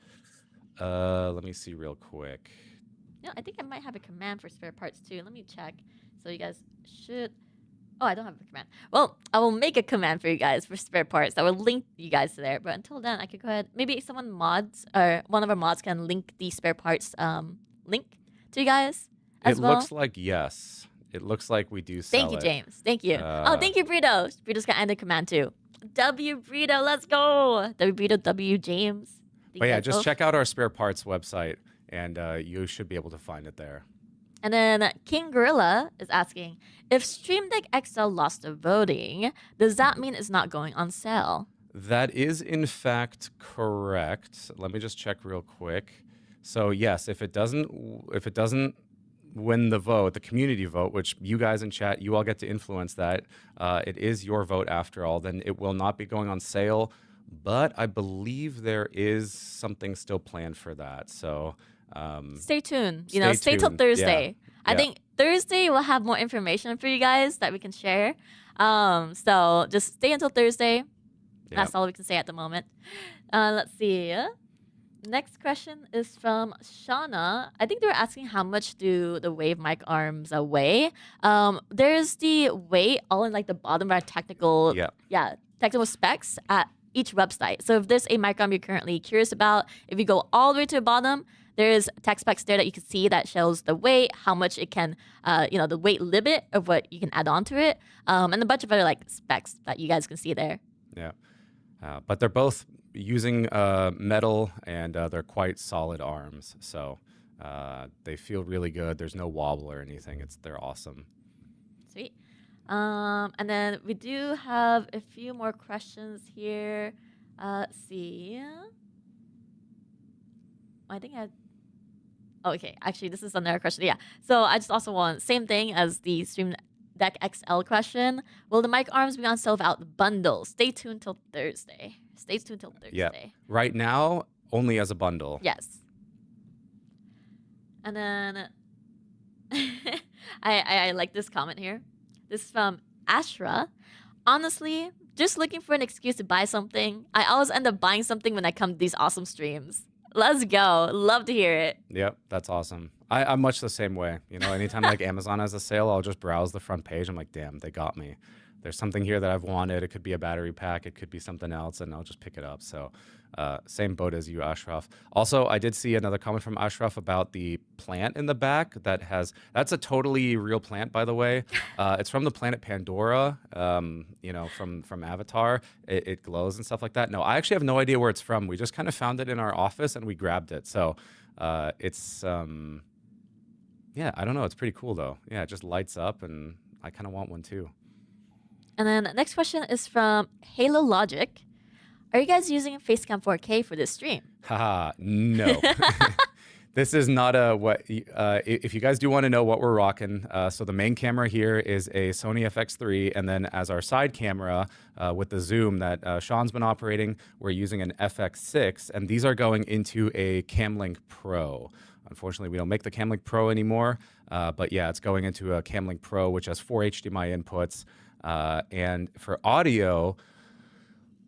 Let me see real quick. No, I think I might have a command for spare parts too. Let me check. So you guys should, oh, I don't have a command. Well, I will make a command for you guys for spare parts. I will link you guys to there. But until then, I could go ahead, maybe someone mods, or one of our mods can link the spare parts link to you guys as well. It looks like yes. It looks like we do sell Thank you, James. Thank you. Oh, thank you, Brito. Brito's got to end the command too. W Brito, let's go. W Brito, W James. But yeah, just check out our spare parts website, and you should be able to find it there. And then King Gorilla is asking, if Stream Deck XL lost the voting, does that mean it's not going on sale? That is, in fact, correct. Let me just check real quick. So yes, if it doesn't win the vote, the community vote, which you guys in chat, you all get to influence that. It is your vote after all. Then it will not be going on sale. But I believe there is something still planned for that. So stay tuned. Stay till Thursday. Yeah. I think Thursday we'll have more information for you guys that we can share. So just stay until Thursday. That's all we can say at the moment. Let's see. Next question is from Shauna. I think they were asking how much do the Wave mic arms weigh. There's the weight all in like the bottom of our technical specs at each website. So if there's a mic arm you're currently curious about, if you go all the way to the bottom, there's tech specs there that you can see that shows the weight, how much it can, the weight limit of what you can add on to it, and a bunch of other like specs that you guys can see there. Yeah. But they're both using metal, and they're quite solid arms. So they feel really good. There's no wobble or anything. They're awesome. Sweet. And then we do have a few more questions here. Let's see. I think okay, actually, this is another question. Yeah. So I just also want same thing as the Stream Deck XL question. Will the mic arms be on sale without bundles? Stay tuned till Thursday. Yeah. Right now, only as a bundle. Yes. And then I like this comment here. This is from Ashra. Honestly, just looking for an excuse to buy something. I always end up buying something when I come to these awesome streams. Let's go. Love to hear it. Yep, that's awesome. I'm much the same way. Anytime like Amazon has a sale, I'll just browse the front page. I'm like, damn, they got me. There's something here that I've wanted. It could be a battery pack. It could be something else, and I'll just pick it up. So same boat as you, Ashraf. Also, I did see another comment from Ashraf about the plant in the back that's a totally real plant, by the way. It's from the planet Pandora, from Avatar. It glows and stuff like that. No, I actually have no idea where it's from. We just kind of found it in our office, and we grabbed it. So it's, yeah, I don't know. It's pretty cool, though. Yeah, it just lights up, and I kind of want one, too. And then the next question is from Halo Logic. Are you guys using Facecam 4K for this stream? Haha, no. This is not if you guys do want to know what we're rocking, so the main camera here is a Sony FX3, and then as our side camera with the zoom that Sean's been operating, we're using an FX6, and these are going into a Camlink Pro. Unfortunately, we don't make the Camlink Pro anymore, but yeah, it's going into a Camlink Pro, which has 4 HDMI inputs. And for audio,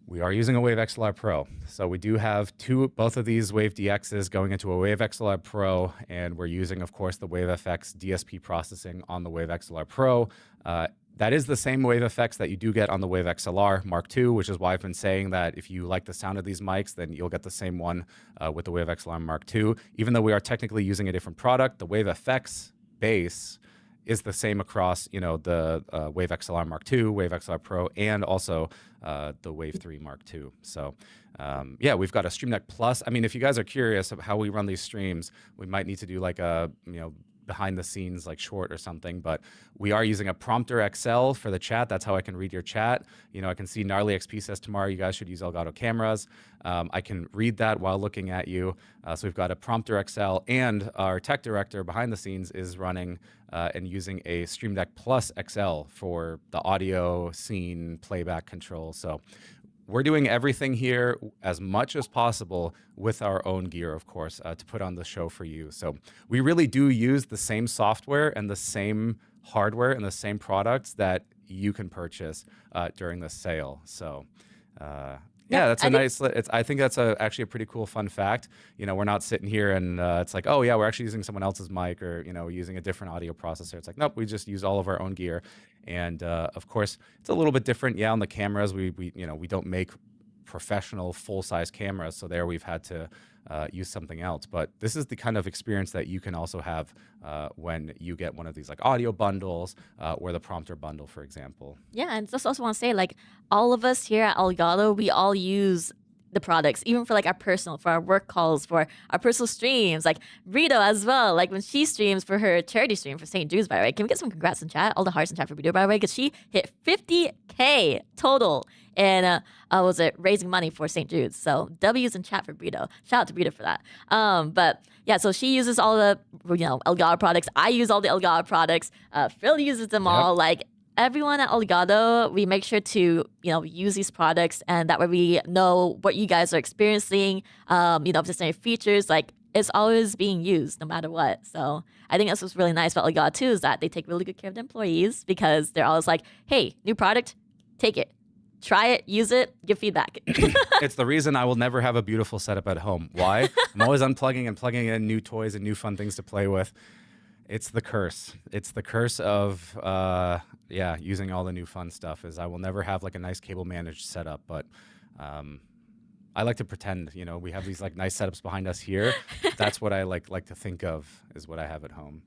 we are using a Wave XLR Pro. So we do have both of these Wave DXs going into a Wave XLR Pro, and we're using, of course, the Wave FX DSP processing on the Wave XLR Pro. That is the same Wave FX that you do get on the Wave XLR Mark II, which is why I've been saying that if you like the sound of these mics, then you'll get the same one with the Wave XLR Mark II. Even though we are technically using a different product, the Wave FX base is the same across, the Wave XLR Mark II, Wave XLR Pro, and also the Wave 3 Mark II. So, yeah, we've got a Stream Deck Plus. I mean, if you guys are curious of how we run these streams, we might need to do like a, behind the scenes like short or something, but we are using a Prompter XL for the chat. That's how I can read your chat. I can see Gnarly XP says tomorrow you guys should use Elgato cameras. I can read that while looking at you. So we've got a Prompter XL, and our tech director behind the scenes is running and using a Stream Deck Plus XL for the audio, scene, playback control. So we're doing everything here as much as possible with our own gear, of course, to put on the show for you. So we really do use the same software and the same hardware and the same products that you can purchase during the sale. So yeah, that's I think that's actually a pretty cool fun fact. We're not sitting here and it's like, oh yeah, we're actually using someone else's mic, or using a different audio processor. It's like, nope, we just use all of our own gear. And of course, it's a little bit different. Yeah, on the cameras, we don't make professional full-size cameras, so there we've had to use something else. But this is the kind of experience that you can also have when you get one of these like audio bundles or the Prompter bundle, for example. Yeah, and just also want to say, like, all of us here at Elgato, we all use the products, even for like for our work calls, for our personal streams, like Brito as well. Like when she streams for her charity stream for St. Jude's, by the way. Can we get some congrats in chat? All the hearts in chat for Brito, by the way, because she hit 50K total and was it raising money for St. Jude's. So W's in chat for Brito. Shout out to Brito for that. But yeah, so she uses all the Elgato products. I use all the Elgato products. Phil uses them all. Like everyone at Elgato, we make sure to use these products, and that way we know what you guys are experiencing. If there's any features, like it's always being used no matter what. So I think that's what's really nice about Elgato too, is that they take really good care of the employees, because they're always like, hey, new product, take it. Try it, use it, give feedback. It's the reason I will never have a beautiful setup at home. Why? I'm always unplugging and plugging in new toys and new fun things to play with. It's the curse. It's the curse of, using all the new fun stuff, is I will never have like a nice cable managed setup. But I like to pretend, we have these like nice setups behind us here. That's what I like to think of is what I have at home.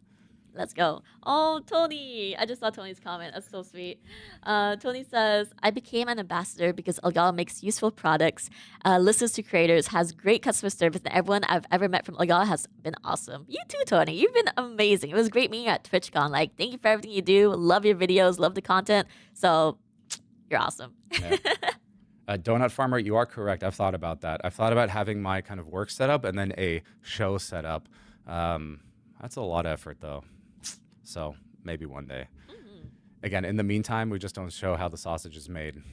Let's go. Oh, Tony. I just saw Tony's comment. That's so sweet. Tony says, I became an ambassador because elgato makes useful products, listens to creators, has great customer service, and everyone I've ever met from elgato has been awesome. You too, Tony. You've been amazing. It was great meeting you at TwitchCon. Like, thank you for everything you do. Love your videos. Love the content. So, you're awesome. Yeah. Donut Farmer, you are correct. I've thought about that. I've thought about having my kind of work set up and then a show set up. That's a lot of effort, though. So maybe one day. Again, in the meantime, we just don't show how the sausage is made.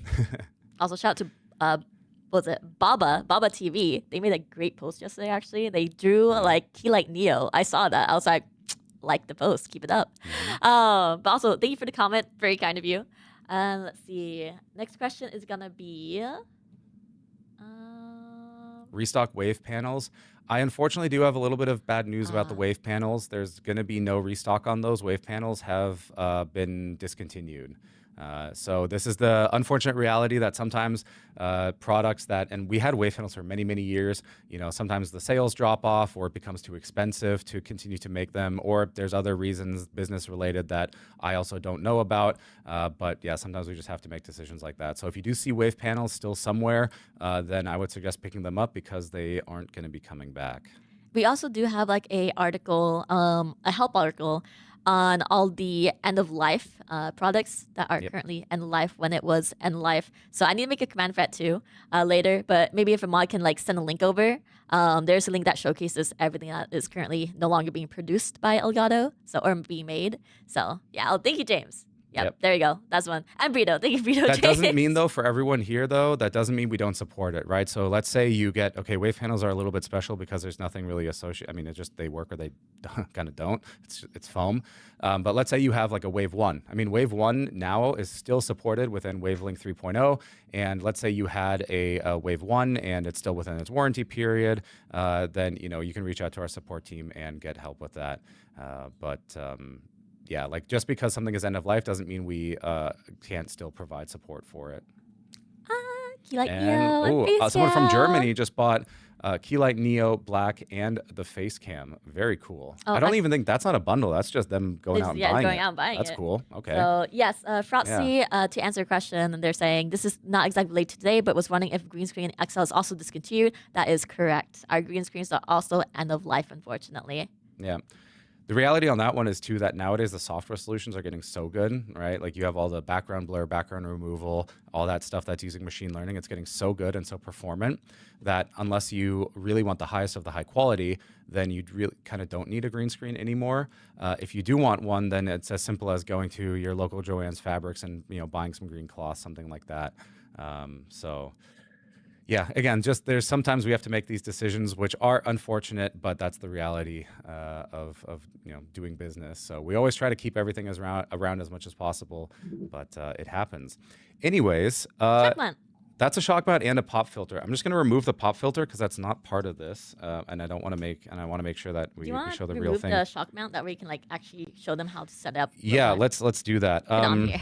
Also, shout out to what was it, Baba TV. They made a great post yesterday. Actually, they drew like Key Light Neo. I saw that. I was like the post. Keep it up. But also, thank you for the comment. Very kind of you. Let's see. Next question is gonna be restock wave panels. I unfortunately do have a little bit of bad news about the wave panels. There's going to be no restock on those. Wave panels have been discontinued. So this is the unfortunate reality that sometimes products and we had wave panels for many, many years, sometimes the sales drop off or it becomes too expensive to continue to make them, or there's other reasons business related that I also don't know about. But yeah, sometimes we just have to make decisions like that. So if you do see wave panels still somewhere, then I would suggest picking them up because they aren't going to be coming back. We also do have like a article, a help article on all the end-of-life products that are currently end-of-life when it was end-of-life. So I need to make a command for that too later, but maybe if a mod can like send a link over, there's a link that showcases everything that is currently no longer being produced by Elgato, or being made. So yeah, thank you, James. Yep, there you go. That's one. And Brito. Thank you, Brito. That doesn't mean, though, for everyone here, though, that doesn't mean we don't support it, right? So let's say you get, okay, wave panels are a little bit special because there's nothing really associated. I mean, it's just they work or they kind of don't. It's foam. But let's say you have like a Wave 1. I mean, Wave 1 now is still supported within Wavelink 3.0. And let's say you had a Wave 1 and it's still within its warranty period, then, you can reach out to our support team and get help with that. Yeah, like just because something is end of life doesn't mean we can't still provide support for it. Key Light Neo. Someone from Germany just bought Key Light Neo Black and the face cam. Very cool. I don't even think that's not a bundle. That's just them going out and buying it. That's cool. Okay. So yes, Frotzy, to answer your question, they're saying this is not exactly related to today, but was wondering if green screen XL is also discontinued. That is correct. Our green screens are also end of life, unfortunately. Yeah. The reality on that one is, too, that nowadays the software solutions are getting so good, right? Like you have all the background blur, background removal, all that stuff that's using machine learning. It's getting so good and so performant that unless you really want the highest of the high quality, then you really kind of don't need a green screen anymore. If you do want one, then it's as simple as going to your local Joann's Fabrics and buying some green cloth, something like that. Yeah, again, just there's sometimes we have to make these decisions, which are unfortunate, but that's the reality of doing business. So we always try to keep everything around as much as possible, but it happens. Anyways, that's a shock mount and a pop filter. I'm just going to remove the pop filter because that's not part of this, and I want to make sure that we show the real thing. Do you want to remove the shock mount that way we can like actually show them how to set up? Yeah, let's do that. On here.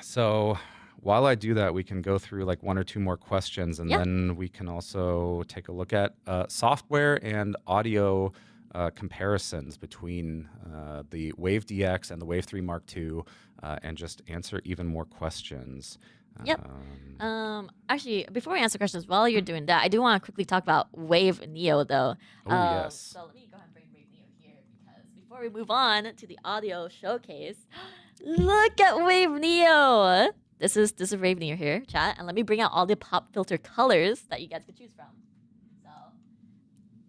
So. While I do that, we can go through like one or two more questions, and then we can also take a look at software and audio comparisons between the Wave DX and the Wave 3 Mark II, and just answer even more questions. Yep. Actually, before we answer questions, while you're doing that, I do want to quickly talk about Wave Neo, though. Oh, yes. So let me go ahead and bring Wave Neo here, because before we move on to the audio showcase, look at Wave Neo. This is Wave Neo here, chat, and let me bring out all the pop filter colors that you guys could choose from. So,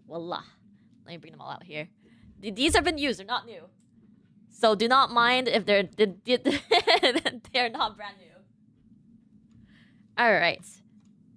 voila. Let me bring them all out here. These have been used; they're not new. So do not mind if they're not brand new. All right.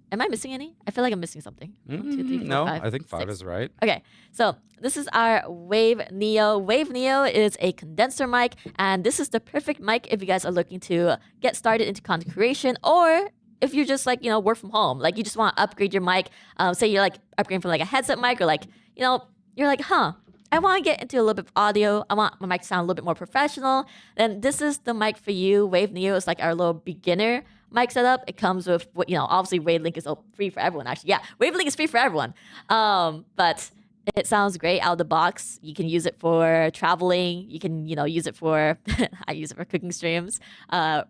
Am I missing any? I feel like I'm missing something. 1, 2, 3, 4, no, 5, I think 5 6. is right. Okay, so this is our Wave Neo. Wave Neo is a condenser mic, and this is the perfect mic if you guys are looking to get started into content creation, or if you just like, work from home, like you just want to upgrade your mic. Say you're like upgrading from like a headset mic, or like, you're like, I want to get into a little bit of audio. I want my mic to sound a little bit more professional. Then this is the mic for you. Wave Neo is like our little beginner mic setup. It comes with, obviously Wavelink is free for everyone. Actually, yeah, Wavelink is free for everyone. But it sounds great out of the box. You can use it for traveling. You can, use it for, I use it for cooking streams,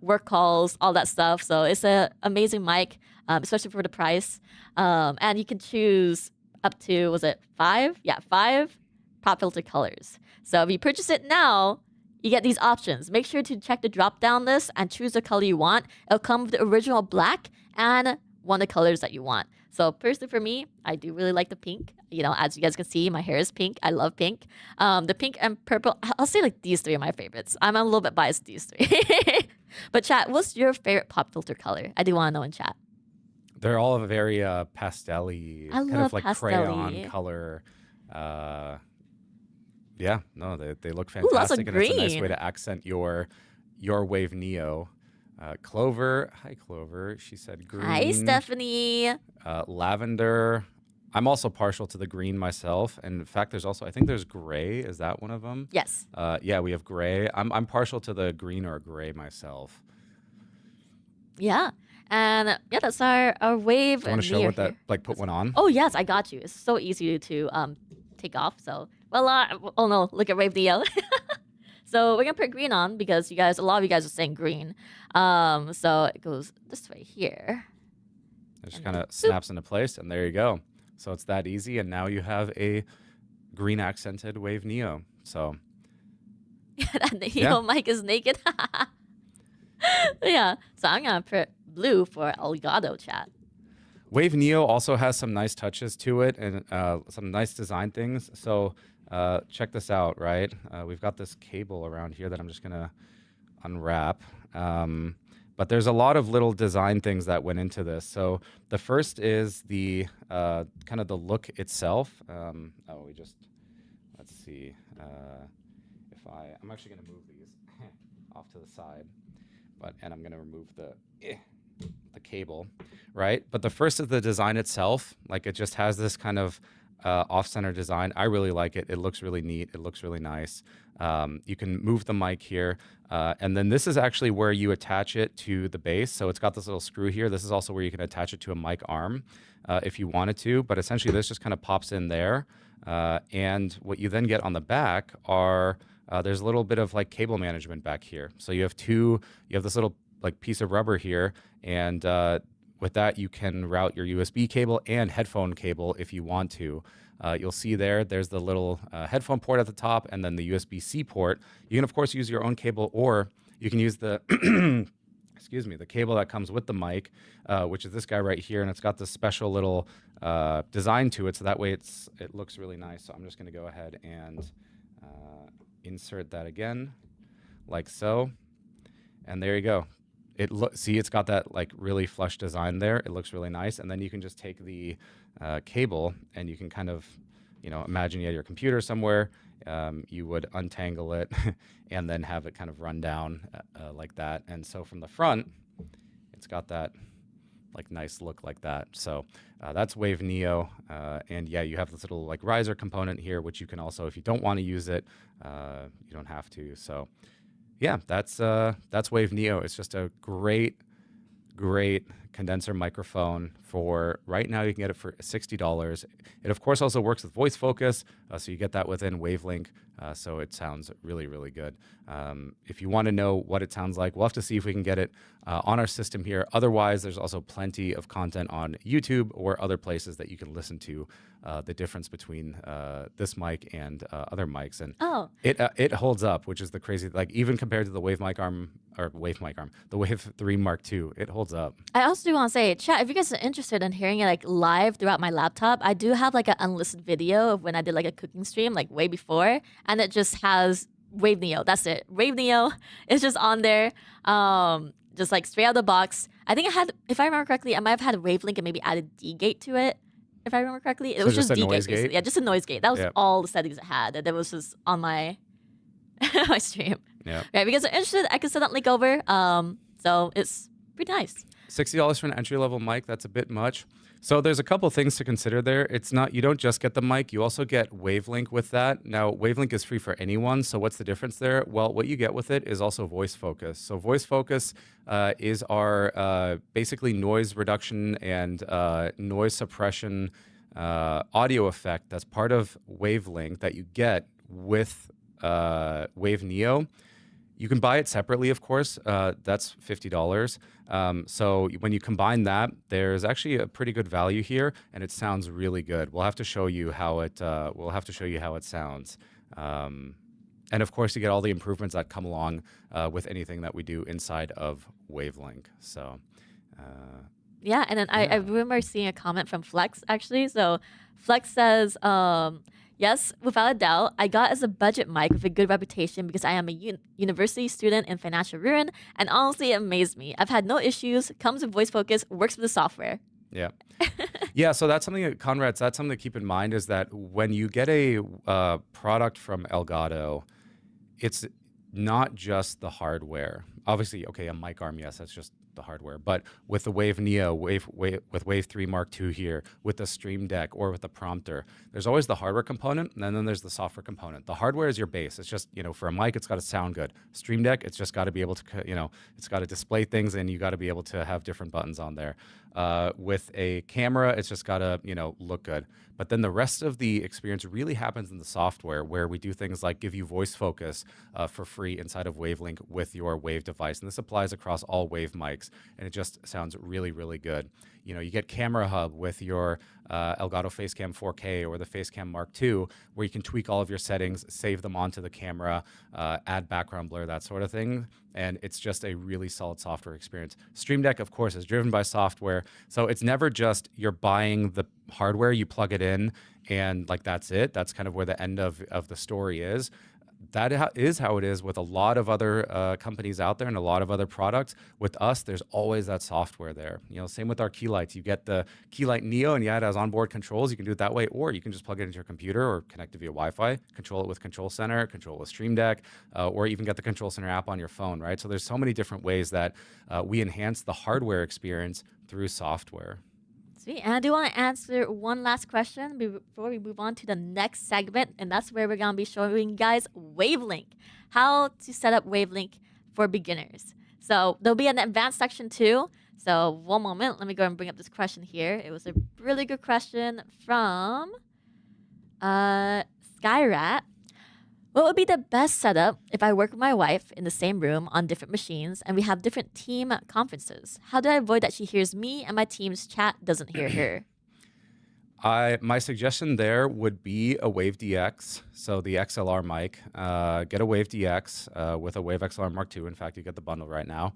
work calls, all that stuff. So it's an amazing mic, especially for the price. And you can choose up to, was it 5? Yeah, 5 pop filter colors. So if you purchase it now, you get these options. Make sure to check the drop-down list and choose the color you want. It'll come with the original black and one of the colors that you want. So personally for me, I do really like the pink. As you guys can see, my hair is pink. I love pink. The pink and purple, I'll say like these 3 are my favorites. I'm a little bit biased to these 3. But chat, what's your favorite pop filter color? I do want to know in chat. They're all very pastel-y, I kind love of like pastel-y. crayon color. Yeah, no, they look Ooh, lots of fantastic, and it's a nice way green. to accent your Wave Neo. Clover, hi Clover. She said green. Hi, Stephanie. Lavender. I'm also partial to the green myself, and in fact, I think there's gray. Is that one of them? Yes. Yeah, we have gray. I'm partial to the green or gray myself. Yeah. And yeah, that's our wave. Do you want to show Neo what that, here. like, put one on? Oh yes, I got you. It's so easy to take off. So oh no, look at Wave Neo. So we're gonna put green on because a lot of you guys are saying green. So it goes this way here. It just kind of snaps into place, and there you go. So it's that easy, and now you have a green accented Wave Neo. So That Neo mic is naked. Yeah. So I'm gonna put blue for elgato chat. Wave Neo also has some nice touches to it and some nice design things. So check this out, right? We've got this cable around here that I'm just gonna unwrap. But there's a lot of little design things that went into this. So the first is the kind of the look itself. Let's see. I'm actually gonna move these off to the side, and I'm gonna remove the cable, right? But the first is the design itself. Like, it just has this kind of off-center design. I really like it. It looks really neat. It looks really nice. You can move the mic here. And then this is actually where you attach it to the base. So it's got this little screw here. This is also where you can attach it to a mic arm if you wanted to. But essentially, this just kind of pops in there. And what you then get on the back are, there's a little bit of like cable management back here. So you have this little like piece of rubber here. And with that, you can route your USB cable and headphone cable if you want to. You'll see there's the little headphone port at the top, and then the USB-C port. You can, of course, use your own cable, or you can use the the cable that comes with the mic, which is this guy right here, and it's got this special little design to it, so that way it looks really nice. So I'm just going to go ahead and insert that again, like so, and there you go. It's got that like really flush design there. It looks really nice. And then you can just take the cable, and you can kind of, imagine you had your computer somewhere. You would untangle it and then have it kind of run down like that. And so from the front, it's got that like nice look like that. So that's Wave Neo. And yeah, you have this little like riser component here, which you can also, if you don't want to use it, you don't have to. So yeah, that's Wave Neo. It's just a great condenser microphone. For right now, you can get it for $60. It of course also works with voice focus, so you get that within Wavelink. So it sounds really, really good. If you want to know what it sounds like, we'll have to see if we can get it on our system here. Otherwise, there's also plenty of content on YouTube or other places that you can listen to the difference between this mic and other mics. And it holds up, which is the crazy, like even compared to the Wave Wave 3 Mark II, it holds up. I also do want to say, chat, if you guys are interested in hearing it like live throughout my laptop, I do have like an unlisted video of when I did like a cooking stream like way before, and it just has Wave Neo. That's it. Wave Neo is just on there, just like straight out of the box. I think I had, if I remember correctly, I might have had a Wavelink and maybe added D-gate to it. If I remember correctly, it was just D-gate basically. Yeah, just a noise gate. That was all the settings it had, and it was just on my my stream. Yeah. Right, if you guys are interested, I can send that link over. So it's pretty nice. $60 for an entry-level mic, that's a bit much. So there's a couple things to consider there. It's not, you don't just get the mic, you also get Wavelink with that. Now, Wavelink is free for anyone, so what's the difference there? Well, what you get with it is also voice focus. So voice focus is our basically noise reduction and noise suppression audio effect that's part of Wavelink that you get with Wave Neo. You can buy it separately, of course. That's $50. So when you combine that, there's actually a pretty good value here, and it sounds really good. We'll have to show you how it. Sounds. And of course, you get all the improvements that come along with anything that we do inside of Wavelink. So. Yeah, and then I remember seeing a comment from Flex actually. So Flex says, yes, without a doubt, I got as a budget mic with a good reputation because I am a university student in financial ruin, and honestly, it amazed me. I've had no issues, comes with voice focus, works with the software. Yeah. Yeah, so that's something that, Conrads, that's something to keep in mind is that when you get a product from Elgato, it's not just the hardware. Obviously, okay, a mic arm, yes, that's just the hardware. But with the Wave Neo, with Wave 3 Mark II here, with the Stream Deck, or with the prompter, there's always the hardware component, and then there's the software component. The hardware is your base. It's just, for a mic, it's got to sound good. Stream Deck, it's just got to be able to, it's got to display things, and you got to be able to have different buttons on there. With a camera, it's just got to, look good. But then the rest of the experience really happens in the software, where we do things like give you voice focus for free inside of Wavelink with your Wave device. And this applies across all Wave mics, and it just sounds really, really good. You get Camera Hub with your Elgato Facecam 4K or the Facecam Mark II, where you can tweak all of your settings, save them onto the camera, add background blur, that sort of thing. And it's just a really solid software experience. Stream Deck, of course, is driven by software. So it's never just you're buying the hardware, you plug it in, and that's it. That's kind of where the end of the story is. That is how it is with a lot of other companies out there and a lot of other products. With us, there's always that software there. Same with our key lights. You get the key light Neo, and yeah, it has onboard controls. You can do it that way, or you can just plug it into your computer or connect it via Wi-Fi, control it with Control Center, control it with Stream Deck, or even get the Control Center app on your phone, right? So there's so many different ways that we enhance the hardware experience through software. Sweet. And I do want to answer one last question before we move on to the next segment, and that's where we're going to be showing you guys Wavelink, how to set up Wavelink for beginners. So there'll be an advanced section too. So one moment, let me go and bring up this question here. It was a really good question from Skyrat. What would be the best setup if I work with my wife in the same room on different machines and we have different team conferences? How do I avoid that she hears me and my team's chat doesn't hear her? My suggestion there would be a Wave DX, so the XLR mic. Get a Wave DX with a Wave XLR Mark II. In fact, you get the bundle right now.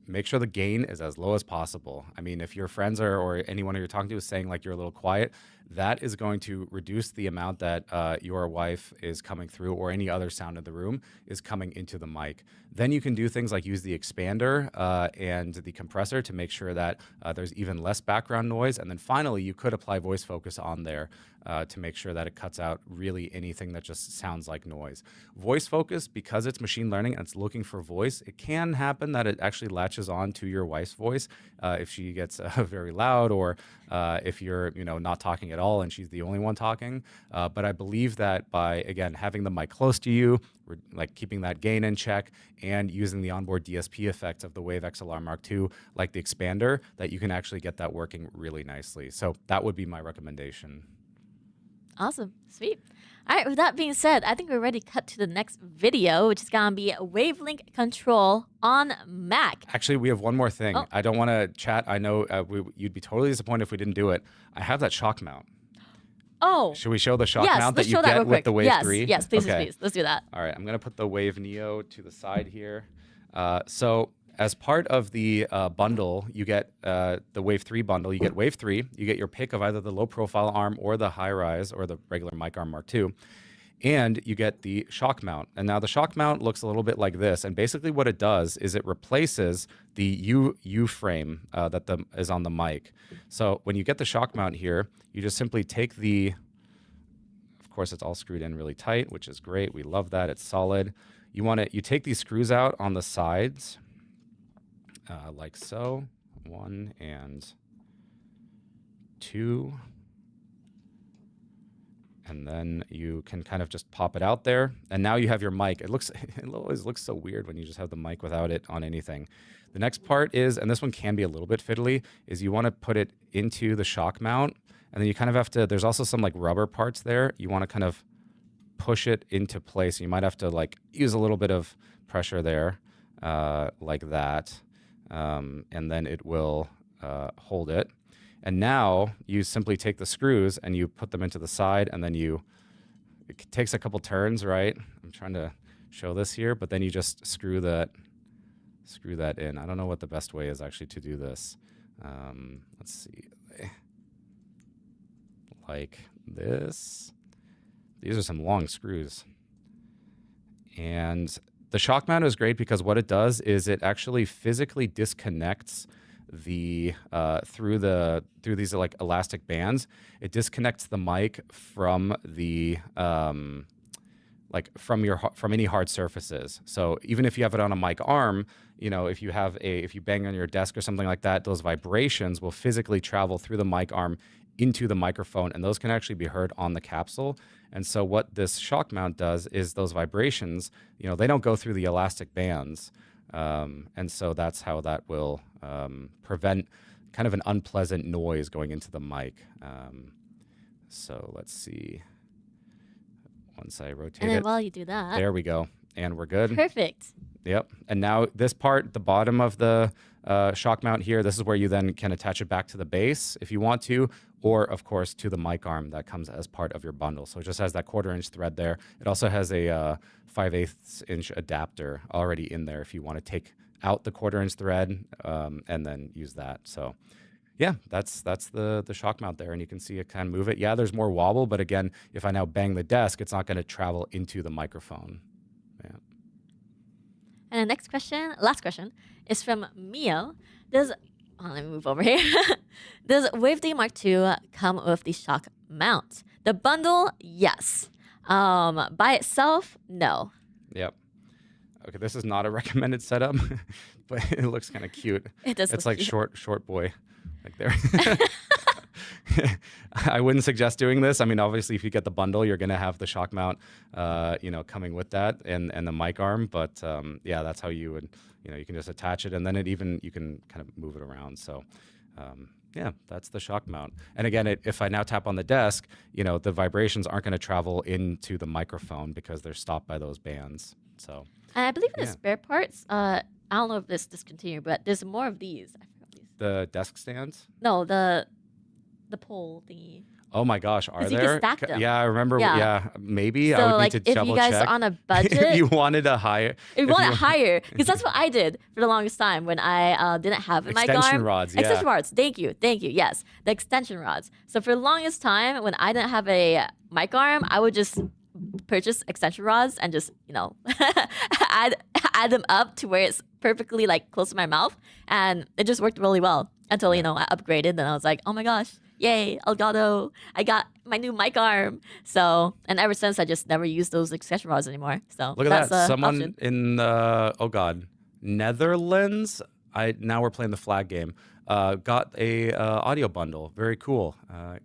Make sure the gain is as low as possible. I mean, if your friends or anyone you're talking to is saying you're a little quiet, that is going to reduce the amount that your wife is coming through, or any other sound in the room is coming into the mic. Then you can do things like use the expander and the compressor to make sure that there's even less background noise. And then finally, you could apply voice focus on there to make sure that it cuts out really anything that just sounds like noise. Voice focus, because it's machine learning and it's looking for voice, it can happen that it actually latches on to your wife's voice if she gets very loud, or if you're not talking at all and she's the only one talking. But I believe that by, again, having the mic close to you, keeping that gain in check, and using the onboard DSP effects of the Wave XLR Mark II, like the expander, that you can actually get that working really nicely. So that would be my recommendation. Awesome. Sweet. All right, with that being said, I think we're ready to cut to the next video, which is going to be a Wavelink control on Mac. Actually, we have one more thing. Oh. I don't want to chat. I know you'd be totally disappointed if we didn't do it. I have that shock mount. Oh. Should we show the shock mount that you get with the Wave 3? Yes, please, okay. please. Let's do that. All right, I'm going to put the Wave Neo to the side here. So as part of the bundle, you get the Wave 3 bundle. You get Wave 3. You get your pick of either the low-profile arm or the high-rise or the regular mic arm Mark II. And you get the shock mount. And now the shock mount looks a little bit like this. And basically what it does is it replaces the U frame that is on the mic. So when you get the shock mount here, you just simply take of course, it's all screwed in really tight, which is great. We love that. It's solid. You take these screws out on the sides, like so. 1 and 2. And then you can kind of just pop it out there. And now you have your mic. It always looks so weird when you just have the mic without it on anything. The next part is, and this one can be a little bit fiddly, is you want to put it into the shock mount. And then you kind of have to, there's also some like rubber parts there. You want to kind of push it into place. You might have to like use a little bit of pressure there, like that. And then it will hold it. And now you simply take the screws and you put them into the side, and then it takes a couple turns, right? I'm trying to show this here, but then you just screw that in. I don't know what the best way is actually to do this. Let's see. Like this. These are some long screws. And the shock mount is great because what it does is it actually physically disconnects through these like elastic bands. It disconnects the mic from the from any hard surfaces. So even if you have it on a mic arm, you know, if you bang on your desk or something like that, those vibrations will physically travel through the mic arm into the microphone, and those can actually be heard on the capsule. And so what this shock mount does is those vibrations, you know, they don't go through the elastic bands. And so that's how that will prevent kind of an unpleasant noise going into the mic. So let's see. Once I rotate it. And then while you do that. There we go. And we're good. Perfect. Yep. And now this part, the bottom of the shock mount here, this is where you then can attach it back to the base if you want to, or of course to the mic arm that comes as part of your bundle. So it just has that 1/4 inch thread there. It also has a 5/8 inch adapter already in there if you want to take out the 1/4 inch thread and then use that. So yeah, that's the shock mount there, and you can see it kind of move it. Yeah, there's more wobble, but again, if I now bang the desk, it's not going to travel into the microphone. Yeah. And the next question, last question, is from Mio. Let me move over here. Does Wave Mark II come with the shock mount? The bundle, yes. By itself, no. Yep. Okay, this is not a recommended setup, but it looks kind of cute. It does. It's like cute. short boy, like there. I wouldn't suggest doing this. I mean, obviously, if you get the bundle, you're going to have the shock mount, coming with that and the mic arm. But yeah, that's how you would, you can just attach it, and then you can kind of move it around. So yeah, that's the shock mount. And again, if I now tap on the desk, the vibrations aren't going to travel into the microphone because they're stopped by those bands. So. And I believe in the spare parts, I don't know if this discontinued, but there's more of these. I forgot these. The desk stands? No, the pole thingy. Oh my gosh, are you there? can stack them. Yeah, I remember. Yeah, maybe so I would like, need to double check. if you guys are on a budget, you wanted a higher. If you want it higher, because that's what I did for the longest time when I didn't have a mic arm. Extension rods. Yeah. Extension rods. Thank you. Yes, the extension rods. So for the longest time, when I didn't have a mic arm, I would just purchase extension rods and just add them up to where it's perfectly like close to my mouth, and it just worked really well until I upgraded. Then I was like, oh my gosh, yay, Elgato! I got my new mic arm. So, and ever since, I just never used those extension rods anymore. So look at that, someone option. In Netherlands. Now we're playing the flag game. Got a audio bundle. Very cool.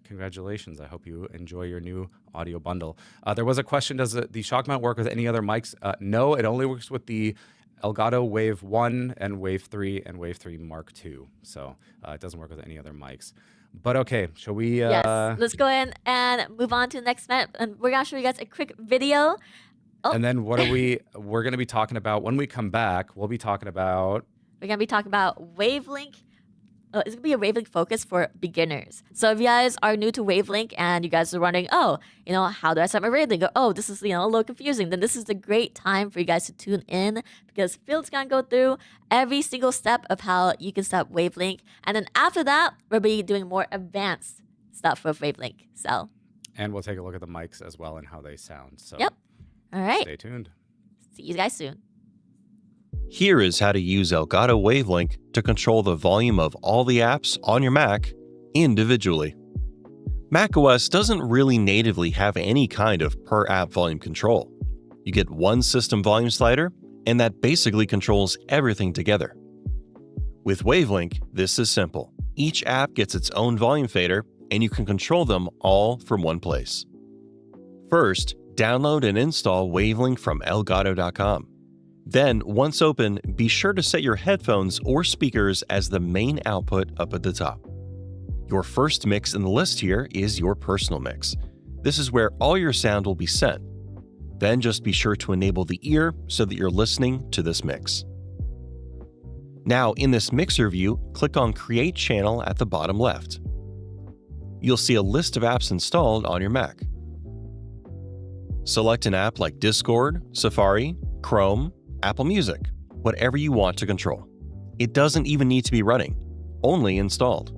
Congratulations. I hope you enjoy your new audio bundle. There was a question, does the shock mount work with any other mics? No, it only works with the Elgato Wave 1 and Wave 3 and Wave 3 Mark II. So it doesn't work with any other mics. But okay, shall we? Yes, let's go in and move on to the next minute. And we're going to show you guys a quick video. Oh. And then we're going to be talking about, when we come back, we're going to be talking about Wavelink. It's going to be a Wavelink focus for beginners. So if you guys are new to Wavelink and you guys are wondering, how do I set my Wavelink? This is, a little confusing. Then this is the great time for you guys to tune in, because Phil's going to go through every single step of how you can set up Wavelink. And then after that, we'll be doing more advanced stuff with Wavelink. And we'll take a look at the mics as well and how they sound. So yep. All right. Stay tuned. See you guys soon. Here is how to use Elgato Wavelink to control the volume of all the apps on your Mac individually. macOS doesn't really natively have any kind of per-app volume control. You get one system volume slider, and that basically controls everything together. With Wavelink, this is simple. Each app gets its own volume fader, and you can control them all from one place. First, download and install Wavelink from elgato.com. Then, once open, be sure to set your headphones or speakers as the main output up at the top. Your first mix in the list here is your personal mix. This is where all your sound will be sent. Then just be sure to enable the ear so that you're listening to this mix. Now, in this mixer view, click on Create Channel at the bottom left. You'll see a list of apps installed on your Mac. Select an app like Discord, Safari, Chrome, Apple Music, whatever you want to control. It doesn't even need to be running, only installed.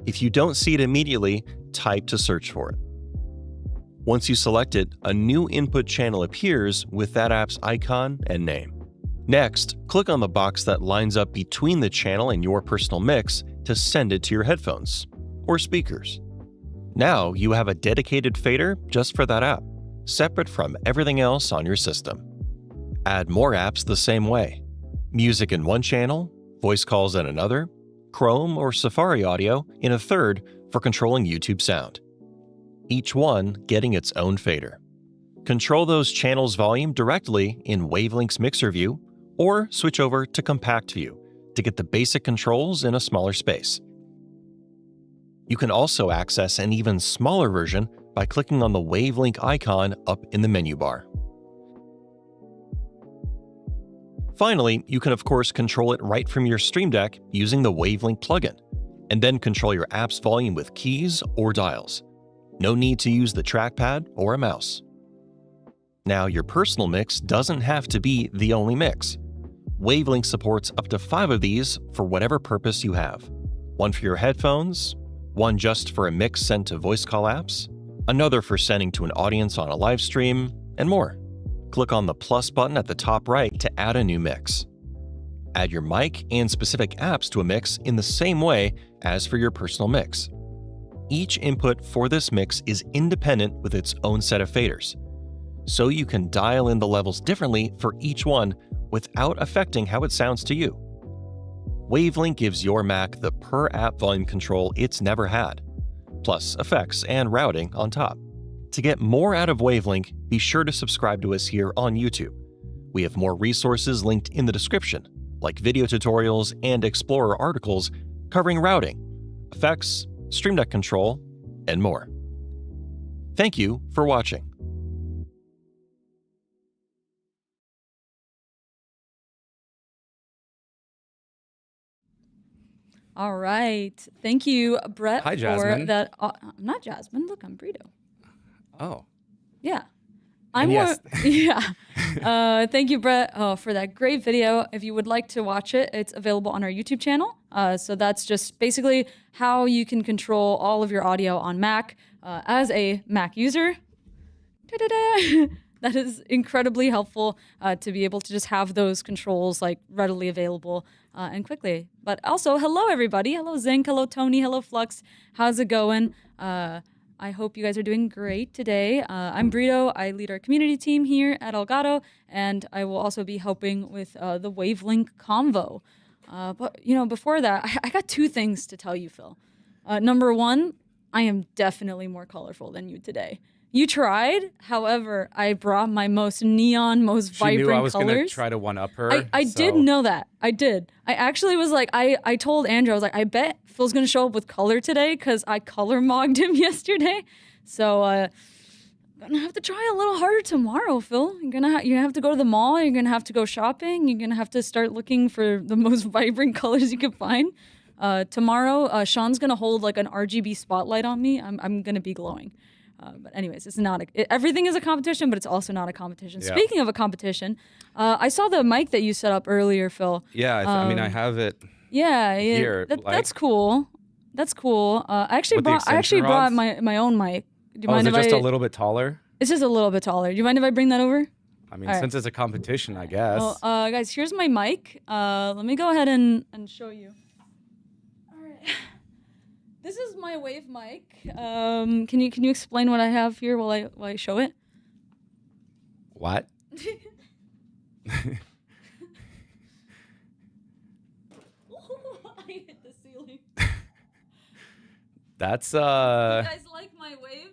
If you don't see it immediately, type to search for it. Once you select it, a new input channel appears with that app's icon and name. Next, click on the box that lines up between the channel and your personal mix to send it to your headphones or speakers. Now you have a dedicated fader just for that app, separate from everything else on your system. Add more apps the same way. Music in one channel, voice calls in another, Chrome or Safari audio in a third for controlling YouTube sound. Each one getting its own fader. Control those channels' volume directly in Wavelink's mixer view, or switch over to Compact View to get the basic controls in a smaller space. You can also access an even smaller version by clicking on the Wavelink icon up in the menu bar. Finally, you can of course control it right from your Stream Deck using the Wavelink plugin, and then control your app's volume with keys or dials. No need to use the trackpad or a mouse. Now, your personal mix doesn't have to be the only mix. Wavelink supports up to 5 of these for whatever purpose you have. One for your headphones, one just for a mix sent to voice call apps, another for sending to an audience on a live stream, and more. Click on the plus button at the top right to add a new mix. Add your mic and specific apps to a mix in the same way as for your personal mix. Each input for this mix is independent with its own set of faders, so you can dial in the levels differently for each one without affecting how it sounds to you. Wavelink gives your Mac the per-app volume control it's never had, plus effects and routing on top. To get more out of Wavelink, be sure to subscribe to us here on YouTube. We have more resources linked in the description, like video tutorials and Explorer articles covering routing, effects, Stream Deck control, and more. Thank you for watching. All right. Thank you, Brett, Hi, for Jasmine. that. I'm not Jasmine. Look, I'm Brito. Oh. Yeah. And yes. Yeah. Thank you, Brett, for that great video. If you would like to watch it, it's available on our YouTube channel. So that's just basically how you can control all of your audio on Mac as a Mac user. Ta-da-da! That is incredibly helpful to be able to just have those controls like readily available and quickly. But also, hello everybody. Hello Zinc. Hello Tony. Hello Flux. How's it going? I hope you guys are doing great today. I'm Brito. I lead our community team here at Elgato, and I will also be helping with the Wavelink convo. But you know, before that, I got 2 things to tell you, Phil. Number 1, I am definitely more colorful than you today. You tried, however, I brought my most neon, most vibrant She knew I was colors. going to try to one-up her. I did know that. I did. I actually was like, I told Andrew, I was like, I bet Phil's going to show up with color today because I color mogged him yesterday. So I'm going to have to try a little harder tomorrow, Phil. You're going to have to go to the mall. You're going to have to go shopping. You're going to have to start looking for the most vibrant colors you can find. Tomorrow, Sean's going to hold like an RGB spotlight on me. I'm going to be glowing. But anyways, it's not everything is a competition, but it's also not a competition. Yeah. Speaking of a competition, I saw the mic that you set up earlier, Phil. Yeah, I mean, I have it. Yeah, Here, that's cool. That's cool. I actually With the brought extension rods? my own mic. Do you Oh, mind is if it just I? a little bit taller? It's just a little bit taller. Do you mind if I bring that over? I mean, All right. since it's a competition, I guess. Well, guys, here's my mic. Let me go ahead and show you. All right. This is my Wave mic. Can you explain what I have here while I show it? What? That's You guys like my wave?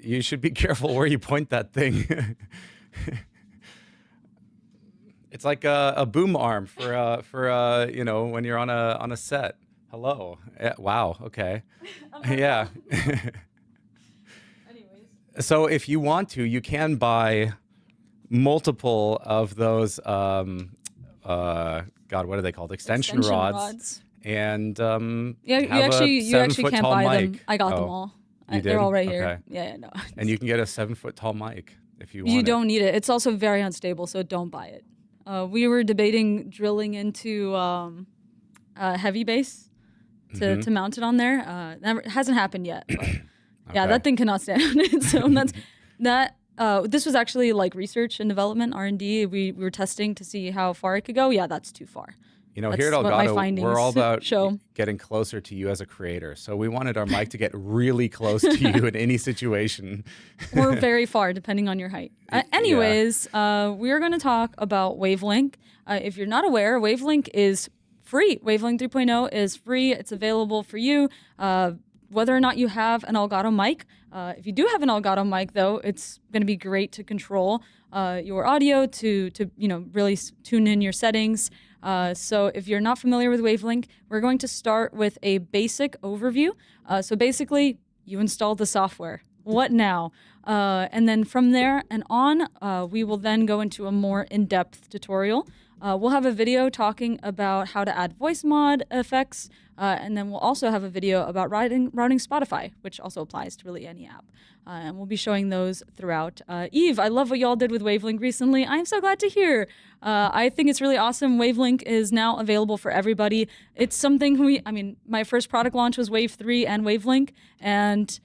you should be careful where you point that thing. It's like a boom arm for you know, when you're on a set. Hello. Wow. Okay. Yeah. Anyways. So if you want to, you can buy multiple of those. God, what are they called? Extension rods. And Yeah, you have actually a you actually 7-foot can't tall buy mic. them. I got them Oh, all. you They're did? all right Okay. here. Yeah, no. And you can get a 7-foot tall mic if you want. You it. don't need it. It's also very unstable, so don't buy it. We were debating drilling into heavy bass to mount it on there. Never hasn't happened yet. But yeah, Okay. that thing cannot stand on it. So that's that. This was actually like research and development, R&D. We were testing to see how far it could go. Yeah, that's too far. You know, That's here at what my Elgato, findings we're all about show. getting closer to you as a creator. So we wanted our mic to get really close to you in any situation. Or very far, depending on your height. Anyways, we are going to talk about Wavelink. If you're not aware, Wavelink is free. Wavelink 3.0 is free. It's available for you, whether or not you have an Elgato mic. If you do have an Elgato mic, though, it's going to be great to control your audio, to you know, really tune in your settings. So if you're not familiar with Wavelink, we're going to start with a basic overview. So basically, you install the software. What now? And then from there and on, we will then go into a more in-depth tutorial. We'll have a video talking about how to add voice mod effects, and then we'll also have a video about routing Spotify, which also applies to really any app. And we'll be showing those throughout. Eve, I love what y'all did with Wavelink recently. I'm so glad to hear. I think it's really awesome. Wavelink is now available for everybody. It's something my first product launch was Wave 3 and Wavelink, and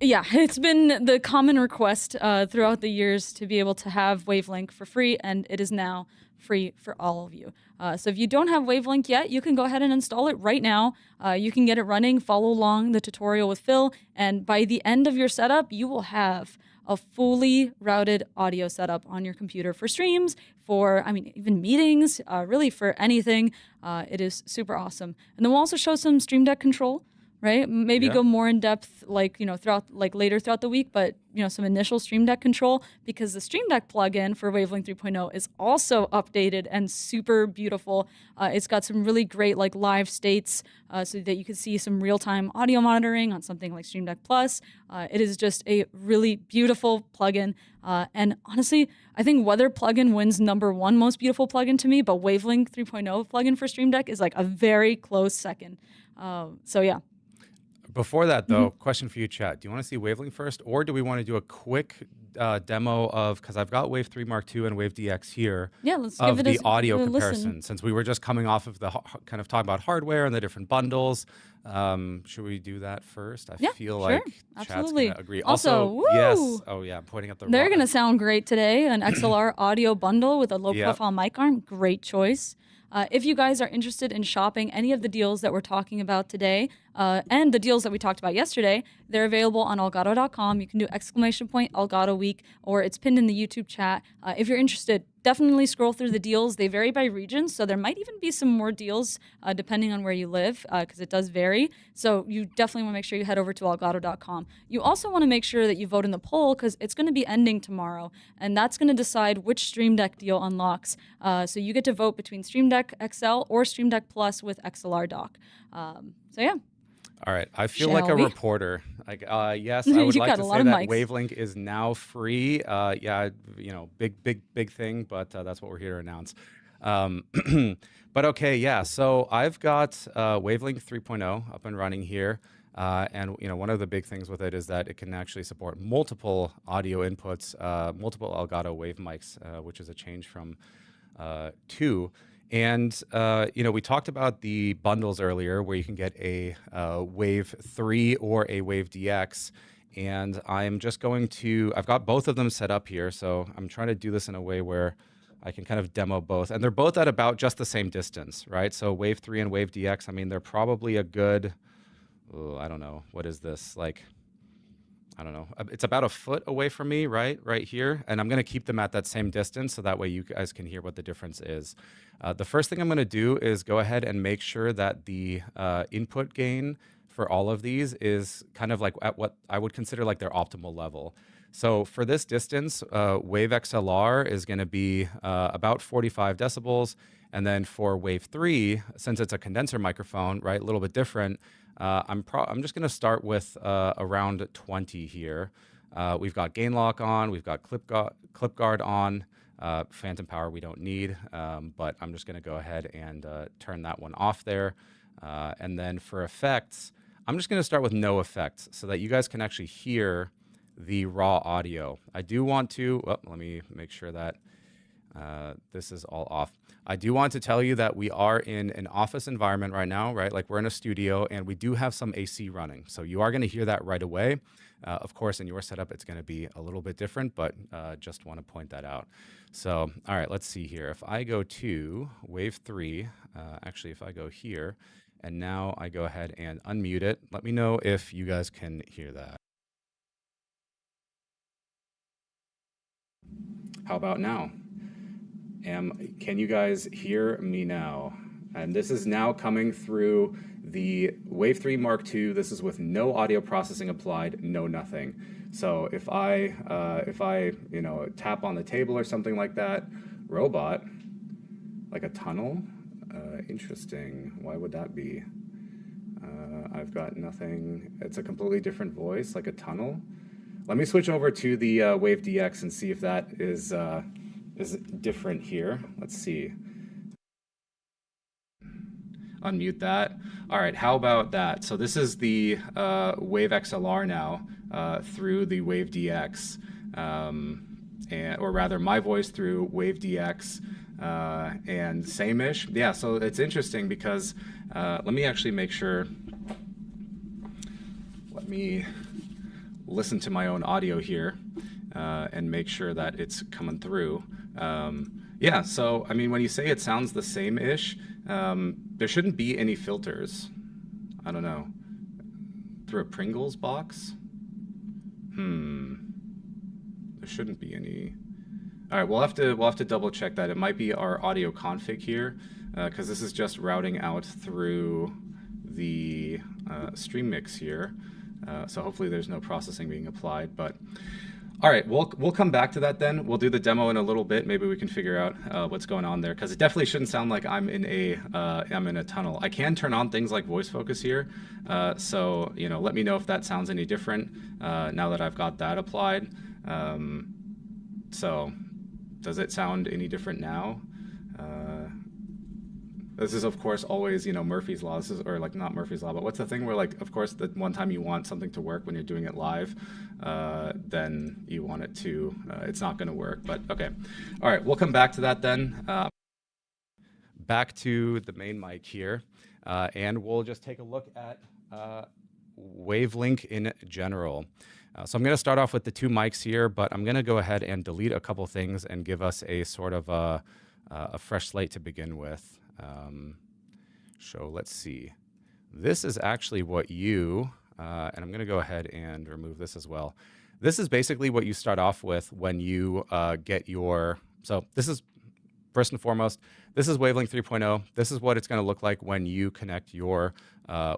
yeah, it's been the common request throughout the years to be able to have Wavelink for free, and it is now free for all of you. So if you don't have Wavelink yet, you can go ahead and install it right now. You can get it running, follow along the tutorial with Phil, and by the end of your setup, you will have a fully routed audio setup on your computer for streams, for, even meetings, really for anything. It is super awesome. And then we'll also show some Stream Deck control, right? Maybe go more in depth, later throughout the week, but some initial Stream Deck control, because the Stream Deck plugin for Wavelink 3.0 is also updated and super beautiful. It's got some really great live states, so that you can see some real-time audio monitoring on something like Stream Deck Plus. It is just a really beautiful plugin, and honestly, I think Weather plugin wins #1 most beautiful plugin to me, but Wavelink 3.0 plugin for Stream Deck is a very close second. So yeah. Before that, though, question for you, chat. Do you want to see Wavelink first, or do we want to do a quick demo of, because I've got Wave 3 Mark II and Wave DX here, yeah, let's of give it the audio a comparison, listen. since we were just coming off of the kind of talking about hardware and the different bundles. Should we do that first? I feel sure. like chat's Absolutely. going to agree. Also, woo! Yes. Oh, yeah, I'm pointing at the They're going to sound great today. An XLR audio bundle with a low-profile mic arm. Great choice. If you guys are interested in shopping any of the deals that we're talking about today, and the deals that we talked about yesterday, they're available on elgato.com. You can do !Elgato-week, or it's pinned in the YouTube chat. If you're interested, definitely scroll through the deals. They vary by region, so there might even be some more deals depending on where you live, because it does vary. So you definitely want to make sure you head over to elgato.com. You also want to make sure that you vote in the poll, because it's going to be ending tomorrow, and that's going to decide which Stream Deck deal unlocks. So you get to vote between Stream Deck XL or Stream Deck Plus with XLR dock. So yeah. All right, I feel like Shall a we? reporter. Yes, I would You like got to a lot say of that mics. Wavelink is now free. Big thing, but that's what we're here to announce. But okay, yeah. So I've got Wavelink 3.0 up and running here, and one of the big things with it is that it can actually support multiple audio inputs, multiple Elgato wave mics, which is a change from 2. And, we talked about the bundles earlier where you can get a Wave 3 or a Wave DX. And I'm just I've got both of them set up here. So I'm trying to do this in a way where I can kind of demo both. And they're both at about just the same distance, right? So Wave 3 and Wave DX, they're probably a good, I don't know, what is this? I don't know, it's about a foot away from me, right here. And I'm going to keep them at that same distance so that way you guys can hear what the difference is. The first thing I'm going to do is go ahead and make sure that the input gain for all of these is kind of like at what I would consider like their optimal level. So for this distance, Wave XLR is going to be about 45 decibels. And then for Wave 3, since it's a condenser microphone, right, a little bit different, I'm just going to start with around 20 here. We've got gain lock on, we've got clip guard on, phantom power we don't need, but I'm just going to go ahead and turn that one off there. And then for effects, I'm just going to start with no effects so that you guys can actually hear the raw audio. I do want to, let me make sure that this is all off. I do want to tell you that we are in an office environment right now, right? Like we're in a studio and we do have some AC running. So you are going to hear that right away. Of course, in your setup, it's going to be a little bit different, but just want to point that out. So, all right, let's see here. If I go to Wave 3, actually, if I go here, and now I go ahead and unmute it, let me know if you guys can hear that. How about now? Can you guys hear me now? And this is now coming through the Wave 3 Mark II. This is with no audio processing applied, no nothing. So if I tap on the table or something like that, robot, like a tunnel, interesting. Why would that be? I've got nothing. It's a completely different voice, like a tunnel. Let me switch over to the Wave DX and see if that is different here. Let's see. Unmute that. All right, how about that? So this is the Wave XLR now through the Wave DX, or rather my voice through Wave DX, and same-ish. Yeah, so it's interesting because let me actually make sure. Let me listen to my own audio here and make sure that it's coming through. Yeah, so I mean, when you say it sounds the same-ish, there shouldn't be any filters. I don't know. Through a Pringles box? There shouldn't be any. All right, we'll have to double check that. It might be our audio config here, because this is just routing out through the stream mix here. So hopefully there's no processing being applied, but all right, we'll come back to that then. We'll do the demo in a little bit. Maybe we can figure out what's going on there, because it definitely shouldn't sound like I'm in a tunnel. I can turn on things like voice focus here, so let me know if that sounds any different now that I've got that applied. So does it sound any different now? This is, of course, always, Murphy's Law. This is, or like not Murphy's Law, but what's the thing where, like, of course, the one time you want something to work when you're doing it live, then you want it to, it's not going to work. But okay. All right, we'll come back to that then. Back to the main mic here, and we'll just take a look at Wavelink in general. So I'm going to start off with the two mics here, but I'm going to go ahead and delete a couple things and give us a sort of a fresh slate to begin with. So let's see. This is actually what you, and I'm going to go ahead and remove this as well. This is basically what you start off with when you get your, so this is, first and foremost, this is Wavelink 3.0. This is what it's going to look like when you connect your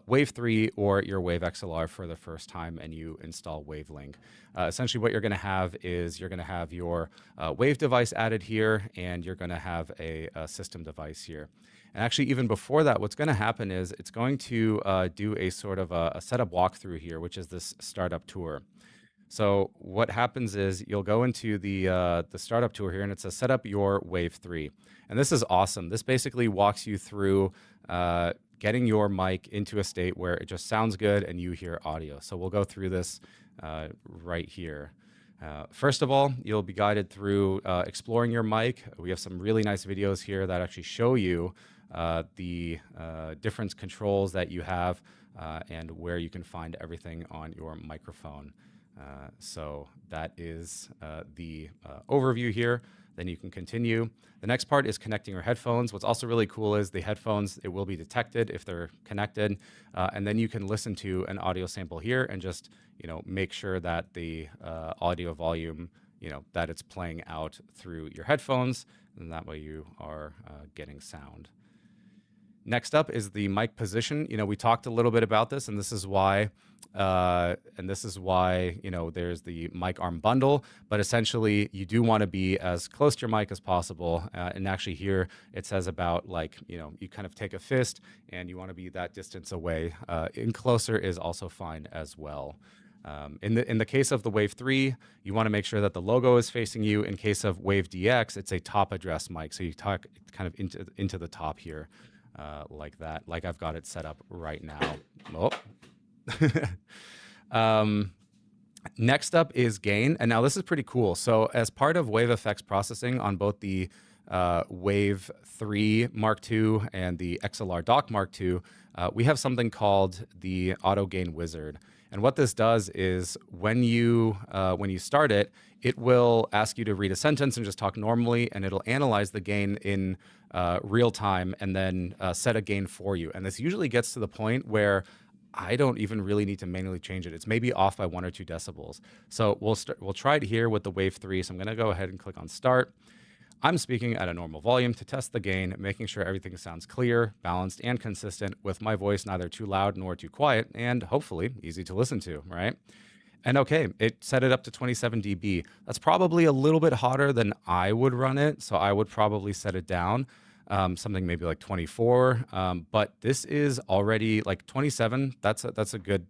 Wave 3 or your Wave XLR for the first time and you install Wavelink. Essentially what you're going to have is you're going to have your Wave device added here, and you're going to have a system device here. And actually, even before that, what's going to happen is it's going to do a sort of a setup walkthrough here, which is this startup tour. So what happens is you'll go into the startup tour here, and it says set up your Wave 3. And this is awesome. This basically walks you through getting your mic into a state where it just sounds good and you hear audio. So we'll go through this right here. First of all, you'll be guided through exploring your mic. We have some really nice videos here that actually show you the different controls that you have and where you can find everything on your microphone. So that is the overview here. Then you can continue. The next part is connecting your headphones. What's also really cool is the headphones, it will be detected if they're connected. And then you can listen to an audio sample here and just, make sure that the audio volume, that it's playing out through your headphones. And that way you are getting sound. Next up is the mic position. We talked a little bit about this, and this is why, there's the mic arm bundle. But essentially, you do want to be as close to your mic as possible. And actually, here it says about you kind of take a fist, and you want to be that distance away. In closer is also fine as well. In the case of the Wave 3, you want to make sure that the logo is facing you. In case of Wave DX, it's a top address mic, so you talk kind of into the top here. Like that, like I've got it set up right now. Next up is gain, and now this is pretty cool. So as part of wave effects processing on both the Wave 3 Mark II and the XLR Dock Mark II, we have something called the Auto Gain Wizard. And what this does is when you start it, it will ask you to read a sentence and just talk normally, and it'll analyze the gain in real time and then set a gain for you. And this usually gets to the point where I don't even really need to manually change it. It's maybe off by 1 or 2 decibels. So we'll try it here with the Wave 3. So I'm going to go ahead and click on Start. I'm speaking at a normal volume to test the gain, making sure everything sounds clear, balanced, and consistent with my voice neither too loud nor too quiet, and hopefully easy to listen to, right? And okay, it set it up to 27 dB. That's probably a little bit hotter than I would run it, so I would probably set it down, something maybe like 24. But this is already like 27. That's a good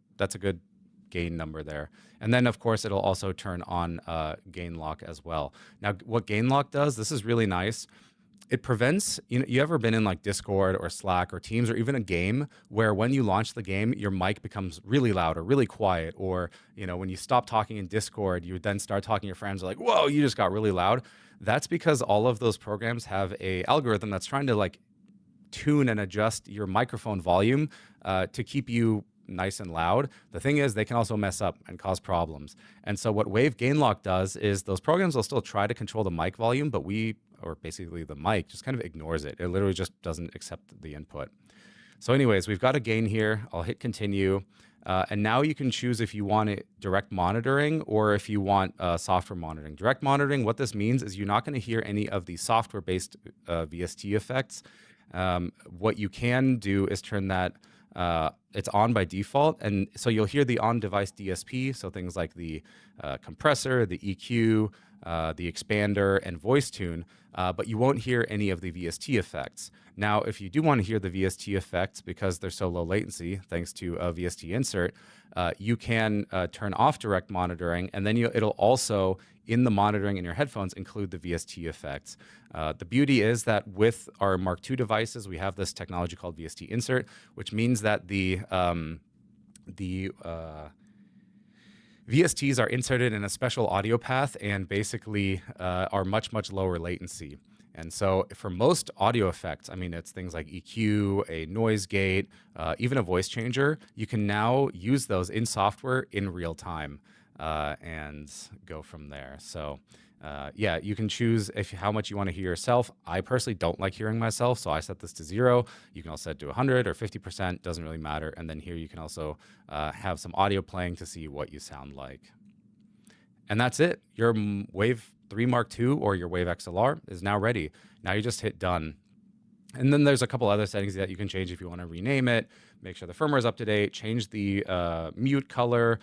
gain number there. And then, of course, it'll also turn on gain lock as well. Now, what gain lock does, this is really nice. It prevents, you ever been in like Discord or Slack or Teams or even a game where when you launch the game, your mic becomes really loud or really quiet, or, when you stop talking in Discord, you then start talking to your friends like, whoa, you just got really loud. That's because all of those programs have a algorithm that's trying to like tune and adjust your microphone volume to keep you nice and loud. The thing is, they can also mess up and cause problems. And so what Wave Gain Lock does is those programs will still try to control the mic volume, but basically the mic just kind of ignores it. It literally just doesn't accept the input. So anyways, we've got a gain here. I'll hit continue. And now you can choose if you want it direct monitoring or if you want software monitoring. Direct monitoring, what this means is you're not going to hear any of the software-based VST effects. What you can do is turn that it's on by default, and so you'll hear the on-device DSP, so things like the compressor, the EQ, the expander, and voice tune, but you won't hear any of the VST effects. Now, if you do want to hear the VST effects because they're so low latency, thanks to a VST insert, you can turn off direct monitoring, and then it'll also, in the monitoring in your headphones, include the VST effects. The beauty is that with our Mark II devices, we have this technology called VST insert, which means that the VSTs are inserted in a special audio path and basically are much, much lower latency. And so for most audio effects, I mean, it's things like EQ, a noise gate, even a voice changer, you can now use those in software in real time and go from there. So yeah, you can choose how much you want to hear yourself. I personally don't like hearing myself, so I set this to 0. You can also set it to 100 or 50%, doesn't really matter. And then here you can also have some audio playing to see what you sound like. And that's it. Your Wave 3 Mark II or your Wave XLR is now ready. Now you just hit done. And then there's a couple other settings that you can change if you want to rename it, make sure the firmware is up to date, change the mute color,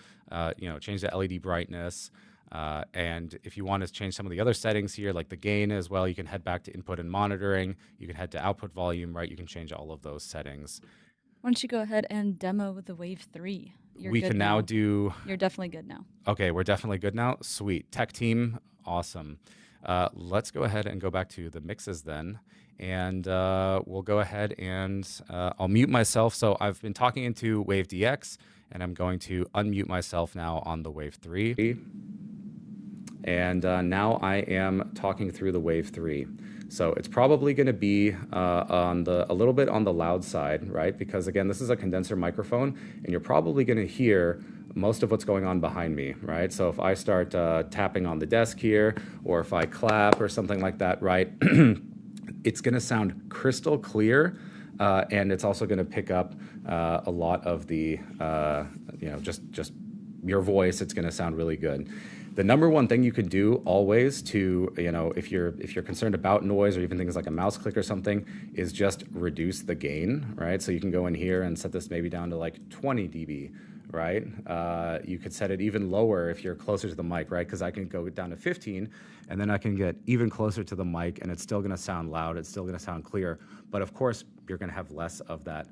change the LED brightness. And if you want to change some of the other settings here, like the gain as well, you can head back to input and monitoring. You can head to output volume, right? You can change all of those settings. Why don't you go ahead and demo with the Wave 3? We can now do... You're definitely good now. Okay, we're definitely good now. Sweet. Tech team, awesome. Let's go ahead and go back to the mixes then. And we'll go ahead and I'll mute myself. So I've been talking into Wave DX, and I'm going to unmute myself now on the Wave 3. And now I am talking through the Wave 3. So it's probably going to be a little bit on the loud side, right? Because again, this is a condenser microphone, and you're probably going to hear most of what's going on behind me, right? So if I start tapping on the desk here, or if I clap or something like that, right, it's going to sound crystal clear, and it's also going to pick up a lot of the, just your voice. It's going to sound really good. The number one thing you could do always to, if you're concerned about noise or even things like a mouse click or something, is just reduce the gain, right? So you can go in here and set this maybe down to like 20 dB, right? You could set it even lower if you're closer to the mic, right? Because I can go down to 15, and then I can get even closer to the mic, and it's still going to sound loud. It's still going to sound clear. But of course, you're going to have less of that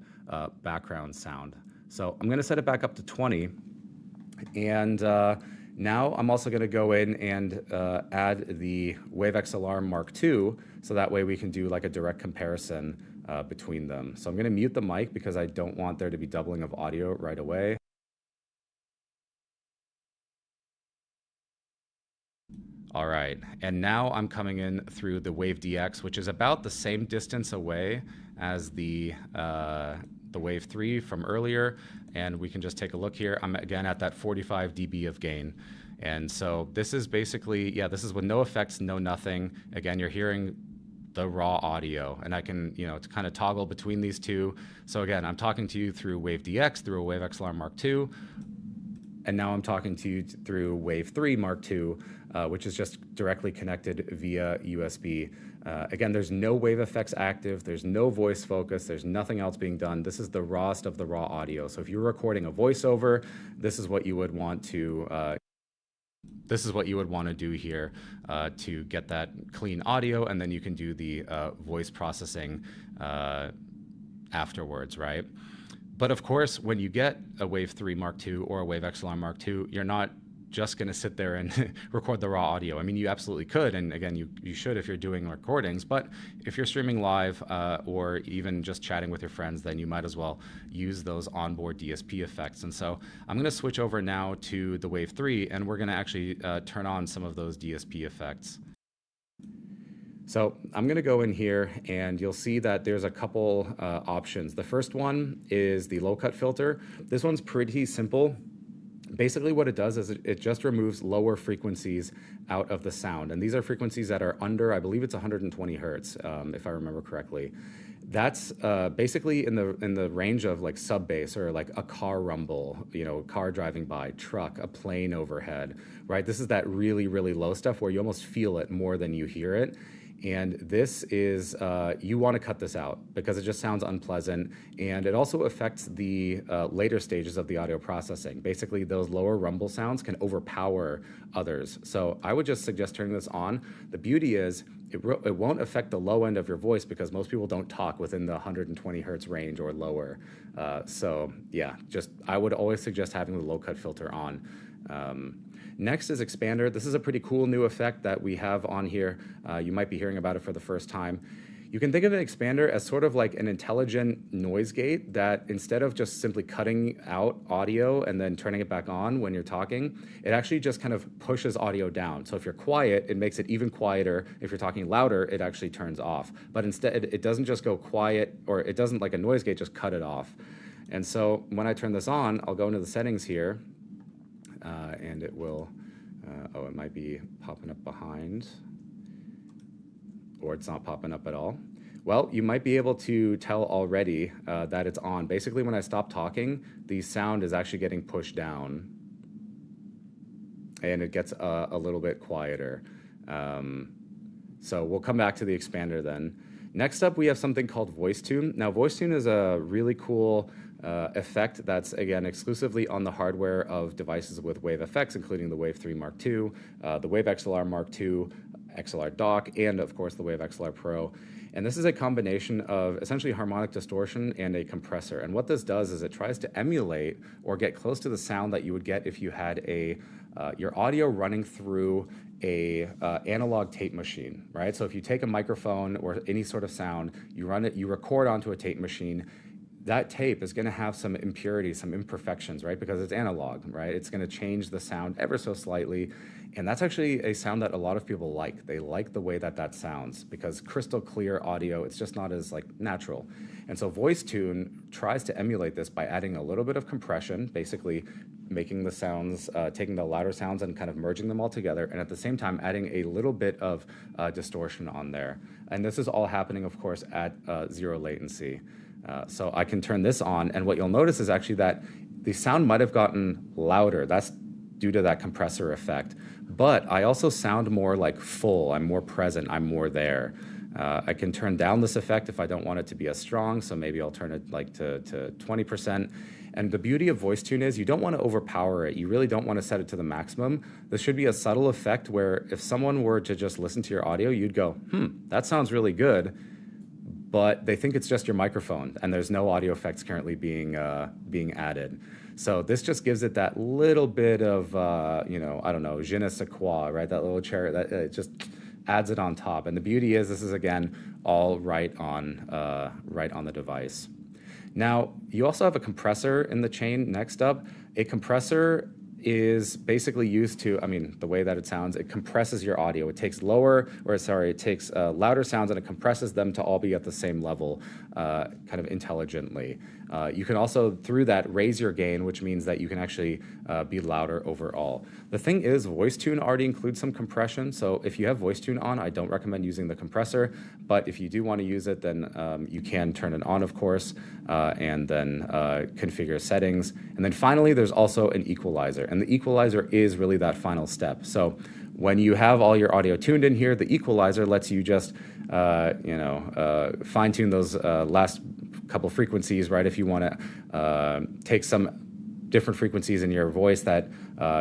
background sound. So I'm going to set it back up to 20, and now I'm also going to go in and add the WaveXLR Mark II, so that way we can do like a direct comparison between them. So I'm going to mute the mic because I don't want there to be doubling of audio right away. All right, and now I'm coming in through the Wave DX, which is about the same distance away as the Wave 3 from earlier, and we can just take a look here. I'm again at that 45 dB of gain. And so this is basically, this is with no effects, no nothing. Again, you're hearing the raw audio, and I can, to kind of toggle between these two. So again, I'm talking to you through Wave DX, through a WaveXLR Mark II, and now I'm talking to you through Wave 3 Mark II, which is just directly connected via USB. Again, there's no wave effects active, there's no voice focus, there's nothing else being done. This is the rawest of the raw audio. So if you're recording a voiceover, this is what you would want to do here to get that clean audio, and then you can do the voice processing afterwards, right? But of course, when you get a Wave 3 Mark II or a WaveXLR Mark II, you're not just going to sit there and record the raw audio. I mean, you absolutely could, and again, you should if you're doing recordings, but if you're streaming live or even just chatting with your friends, then you might as well use those onboard DSP effects. And so I'm going to switch over now to the Wave 3, and we're going to actually turn on some of those DSP effects. So I'm going to go in here, and you'll see that there's a couple options. The first one is the low cut filter. This one's pretty simple. Basically what it does is it just removes lower frequencies out of the sound. And these are frequencies that are under, I believe it's 120 hertz, if I remember correctly. That's basically in the range of like sub bass or like a car rumble, car driving by, truck, a plane overhead, right? This is that really, really low stuff where you almost feel it more than you hear it. And this is, you want to cut this out because it just sounds unpleasant, and it also affects the later stages of the audio processing. Basically, those lower rumble sounds can overpower others. So I would just suggest turning this on. The beauty is it won't affect the low end of your voice because most people don't talk within the 120 hertz range or lower. So yeah, I would always suggest having the low cut filter on. Next is Expander. This is a pretty cool new effect that we have on here. You might be hearing about it for the first time. You can think of an expander as sort of like an intelligent noise gate that instead of just simply cutting out audio and then turning it back on when you're talking, it actually just kind of pushes audio down. So if you're quiet, it makes it even quieter. If you're talking louder, it actually turns off. But instead, it doesn't just go quiet, or it doesn't, like a noise gate, just cut it off. And so when I turn this on, I'll go into the settings here, and it will, it might be popping up behind, or it's not popping up at all. Well, you might be able to tell already that it's on. Basically, when I stop talking, the sound is actually getting pushed down, and it gets a little bit quieter. So we'll come back to the expander then. Next up, we have something called Voice Tune. Now, Voice Tune is a really cool effect that's, again, exclusively on the hardware of devices with Wave effects, including the Wave 3 Mark II, the WaveXLR Mark II, XLR dock, and of course the WaveXLR Pro. And this is a combination of essentially harmonic distortion and a compressor. And what this does is it tries to emulate or get close to the sound that you would get if you had your audio running through a analog tape machine, right? So if you take a microphone or any sort of sound, you record onto a tape machine, that tape is going to have some impurities, some imperfections, right? Because it's analog, right? It's going to change the sound ever so slightly. And that's actually a sound that a lot of people like. They like the way that sounds because crystal clear audio, it's just not as natural. And so Voice Tune tries to emulate this by adding a little bit of compression, basically making the sounds, taking the louder sounds and kind of merging them all together, and at the same time adding a little bit of distortion on there. And this is all happening, of course, at 0 latency. So I can turn this on, and what you'll notice is actually that the sound might have gotten louder. That's due to that compressor effect. But I also sound more like full. I'm more present. I'm more there. I can turn down this effect if I don't want it to be as strong, so maybe I'll turn it like to 20%. And the beauty of voice tune is you don't want to overpower it. You really don't want to set it to the maximum. This should be a subtle effect where if someone were to just listen to your audio, you'd go, that sounds really good, but they think it's just your microphone and there's no audio effects currently being added. So this just gives it that little bit of, I don't know, je ne sais quoi, right? That little cherry, that it just adds it on top. And the beauty is this is, again, all right on the device. Now, you also have a compressor in the chain next up. A compressor is basically used to, the way that it sounds, it compresses your audio. It takes louder sounds and it compresses them to all be at the same level, kind of intelligently. You can also, through that, raise your gain, which means that you can actually be louder overall. The thing is, voice tune already includes some compression, so if you have voice tune on, I don't recommend using the compressor, but if you do want to use it, then you can turn it on, of course, and then configure settings. And then finally, there's also an equalizer, and the equalizer is really that final step. So when you have all your audio tuned in here, the equalizer lets you just fine-tune those last couple frequencies, right? If you want to take some different frequencies in your voice that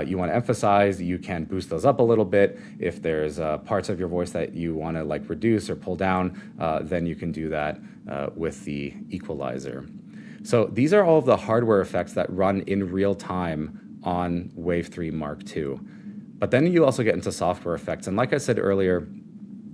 you want to emphasize, you can boost those up a little bit. If there's parts of your voice that you want to like reduce or pull down, then you can do that with the equalizer. So these are all of the hardware effects that run in real time on Wave 3 Mark II. But then you also get into software effects. And like I said earlier,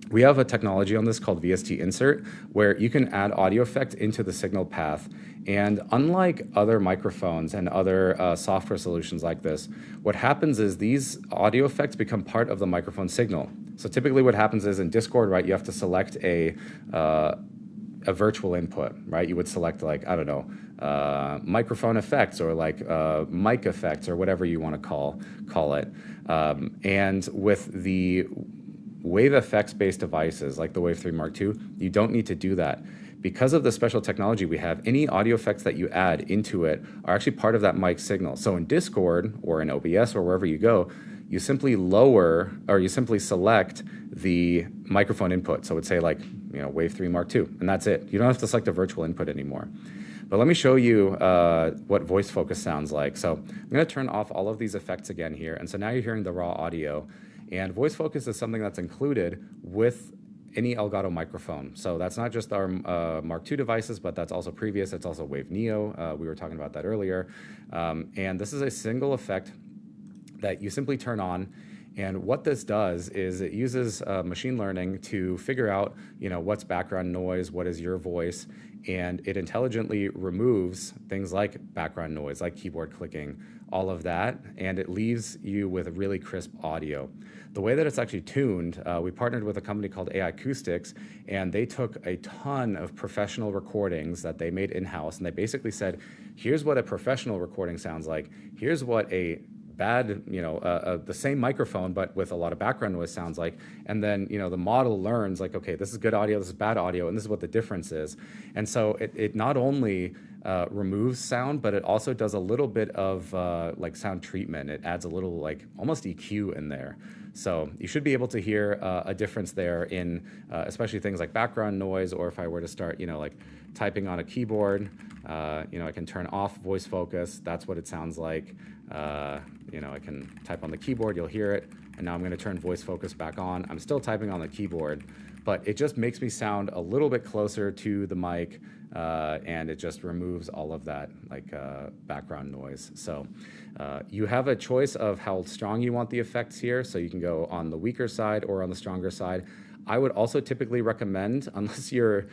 we have a technology on this called VST insert, where you can add audio effect into the signal path. And unlike other microphones and other software solutions like this, what happens is these audio effects become part of the microphone signal. So typically what happens is in Discord, right, you have to select a virtual input, right? You would select like, I don't know, microphone effects or like mic effects or whatever you want to call it. And with the Wave FX-based devices like the Wave 3 Mark II, you don't need to do that. Because of the special technology we have, any audio effects that you add into it are actually part of that mic signal. So in Discord or in OBS or wherever you go, you simply lower or you simply select the microphone input. So it would say like, Wave 3 Mark II, and that's it. You don't have to select a virtual input anymore. But let me show you what voice focus sounds like. So I'm going to turn off all of these effects again here. And so now you're hearing the raw audio. And voice focus is something that's included with any Elgato microphone. So that's not just our Mark II devices, but that's also previous. It's also Wave Neo. We were talking about that earlier. And this is a single effect that you simply turn on. And what this does is it uses machine learning to figure out, what's background noise, what is your voice, and it intelligently removes things like background noise, like keyboard clicking, all of that, and it leaves you with really crisp audio. The way that it's actually tuned, we partnered with a company called AI Acoustics, and they took a ton of professional recordings that they made in-house, and they basically said, here's what a professional recording sounds like, here's what a bad, the same microphone but with a lot of background noise sounds like, and then the model learns like, okay, this is good audio, this is bad audio, and this is what the difference is. And so it not only removes sound, but it also does a little bit of like sound treatment. It adds a little like almost EQ in there. So you should be able to hear a difference there in especially things like background noise, or if I were to start like typing on a keyboard, I can turn off voice focus. That's what it sounds like. I can type on the keyboard, you'll hear it, and now I'm going to turn voice focus back on. I'm still typing on the keyboard, but it just makes me sound a little bit closer to the mic, and it just removes all of that like background noise. So you have a choice of how strong you want the effects here, so you can go on the weaker side or on the stronger side. I would also typically recommend, unless you're,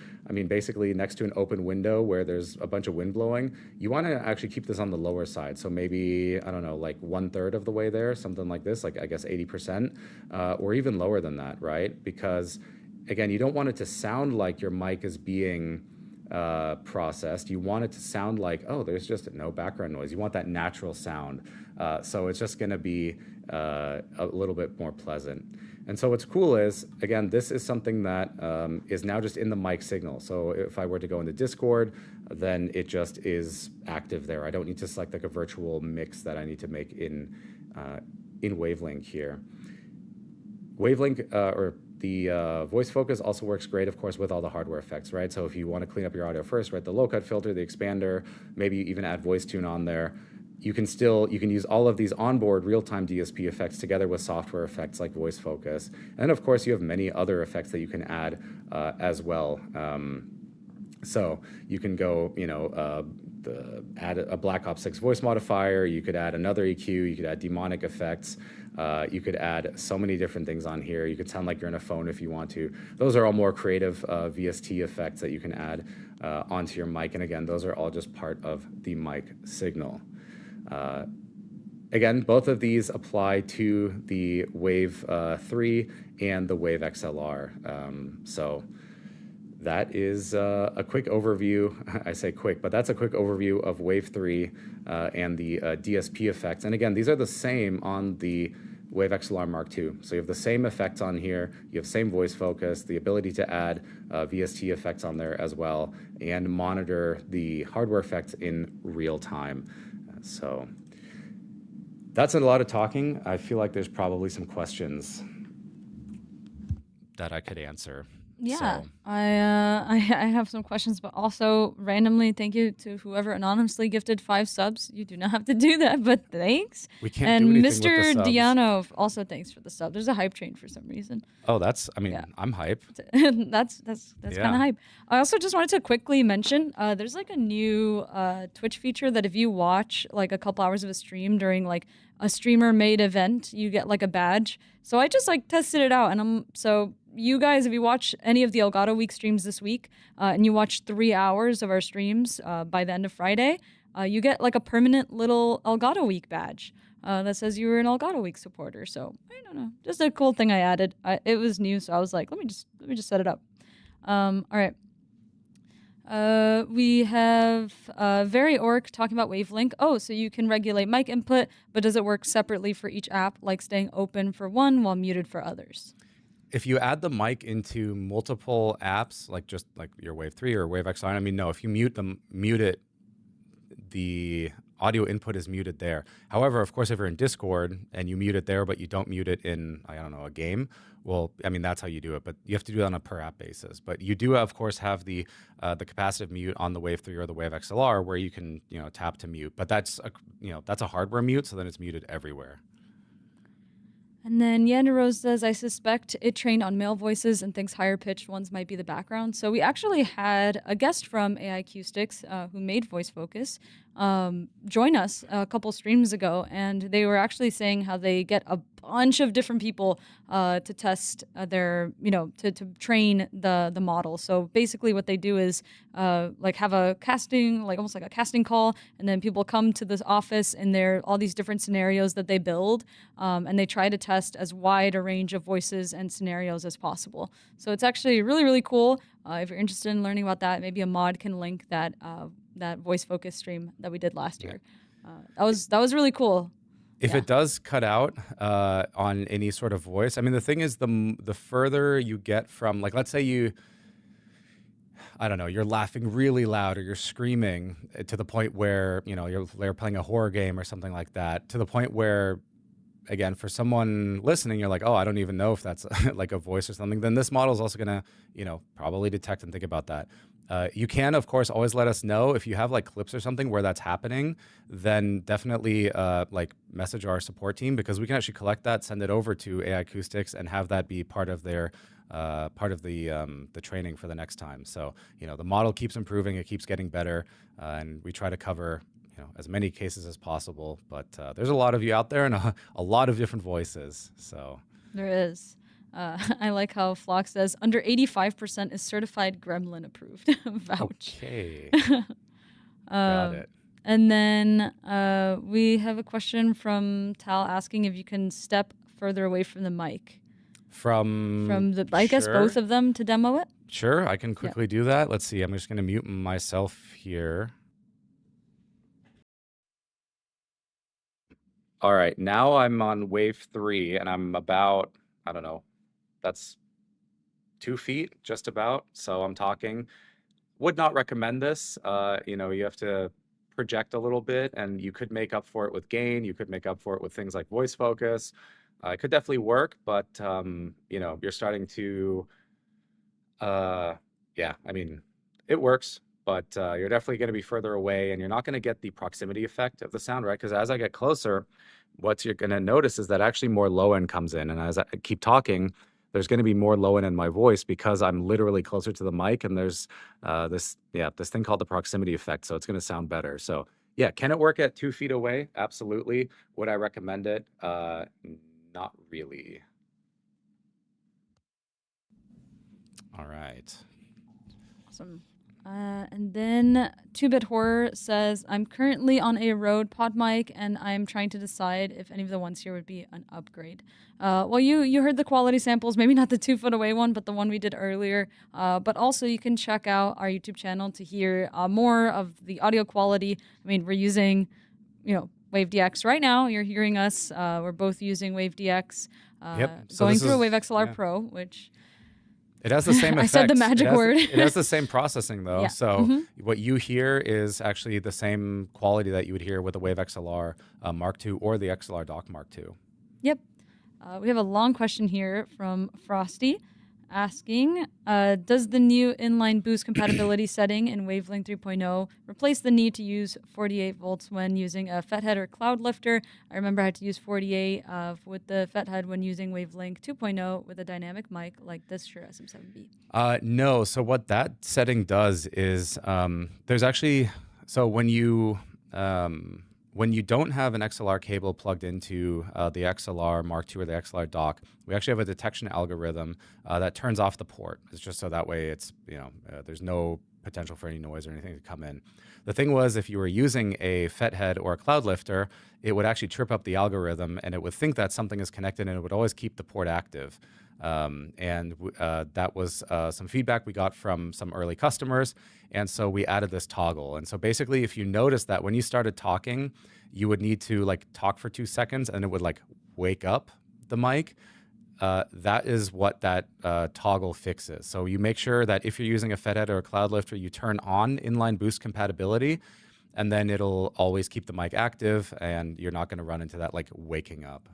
basically next to an open window where there's a bunch of wind blowing, you want to actually keep this on the lower side. So maybe, I don't know, like 1/3 of the way there, something like this, like I guess 80%, or even lower than that, right? Because, again, you don't want it to sound like your mic is being processed, you want it to sound like, oh, there's just no background noise. You want that natural sound. So it's just going to be a little bit more pleasant. And so what's cool is, again, this is something that is now just in the mic signal. So if I were to go into Discord, then it just is active there. I don't need to select like a virtual mix that I need to make in Wavelink here. Wavelink, or the voice focus also works great, of course, with all the hardware effects, right? So if you want to clean up your audio first, right, the low cut filter, the expander, maybe you even add voice tune on there. You can use all of these onboard real-time DSP effects together with software effects like voice focus. And of course, you have many other effects that you can add as well. So you can go, add a Black Ops 6 voice modifier. You could add another EQ. You could add demonic effects. You could add so many different things on here. You could sound like you're in a phone if you want to. Those are all more creative VST effects that you can add onto your mic. And again, those are all just part of the mic signal. Again, both of these apply to the Wave 3 and the Wave XLR. So that is a quick overview. I say quick, but that's a quick overview of Wave 3 and the DSP effects. And again, these are the same on the Wave XLR Mark II. So you have the same effects on here. You have same voice focus, the ability to add VST effects on there as well, and monitor the hardware effects in real time. So that's a lot of talking. I feel like there's probably some questions that I could answer. Yeah, So. I have some questions, but also randomly, thank you to whoever anonymously gifted 5 subs. You do not have to do that, but thanks. We can't and do anything with the Mr. subs. Diano also thanks for the sub. There's a hype train for some reason. Oh, I'm hype. that's kind Yeah. of hype. I also just wanted to quickly mention there's like a new Twitch feature that if you watch like a couple hours of a stream during like a streamer made event, you get like a badge. So I just like tested it out, and you guys, if you watch any of the Elgato-week streams this week, and you watch 3 hours of our streams by the end of Friday, you get like a permanent little Elgato-week badge that says you were an Elgato-week supporter. So I don't know, just a cool thing I added. It was new, so I was like, let me just set it up. All right. We have Very Orc talking about Wavelink. Oh, so you can regulate mic input, but does it work separately for each app, like staying open for one while muted for others? If you add the mic into multiple apps, like just like your Wave 3 or Wave XLR, I mean, no, if you mute it, the audio input is muted there. However, of course, if you're in Discord and you mute it there, but you don't mute it in, I don't know, a game, well, I mean, that's how you do it, but you have to do it on a per app basis. But you do, of course, have the capacitive mute on the Wave 3 or the Wave XLR where you can, tap to mute. But that's a hardware mute, so then it's muted everywhere. And then Yanda Rose says, I suspect it trained on male voices and thinks higher pitched ones might be the background. So we actually had a guest from Acoustics who made Voice Focus join us a couple streams ago, and they were actually saying how they get a bunch of different people to test their, to train the model. So basically what they do is like have a casting, like almost like a casting call, and then people come to this office and there are all these different scenarios that they build, and they try to test as wide a range of voices and scenarios as possible. So it's actually really, really cool. If you're interested in learning about that, maybe a mod can link that Voice Focus stream that we did last year. That was really cool. If it does cut out on any sort of voice, I mean, the thing is, the further you get from, like, let's say I don't know, you're laughing really loud or you're screaming to the point where, you're playing a horror game or something like that, to the point where, again, for someone listening, you're like, oh, I don't even know if that's like a voice or something, then this model is also going to, probably detect and think about that. You can, of course, always let us know if you have like clips or something where that's happening, then definitely like message our support team, because we can actually collect that, send it over to AI Acoustics, and have that be part of their the training for the next time. So, the model keeps improving, it keeps getting better, and we try to cover as many cases as possible. But there's a lot of you out there and a lot of different voices. So there is. I like how Flock says under 85% is certified Gremlin approved. Vouch. Okay. Got it. And then we have a question from Tal asking if you can step further away from the mic. from the, I guess, both of them to demo it? Sure, I can quickly do that. Let's see. I'm just going to mute myself here. All right, now I'm on wave 3, and I'm about, I don't know, that's 2 feet, just about. So I'm talking. Would not recommend this. You know, you have to project a little bit, and you could make up for it with gain. You could make up for it with things like voice focus. It could definitely work, but you know, you're starting to, yeah, I mean, it works, but you're definitely going to be further away, and you're not going to get the proximity effect of the sound, right? Because as I get closer, what you're going to notice is that actually more low end comes in, and as I keep talking, there's going to be more low end in my voice because I'm literally closer to the mic, and there's this thing called the proximity effect, so it's going to sound better. So yeah, can it work at 2 feet away? Absolutely. Would I recommend it? Not really. All right. Awesome. And then 2-Bit Horror says, I'm currently on a Rode pod mic, and I'm trying to decide if any of the ones here would be an upgrade. Well, you heard the quality samples, maybe not the 2 foot away one, but the one we did earlier. But also you can check out our YouTube channel to hear more of the audio quality. I mean, we're using, you know, WaveDX right now. You're hearing us. We're both using WaveDX. Yep. So going through a Wave XLR Pro, which... It has the same effects. I said the magic word. It has the same processing, though. Yeah. So what you hear is actually the same quality that you would hear with the Wave XLR Mark II or the XLR Dock Mark II. Yep. We have a long question here from Frosty asking, does the new inline boost compatibility setting in Wavelink 3.0 replace the need to use 48 volts when using a FET or cloud lifter? I remember I had to use 48 with the FET when using Wavelink 2.0 with a dynamic mic like this Shure SM7B. No. So what that setting does is there's actually, so when you don't have an XLR cable plugged into the XLR Mark II or the XLR dock, we actually have a detection algorithm that turns off the port. It's just so that way it's, you know, there's no potential for any noise or anything to come in. The thing was, if you were using a FET head or a cloud lifter, it would actually trip up the algorithm, and it would think that something is connected, and it would always keep the port active. That was some feedback we got from some early customers, and so we added this toggle. And so basically, if you notice that when you started talking, you would need to like talk for 2 seconds, and it would like wake up the mic. That is what that toggle fixes. So you make sure that if you're using a FET head or a cloud lifter, you turn on inline boost compatibility, and then it'll always keep the mic active, and you're not going to run into that like waking up.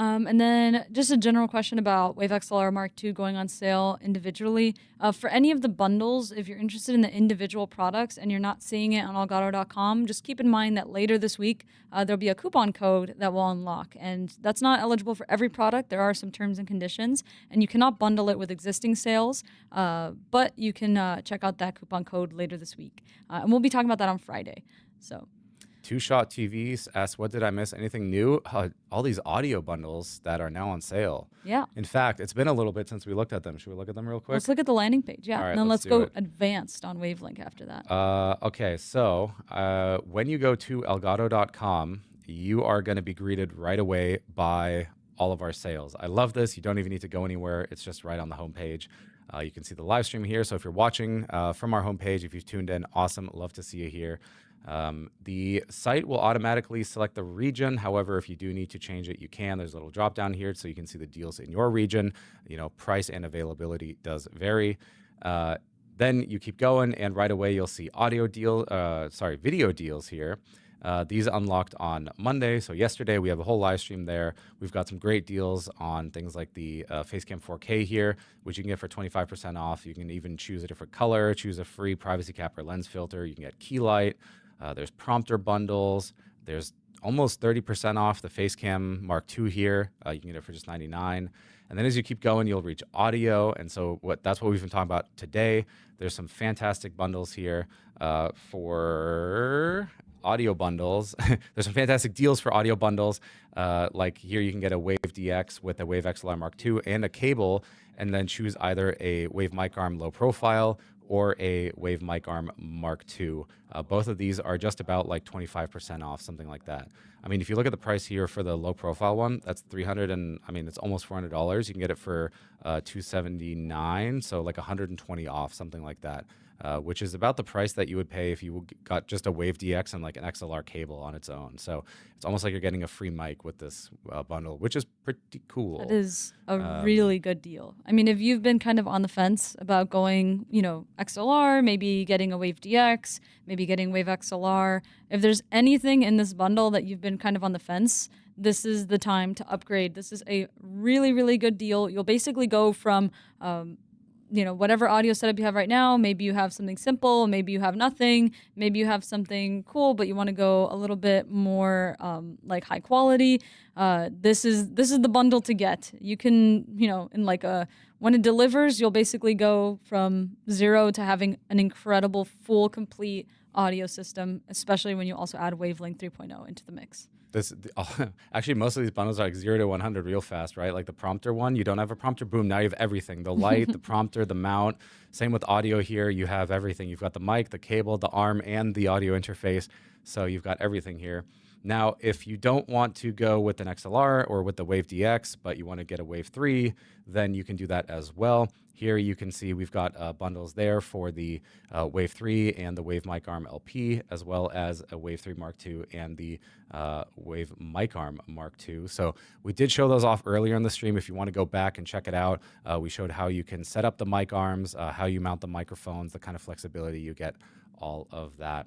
And then just a general question about Wave XLR Mark II going on sale individually. For any of the bundles, if you're interested in the individual products and you're not seeing it on elgato.com, just keep in mind that later this week, there'll be a coupon code that will unlock. And that's not eligible for every product. There are some terms and conditions, and you cannot bundle it with existing sales, but you can check out that coupon code later this week. And we'll be talking about that on Friday. So. Two Shot TVs asks, what did I miss? Anything new? All these audio bundles that are now on sale. Yeah. In fact, it's been a little bit since we looked at them. Should we look at them real quick? Let's look at the landing page, yeah. All right, and then let's do go it. advanced on Wavelink after that. Okay, so when you go to elgato.com, you are going to be greeted right away by all of our sales. I love this. You don't even need to go anywhere. It's just right on the homepage. You can see the live stream here. So if you're watching from our homepage, if you've tuned in, awesome. Love to see you here. The site will automatically select the region. However, if you do need to change it, you can. There's a little drop down here so you can see the deals in your region. You know, price and availability does vary. Then you keep going, and right away you'll see video deals here. These unlocked on Monday. So yesterday we have a whole live stream there. We've got some great deals on things like the Facecam 4K here, which you can get for 25% off. You can even choose a different color, choose a free privacy cap or lens filter. You can get key light. There's prompter bundles. There's almost 30% off the Facecam Mark II here. You can get it for just $99. And then as you keep going, you'll reach audio. And so that's what we've been talking about today. There's some fantastic bundles here for audio bundles. There's some fantastic deals for audio bundles. Like here, you can get a Wave DX with a Wave XLR Mark II and a cable, and then choose either a Wave mic arm low profile or a Wave Mic Arm Mark II. Both of these are just about like 25% off, something like that. I mean, if you look at the price here for the low profile one, that's $300 and I mean, it's almost $400. You can get it for $279, so like 120 off, something like that. Which is about the price that you would pay if you got just a Wave DX and like an XLR cable on its own. So it's almost like you're getting a free mic with this bundle, which is pretty cool. That is a really good deal. I mean, if you've been kind of on the fence about going, XLR, maybe getting a Wave DX, maybe getting Wave XLR, if there's anything in this bundle that you've been kind of on the fence, this is the time to upgrade. This is a really, really good deal. You'll basically go from whatever audio setup you have right now. Maybe you have something simple, maybe you have nothing, maybe you have something cool, but you want to go a little bit more like high quality. This is the bundle to get. You can, when it delivers, you'll basically go from 0 to having an incredible, full, complete audio system, especially when you also add Wavelink 3.0 into the mix. Actually, most of these bundles are like 0 to 100 real fast, right? Like the prompter one, you don't have a prompter, boom, now you have everything. The light, the prompter, the mount. Same with audio here, you have everything. You've got the mic, the cable, the arm, and the audio interface. So you've got everything here. Now, if you don't want to go with an XLR or with the Wave DX, but you want to get a Wave 3, then you can do that as well. Here you can see we've got bundles there for the Wave 3 and the Wave Mic Arm LP, as well as a Wave 3 Mark II and the Wave Mic Arm Mark II. So we did show those off earlier in the stream. If you want to go back and check it out, we showed how you can set up the mic arms, how you mount the microphones, the kind of flexibility you get, all of that.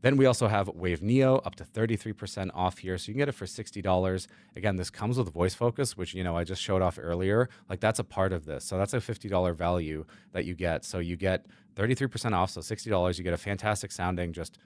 Then we also have Wave Neo up to 33% off here. So you can get it for $60. Again, this comes with voice focus, which, I just showed off earlier. Like that's a part of this. So that's a $50 value that you get. So you get 33% off. So $60, you get a fantastic sounding, just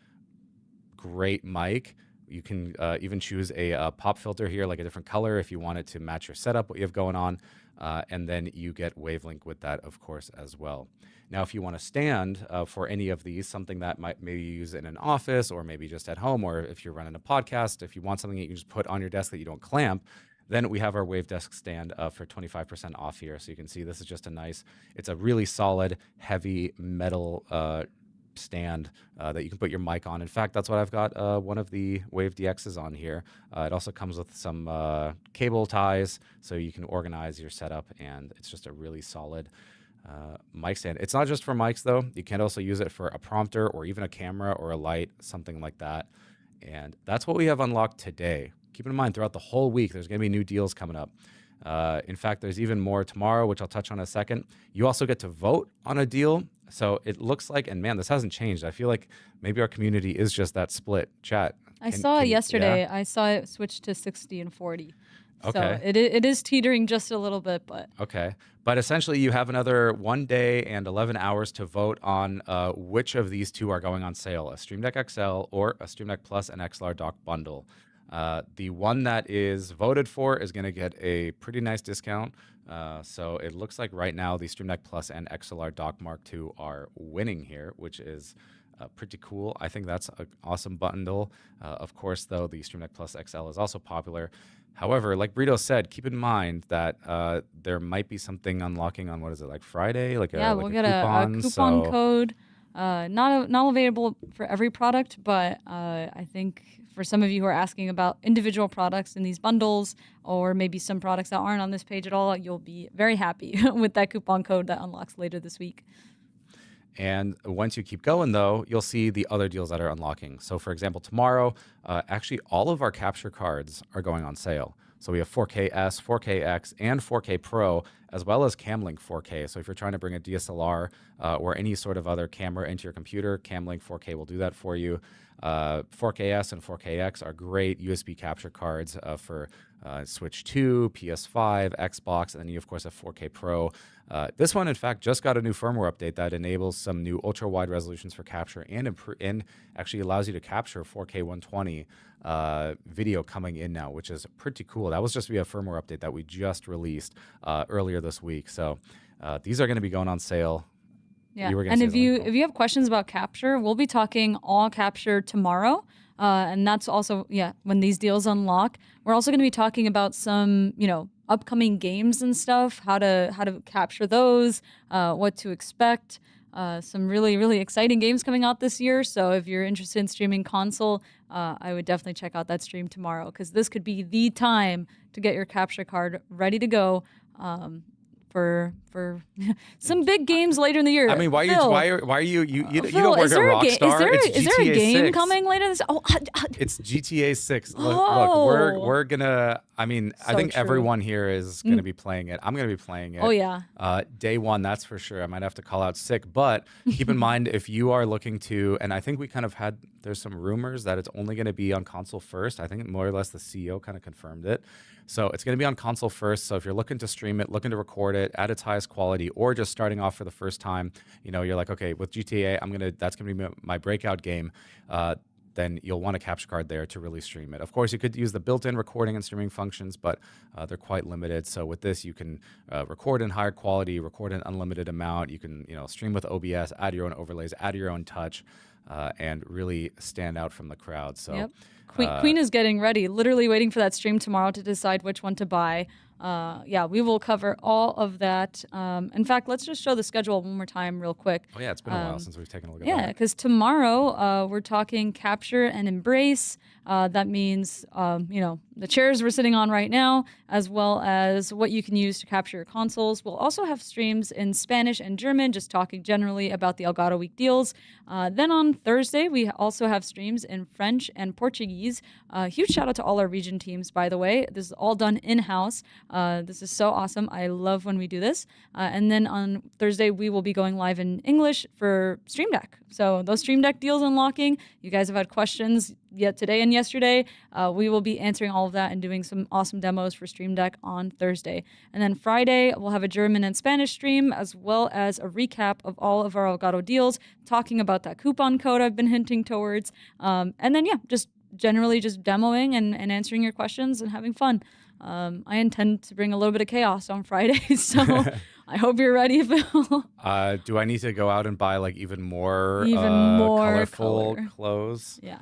great mic. You can even choose a pop filter here, like a different color if you want it to match your setup, what you have going on. And then you get Wavelink with that, of course, as well. Now, if you want to stand for any of these, something that might maybe use in an office or maybe just at home, or if you're running a podcast, if you want something that you can just put on your desk that you don't clamp, then we have our Wave Desk stand for 25% off here. So you can see this is just it's a really solid, heavy metal stand that you can put your mic on. In fact, that's what I've got one of the Wave DXs on here. It also comes with some cable ties, so you can organize your setup, and it's just a really solid mic stand. It's not just for mics, though. You can also use it for a prompter or even a camera or a light, something like that. And that's what we have unlocked today. Keep in mind, throughout the whole week, there's going to be new deals coming up. In fact, there's even more tomorrow, which I'll touch on in a second. You also get to vote on a deal. So it looks like, and man, this hasn't changed. I feel like maybe our community is just that split. Chat. I saw it yesterday. Yeah? I saw it switch to 60 and 40. Okay. So it is teetering just a little bit, but. Okay. But essentially, you have another 1 day and 11 hours to vote on which of these two are going on sale, a Stream Deck XL or a Stream Deck Plus and XLR dock bundle. The one that is voted for is going to get a pretty nice discount. So it looks like right now the Stream Deck Plus and XLR dock Mark II are winning here, which is pretty cool. I think that's an awesome bundle. Of course, though, the Stream Deck Plus XL is also popular. However, like Brito said, keep in mind that there might be something unlocking on, like Friday? We'll get a coupon code. Not available for every product, but I think for some of you who are asking about individual products in these bundles, or maybe some products that aren't on this page at all, you'll be very happy with that coupon code that unlocks later this week. And once you keep going, though, you'll see the other deals that are unlocking. So, for example, tomorrow, actually, all of our capture cards are going on sale. So we have 4K-S, 4K-X, and 4K Pro, as well as Camlink 4K. So if you're trying to bring a DSLR or any sort of other camera into your computer, Camlink 4K will do that for you. 4K-S and 4K-X are great USB capture cards for Switch 2, PS5, Xbox, and then you, of course, have 4K Pro. This one, in fact, just got a new firmware update that enables some new ultra-wide resolutions for capture and actually allows you to capture 4K 120 video coming in now, which is pretty cool. That was just via a firmware update that we just released earlier this week. So these are going to be going on sale. Yeah, and if you have questions about capture, we'll be talking all capture tomorrow. And that's also, when these deals unlock. We're also going to be talking about some, upcoming games and stuff, how to capture those, what to expect. some really, really exciting games coming out this year. So if you're interested in streaming console, I would definitely check out that stream tomorrow, because this could be the time to get your capture card ready to go. For some big games later in the year. I mean, why Phil, are you Phil, don't work is there at a Rockstar? is there a game 6. coming later this? Oh, It's GTA 6. Look, Oh. we're gonna. I mean, I So think true. everyone here is gonna be playing it. I'm gonna be playing it. Oh, yeah. Day one, that's for sure. I might have to call out sick, but keep in mind if you are looking to, and I think we kind of had. There's some rumors that it's only going to be on console first. I think more or less the CEO kind of confirmed it. So it's going to be on console first. So if you're looking to stream it, looking to record it at its highest quality, or just starting off for the first time, you're like, okay, with GTA, that's gonna be my breakout game. Then you'll want a capture card there to really stream it. Of course, you could use the built-in recording and streaming functions, but they're quite limited. So with this, you can record in higher quality, record an unlimited amount. You can stream with OBS, add your own overlays, add your own touch, and really stand out from the crowd. So. Yep. Queen is getting ready, literally waiting for that stream tomorrow to decide which one to buy. Yeah, we will cover all of that. In fact, let's just show the schedule one more time real quick. Oh, yeah, it's been a while since we've taken a look at Yeah, that. because tomorrow we're talking capture and embrace. That means, the chairs we're sitting on right now, as well as what you can use to capture your consoles. We'll also have streams in Spanish and German, just talking generally about the Elgato Week deals. Then on Thursday, we also have streams in French and Portuguese. Huge shout out to all our region teams, by the way. This is all done in-house. This is so awesome. I love when we do this. And then on Thursday, we will be going live in English for Stream Deck. So those Stream Deck deals unlocking. You guys have had questions yet today and yesterday. We will be answering all of that and doing some awesome demos for Stream Deck on Thursday. And then Friday, we'll have a German and Spanish stream, as well as a recap of all of our Elgato deals, talking about that coupon code I've been hinting towards. And then, just generally just demoing and answering your questions and having fun. I intend to bring a little bit of chaos on Friday, so I hope you're ready, Phil. Do I need to go out and buy even more colorful clothes? Yeah.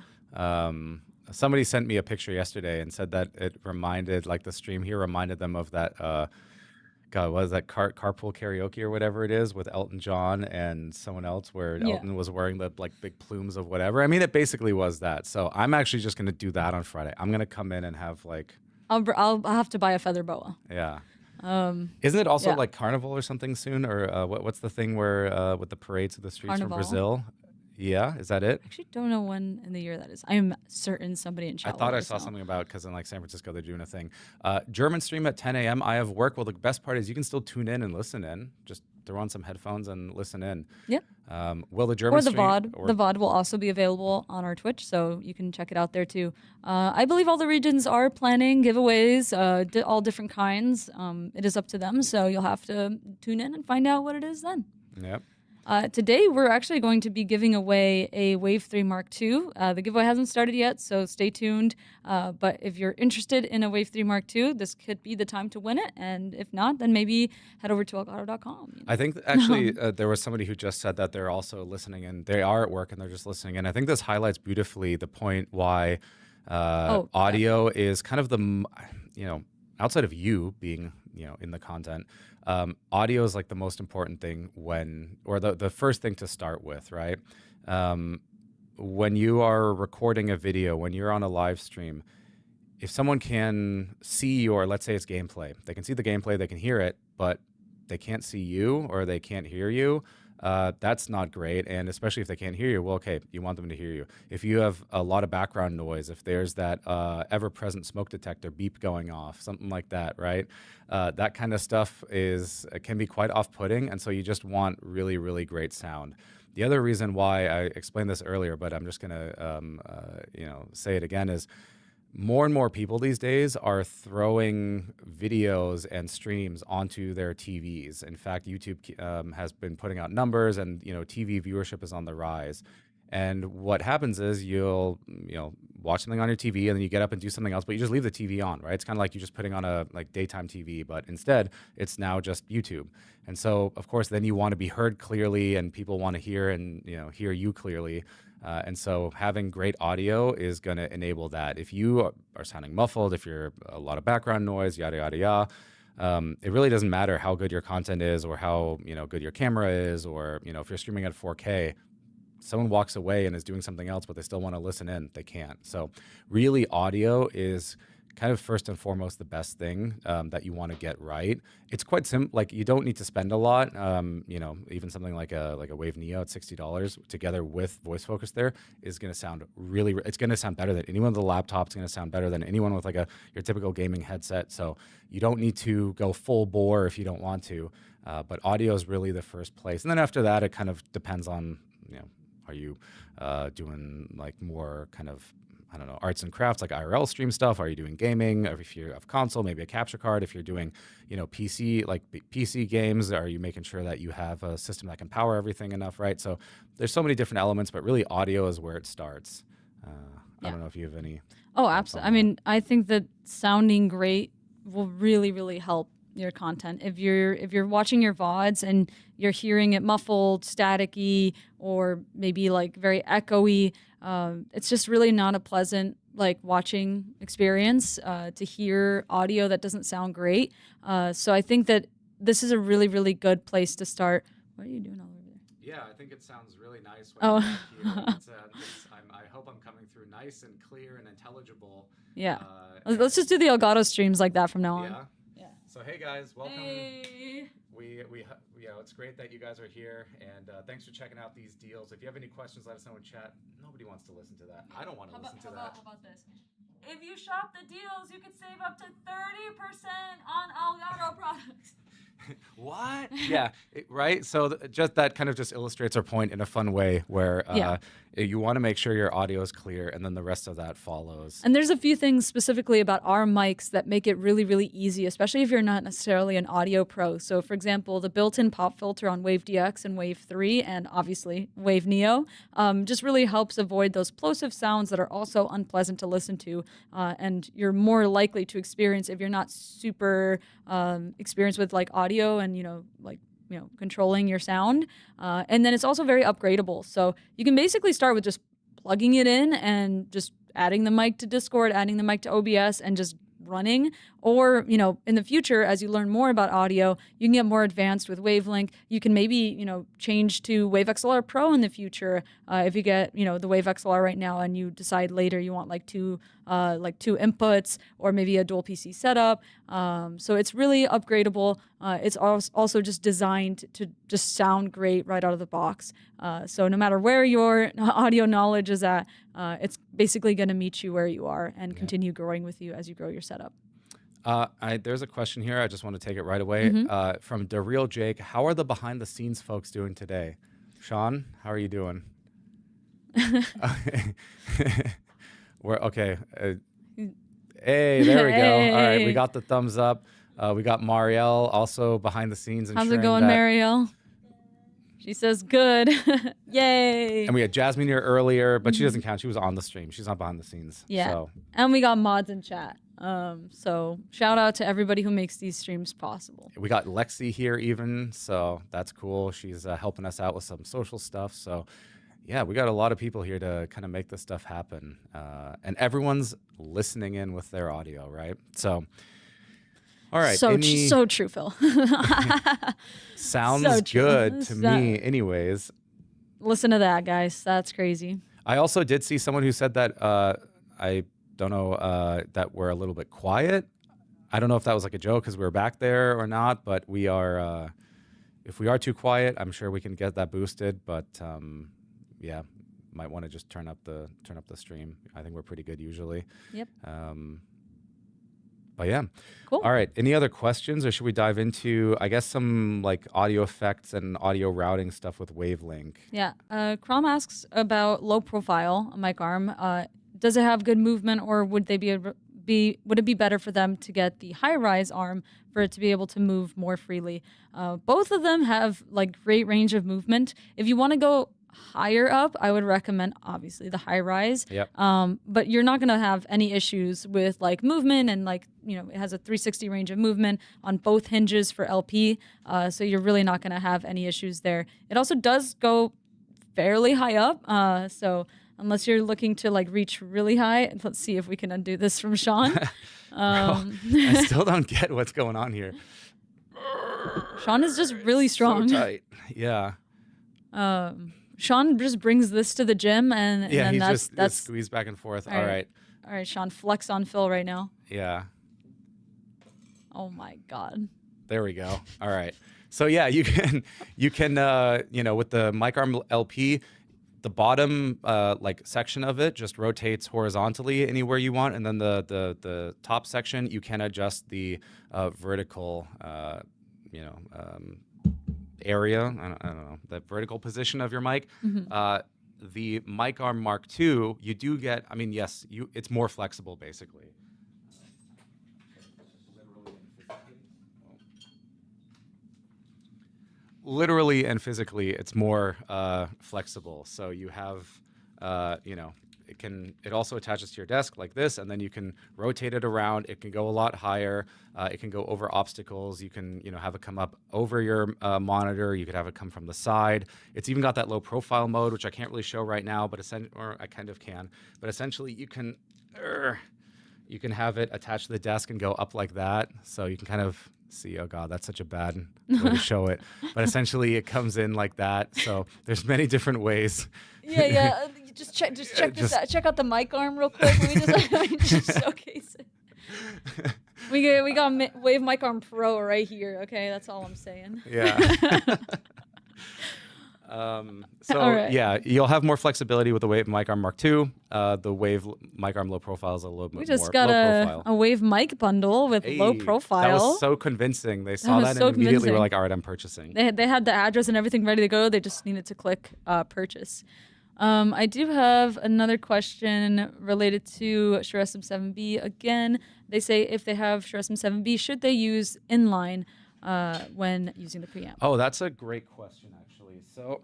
Somebody sent me a picture yesterday and said that it reminded, the stream here reminded them of that, what is that, carpool karaoke or whatever it is with Elton John and someone else, where Elton was wearing the big plumes of whatever. I mean, it basically was that. So I'm actually just gonna do that on Friday. I'm gonna come in and have I'll have to buy a feather boa. Yeah. Isn't it also yeah. Carnival or something soon? Or what's the thing where with the parades of the streets Carnival. from Brazil? Yeah, is that it? I actually don't know when in the year that is. I am certain somebody in chat. I thought I saw something about, because in San Francisco they're doing a thing. German stream at 10 a.m. I have work. Well, the best part is you can still tune in and listen in. Just throw on some headphones and listen in. Yep. Will the German or the stream, VOD. The VOD will also be available on our Twitch, so you can check it out there too. I believe all the regions are planning giveaways, all different kinds. It is up to them, so you'll have to tune in and find out what it is then. Yep. Today, we're actually going to be giving away a Wave 3 Mark II. The giveaway hasn't started yet, so stay tuned. But if you're interested in a Wave 3 Mark II, this could be the time to win it. And if not, then maybe head over to elgato.com. I think actually there was somebody who just said that they're also listening, and they are at work and they're just listening. And I think this highlights beautifully the point why audio is kind of the, outside of you being, in the content, audio is the most important thing or the first thing to start with, right? When you are recording a video, when you're on a live stream, if someone can see your, let's say it's gameplay, they can see the gameplay, they can hear it, but they can't see you or they can't hear you, that's not great. And especially if they can't hear you, well, okay, you want them to hear you. If you have a lot of background noise, if there's that ever-present smoke detector beep going off, something like that, right? That kind of stuff can be quite off-putting, and so you just want really, really great sound. The other reason why, I explained this earlier, but I'm just gonna say it again, is more and more people these days are throwing videos and streams onto their TVs. In fact, YouTube has been putting out numbers, and TV viewership is on the rise. And what happens is you'll watch something on your TV, and then you get up and do something else, but you just leave the TV on, right? It's kind of like you're just putting on a daytime TV, but instead it's now just YouTube. And so, of course, then you want to be heard clearly, and people want to hear hear you clearly. And so having great audio is going to enable that. If you are sounding muffled, if you're a lot of background noise, yada, yada, yada, it really doesn't matter how good your content is or how good your camera is, or if you're streaming at 4K. Someone walks away and is doing something else, but they still want to listen in, they can't. So really, audio is kind of first and foremost the best thing that you want to get right. It's quite simple. Like, you don't need to spend a lot. Even something like a Wave Neo at $60 together with voice focus there is going to sound it's going to sound better than anyone with a laptop. It's going to sound better than anyone with your typical gaming headset. So you don't need to go full bore if you don't want to. But audio is really the first place. And then after that, it kind of depends on, are you doing more kind of, I don't know, arts and crafts, like IRL stream stuff? Are you doing gaming? Or if you have console, maybe a capture card. If you're doing, PC, like PC games, are you making sure that you have a system that can power everything enough, right? So there's so many different elements, but really audio is where it starts. I don't know if you have any. Oh, absolutely. I mean, I think that sounding great will really, really help your content. If you're watching your VODs and you're hearing it muffled, staticky, or maybe very echoey, it's just really not a pleasant watching experience to hear audio that doesn't sound great. So I think that this is a really, really good place to start. What are you doing all over there? Yeah, I think it sounds really nice. When I hope I'm coming through nice and clear and intelligible. Yeah. Let's just do the Elgato streams like that from now on. Yeah. So hey guys, welcome. Hey. It's great that you guys are here, and thanks for checking out these deals. If you have any questions, let us know in chat. Nobody wants to listen to that. I don't want to listen to that. How about this? If you shop the deals, you could save up to 30% on Elgato products. What? Yeah, right. So just that kind of just illustrates our point in a fun way, where you want to make sure your audio is clear, and then the rest of that follows. And there's a few things specifically about our mics that make it really, really easy, especially if you're not necessarily an audio pro. So, for example, the built-in pop filter on Wave DX and Wave 3, and obviously Wave Neo, just really helps avoid those plosive sounds that are also unpleasant to listen to, and you're more likely to experience if you're not super experienced with audio and controlling your sound. And then it's also very upgradable. So you can basically start with just plugging it in and just adding the mic to Discord, adding the mic to OBS, and just running. Or, in the future, as you learn more about audio, you can get more advanced with Wavelink. You can maybe, change to Wave XLR Pro in the future if you get, the Wave XLR right now, and you decide later you want two inputs or maybe a dual PC setup. So it's really upgradable. It's also just designed to just sound great right out of the box. So no matter where your audio knowledge is at, it's basically going to meet you where you are and continue growing with you as you grow your setup. There's a question here. I just want to take it right away. From The Real Jake. How are the behind the scenes folks doing today? Sean, how are you doing? We're okay. Hey, there we go. All right, we got the thumbs up. We got Marielle also behind the scenes. How's it going, Marielle? She says good. Yay. And we had Jasmine here earlier, but she doesn't count. She was on the stream. She's not behind the scenes. Yeah. So. And we got mods in chat. So shout out to everybody who makes these streams possible. We got Lexi here even, so that's cool. She's helping us out with some social stuff. So yeah, we got a lot of people here to kind of make this stuff happen. And everyone's listening in with their audio, right? So, all right. So true, Phil. Sounds so good to me anyways. Listen to that, guys. That's crazy. I also did see someone who said that I don't know that we're a little bit quiet. I don't know if that was like a joke because we were back there or not, but we are. If we are too quiet, I'm sure we can get that boosted. But yeah, might want to just turn up the stream. I think we're pretty good usually. Yep. But yeah. Cool. All right. Any other questions, or should we dive into, I guess, some audio effects and audio routing stuff with Wavelink? Yeah. Crom asks about low profile mic arm. Does it have good movement, or would they would it be better for them to get the high rise arm for it to be able to move more freely? Both of them have great range of movement. If you want to go higher up, I would recommend obviously the high rise. Yep. But you're not going to have any issues with movement, and it has a 360 range of movement on both hinges for LP. So you're really not going to have any issues there. It also does go fairly high up. So unless you're looking to like reach really high. Let's see if we can undo this from Sean. I still don't get what's going on here. Sean is just really strong. So tight. Yeah. Sean just brings this to the gym, and Yeah, then he's that's just squeeze back and forth. All right. All right, Sean, flex on Phil right now. Yeah. Oh my God. There we go. All right. So yeah, you can with the mic arm LP, the bottom like section of it just rotates horizontally anywhere you want, and then the top section you can adjust the vertical area. I don't know, the vertical position of your mic. The mic arm Mark II, you do get. I mean, yes, it's more flexible basically. Literally and physically, it's more flexible. So you have, it also attaches to your desk like this, and then you can rotate it around. It can go a lot higher. It can go over obstacles. You can, have it come up over your monitor. You could have it come from the side. It's even got that low profile mode, which I can't really show right now, but or I kind of can. But essentially, you can have it attached to the desk and go up like that. So you can kind of see, oh God, that's such a bad way to show it. But essentially, it comes in like that. So there's many different ways. Yeah. Just check this out. Check out the mic arm real quick. Let me just showcase it. We got Wave Mic Arm Pro right here. Okay, that's all I'm saying. Yeah. Yeah, you'll have more flexibility with the Wave Mic Arm Mark II. The Wave Mic Arm Low Profile is a little bit more. We just got a Wave mic bundle with low profile. That was so convincing. They saw that and immediately were like, all right, I'm purchasing. They had the address and everything ready to go. They just needed to click purchase. I do have another question related to Shure SM7B. Again, they say if they have Shure SM7B, should they use inline when using the preamp? Oh, that's a great question, actually. So,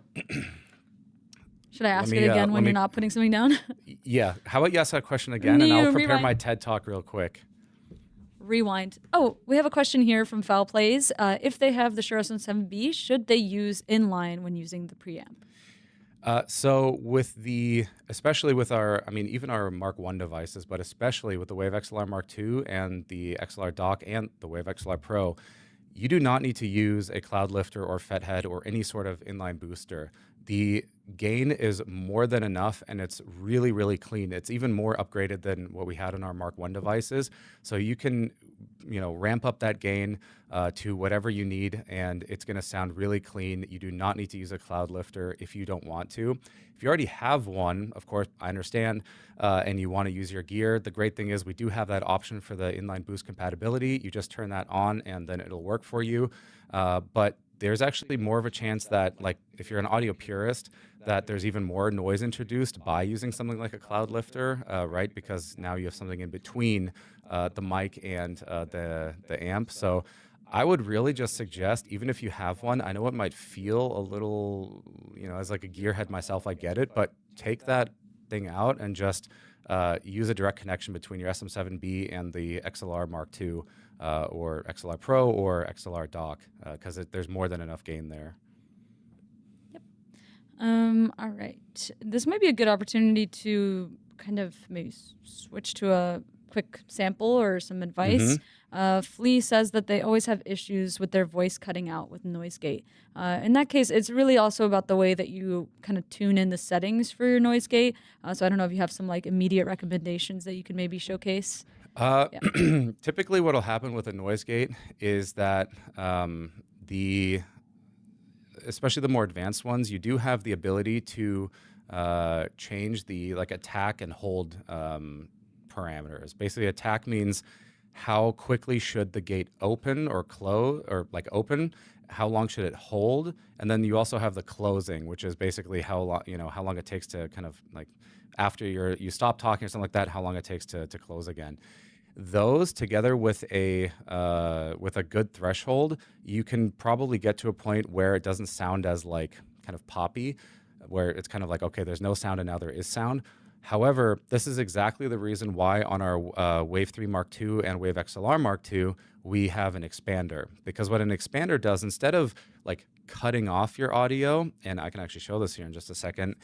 should I ask it again when you're not putting something down? Yeah. How about you ask that question again, and I'll prepare my TED Talk real quick. Rewind. Oh, we have a question here from Foul Plays. If they have the Shure SM7B, should they use inline when using the preamp? So especially with even our Mark I devices, but especially with the Wave XLR Mark II and the XLR Dock and the Wave XLR Pro, you do not need to use a cloud lifter or FET head or any sort of inline booster. The gain is more than enough, and it's really, really clean. It's even more upgraded than what we had on our Mark I devices. So you can, ramp up that gain to whatever you need, and it's going to sound really clean. You do not need to use a cloud lifter if you don't want to. If you already have one, of course, I understand, and you want to use your gear, the great thing is we do have that option for the inline boost compatibility. You just turn that on, and then it'll work for you. But there's actually more of a chance that, like, if you're an audio purist, that there's even more noise introduced by using something like a cloud lifter, right? Because now you have something in between the mic and the amp. So I would really just suggest, even if you have one, I know it might feel a little, as like a gearhead myself, I get it, but take that thing out and just use a direct connection between your SM7B and the XLR Mark II or XLR Pro or XLR Dock, because there's more than enough gain there. Yep. All right. This might be a good opportunity to kind of maybe switch to a quick sample or some advice. Flea says that they always have issues with their voice cutting out with noise gate. In that case, it's really also about the way that you kind of tune in the settings for your noise gate. So I don't know if you have some like immediate recommendations that you could maybe showcase. Typically what will happen with a noise gate is that especially the more advanced ones, you do have the ability to change the attack and hold parameters. Basically, attack means how quickly should the gate open or close, or open, how long should it hold, and then you also have the closing, which is basically how long it takes to kind of after you stop talking or something like that, how long it takes to close again. Those together with a good threshold, you can probably get to a point where it doesn't sound as kind of poppy, where it's kind of okay, there's no sound and now there is sound. However, this is exactly the reason why on our Wave 3 Mark II and Wave XLR Mark II, we have an expander. Because what an expander does, instead of cutting off your audio, and I can actually show this here in just a second,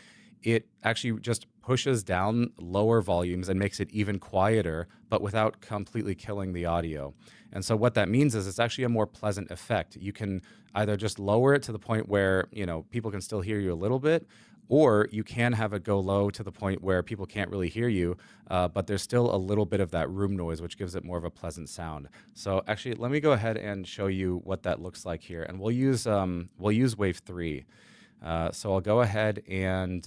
it actually just pushes down lower volumes and makes it even quieter, but without completely killing the audio. And so what that means is it's actually a more pleasant effect. You can either just lower it to the point where, people can still hear you a little bit, or you can have it go low to the point where people can't really hear you, but there's still a little bit of that room noise, which gives it more of a pleasant sound. So actually, let me go ahead and show you what that looks like here. And we'll use Wave 3. So I'll go ahead and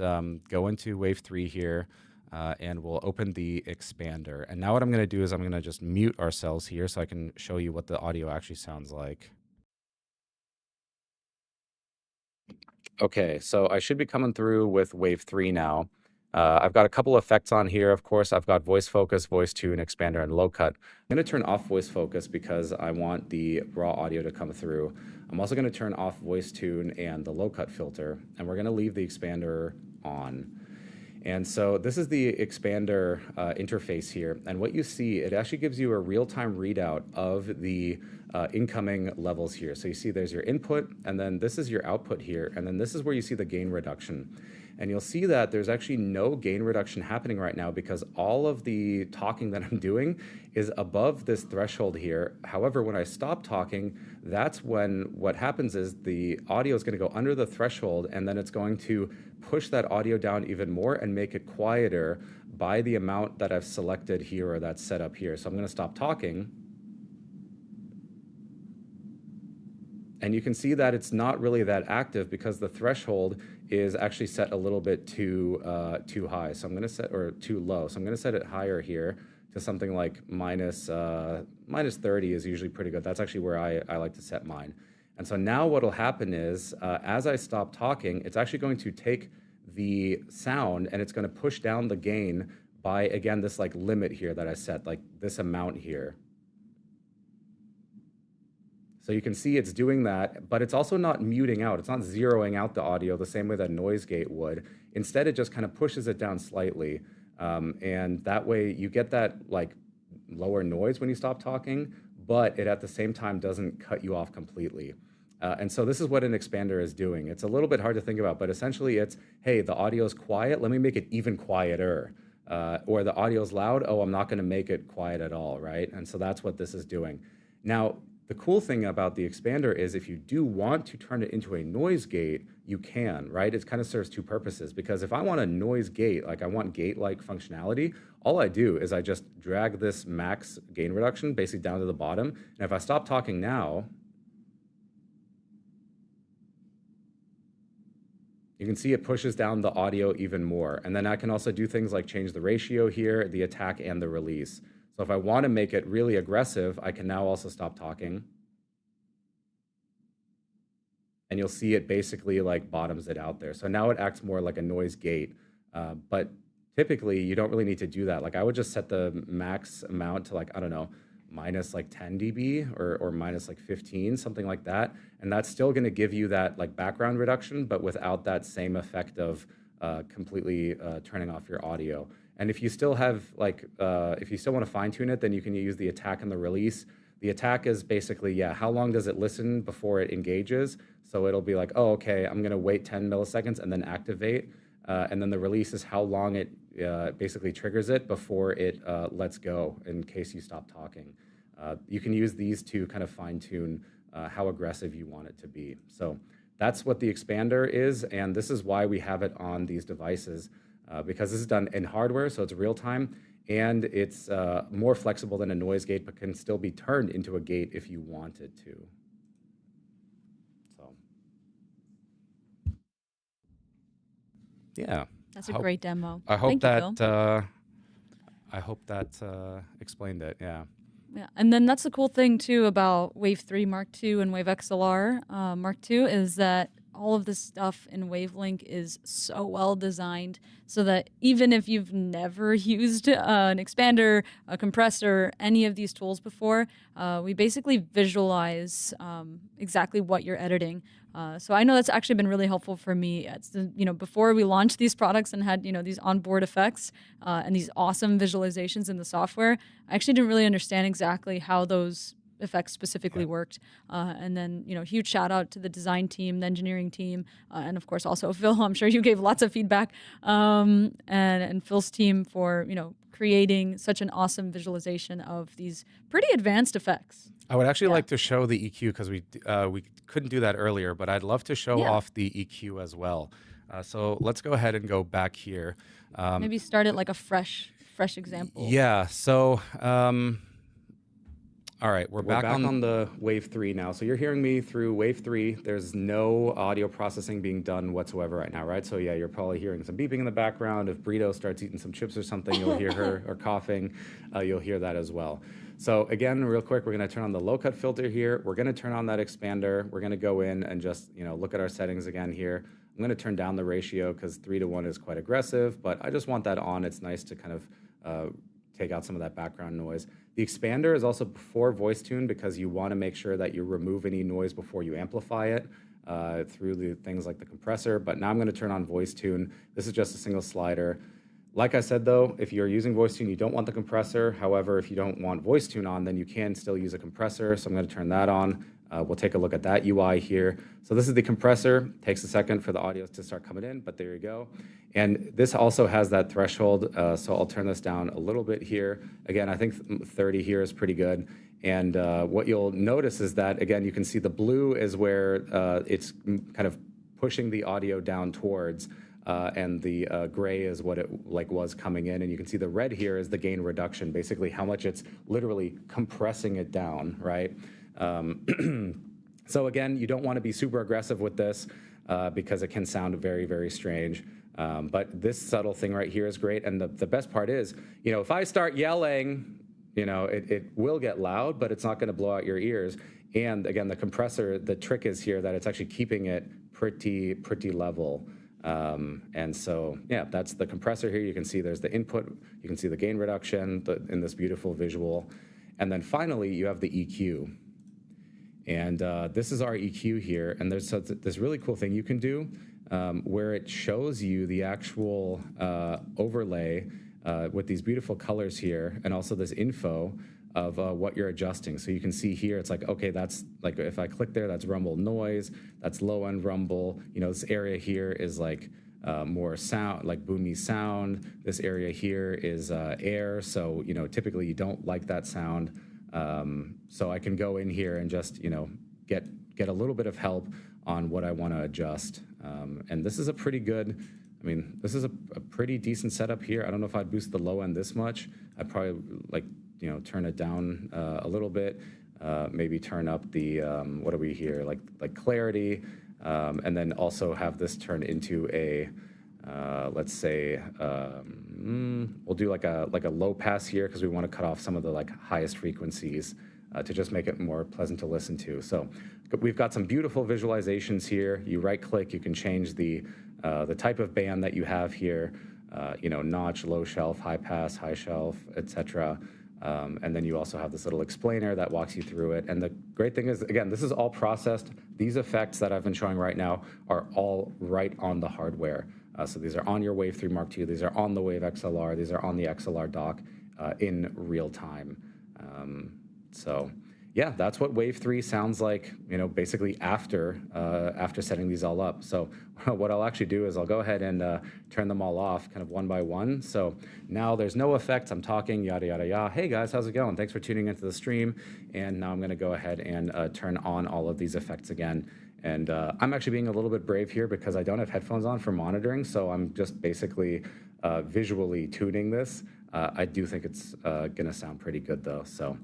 go into Wave 3 here, and we'll open the expander. And now what I'm going to do is I'm going to just mute ourselves here so I can show you what the audio actually sounds like. Okay, so I should be coming through with Wave 3 now. I've got a couple effects on here. Of course, I've got voice focus, voice tune, expander, and low cut. I'm going to turn off voice focus because I want the raw audio to come through. I'm also going to turn off voice tune and the low cut filter, and we're going to leave the expander on. And so this is the expander interface here. And what you see, it actually gives you a real-time readout of the incoming levels here. So you see there's your input, and then this is your output here. And then this is where you see the gain reduction. And you'll see that there's actually no gain reduction happening right now because all of the talking that I'm doing is above this threshold here. However, when I stop talking, that's when what happens is the audio is going to go under the threshold, and then it's going to push that audio down even more and make it quieter by the amount that I've selected here or that's set up here. So I'm going to stop talking. And you can see that it's not really that active because the threshold is actually set a little bit too high. So I'm going to set, or too low. So I'm going to set it higher here to something like minus 30 is usually pretty good. That's actually where I like to set mine. And so now what will happen is as I stop talking, it's actually going to take the sound and it's going to push down the gain by, again, this like limit here that I set, like this amount here. So you can see it's doing that, but it's also not muting out. It's not zeroing out the audio the same way that noise gate would. Instead, it just kind of pushes it down slightly. And that way you get that like lower noise when you stop talking, but it at the same time doesn't cut you off completely. And so this is what an expander is doing. It's a little bit hard to think about, but essentially it's, hey, the audio is quiet, let me make it even quieter. Or the audio is loud, oh, I'm not gonna make it quiet at all, right? And so that's what this is doing. Now, the cool thing about the expander is if you do want to turn it into a noise gate, you can, right? It kind of serves two purposes, because if I want a noise gate, like I want gate-like functionality, all I do is I just drag this max gain reduction basically down to the bottom. And if I stop talking now, you can see it pushes down the audio even more. And then I can also do things like change the ratio here, the attack and the release. So if I want to make it really aggressive, I can now also stop talking. And you'll see it basically like bottoms it out there. So now it acts more like a noise gate. But typically you don't really need to do that. Like I would just set the max amount to like, I don't know, minus like 10 dB or minus like 15, something like that. And that's still going to give you that like background reduction, but without that same effect of completely turning off your audio. And if you still have like, if you still want to fine tune it, then you can use the attack and the release. The attack is basically, yeah, how long does it listen before it engages? So it'll be like, oh, okay, I'm going to wait 10 milliseconds and then activate. And then the release is how long it basically triggers it before it lets go in case you stop talking. You can use these to kind of fine tune how aggressive you want it to be. So that's what the expander is. And this is why we have it on these devices. Because this is done in hardware, so it's real time, and it's more flexible than a noise gate, but can still be turned into a gate if you wanted to. So, yeah. That's a great demo. I hope Thank you, Phil. I hope that explained it. Yeah. Yeah, and then that's the cool thing too about Wave 3 Mark II and Wave XLR Mark II is that all of this stuff in Wavelink is so well designed so that even if you've never used an expander, a compressor, any of these tools before, we basically visualize exactly what you're editing. So I know that's actually been really helpful for me. It's before we launched these products and had these onboard effects and these awesome visualizations in the software, I actually didn't really understand exactly how those effects specifically worked. And then, huge shout out to the design team, the engineering team, and of course also Phil. I'm sure you gave lots of feedback, and Phil's team for, creating such an awesome visualization of these pretty advanced effects. I would actually like to show the EQ because we couldn't do that earlier, but I'd love to show off the EQ as well. So let's go ahead and go back here. Maybe start it like a fresh example. Yeah. So, all right, we're back on the Wave 3 now. So you're hearing me through Wave 3. There's no audio processing being done whatsoever right now, right? So yeah, you're probably hearing some beeping in the background. If Brito starts eating some chips or something, you'll hear her, or coughing, you'll hear that as well. So again, real quick, we're gonna turn on the low cut filter here. We're gonna turn on that expander. We're gonna go in and just, look at our settings again here. I'm gonna turn down the ratio because 3:1 is quite aggressive, but I just want that on. It's nice to kind of take out some of that background noise. The expander is also before voice tune because you want to make sure that you remove any noise before you amplify it through the things like the compressor. But now I'm going to turn on voice tune. This is just a single slider. Like I said, though, if you're using voice tune, you don't want the compressor. However, if you don't want voice tune on, then you can still use a compressor. So I'm going to turn that on. We'll take a look at that UI here. So this is the compressor. Takes a second for the audio to start coming in, but there you go. And this also has that threshold, so I'll turn this down a little bit here. Again, I think 30 here is pretty good. And what you'll notice is that, again, you can see the blue is where it's kind of pushing the audio down towards, and the gray is what it was coming in. And you can see the red here is the gain reduction, basically how much it's literally compressing it down, right? So again, you don't want to be super aggressive with this because it can sound very, very strange. But this subtle thing right here is great. And the best part is, if I start yelling, it will get loud, but it's not going to blow out your ears. And again, the compressor, the trick is here that it's actually keeping it pretty level. And so, yeah, that's the compressor here. You can see there's the input. You can see the gain reduction in this beautiful visual. And then finally, you have the EQ. And this is our EQ here. And there's this really cool thing you can do where it shows you the actual overlay with these beautiful colors here, and also this info of what you're adjusting. So you can see here, it's like, okay, that's like, if I click there, that's rumble noise, that's low end rumble. This area here is like more sound, like boomy sound. This area here is air. So, typically you don't like that sound. So I can go in here and just, get a little bit of help on what I want to adjust. And this is a pretty good, this is a pretty decent setup here. I don't know if I'd boost the low end this much. I'd probably turn it down a little bit, maybe turn up the, what are we here? Like clarity, and then also have this turn into a, let's say, we'll do like a low pass here because we want to cut off some of the highest frequencies to just make it more pleasant to listen to. So we've got some beautiful visualizations here. You right click, you can change the type of band that you have here, notch, low shelf, high pass, high shelf, etc. And then you also have this little explainer that walks you through it. And the great thing is, again, this is all processed. These effects that I've been showing right now are all right on the hardware. So these are on your Wave 3 Mark II. These are on the Wave XLR. These are on the XLR dock in real time. So yeah, that's what Wave 3 sounds like, basically after setting these all up. So what I'll actually do is I'll go ahead and turn them all off kind of one by one. So now there's no effects. I'm talking yada, yada, yada. Hey guys, how's it going? Thanks for tuning into the stream. And now I'm going to go ahead and turn on all of these effects again. And I'm actually being a little bit brave here because I don't have headphones on for monitoring. So I'm just basically visually tuning this. I do think it's going to sound pretty good though. So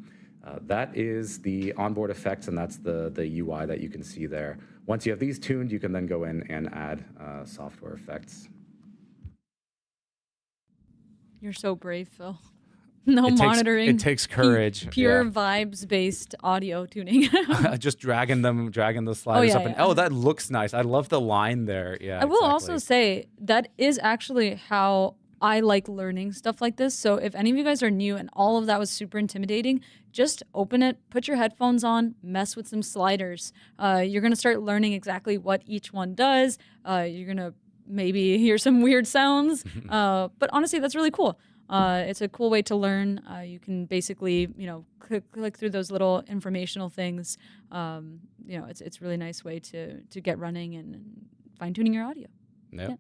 that is the onboard effects, and that's the UI that you can see there. Once you have these tuned, you can then go in and add software effects. You're so brave, Phil. No monitoring. It takes courage. Pure vibes-based audio tuning. Just dragging the sliders up. And oh, that looks nice. I love the line there. Yeah. I will also say that is actually how I like learning stuff like this. So if any of you guys are new and all of that was super intimidating, just open it, put your headphones on, mess with some sliders. You're going to start learning exactly what each one does. You're going to maybe hear some weird sounds. But honestly, that's really cool. It's a cool way to learn. You can basically, click through those little informational things. It's a really nice way to get running and fine tuning your audio. Yep. Yeah.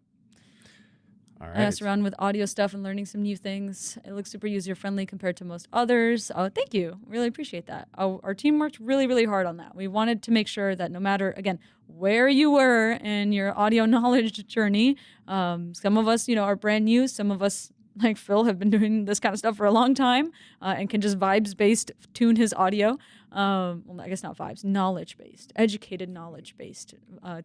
All I right. messed around with audio stuff and learning some new things. It looks super user-friendly compared to most others. Oh, thank you. Really appreciate that. Our team worked really, really hard on that. We wanted to make sure that no matter, again, where you were in your audio knowledge journey, some of us, are brand new. Some of us, like Phil, have been doing this kind of stuff for a long time and can just vibes-based tune his audio. Well, I guess not vibes, knowledge-based, educated knowledge-based,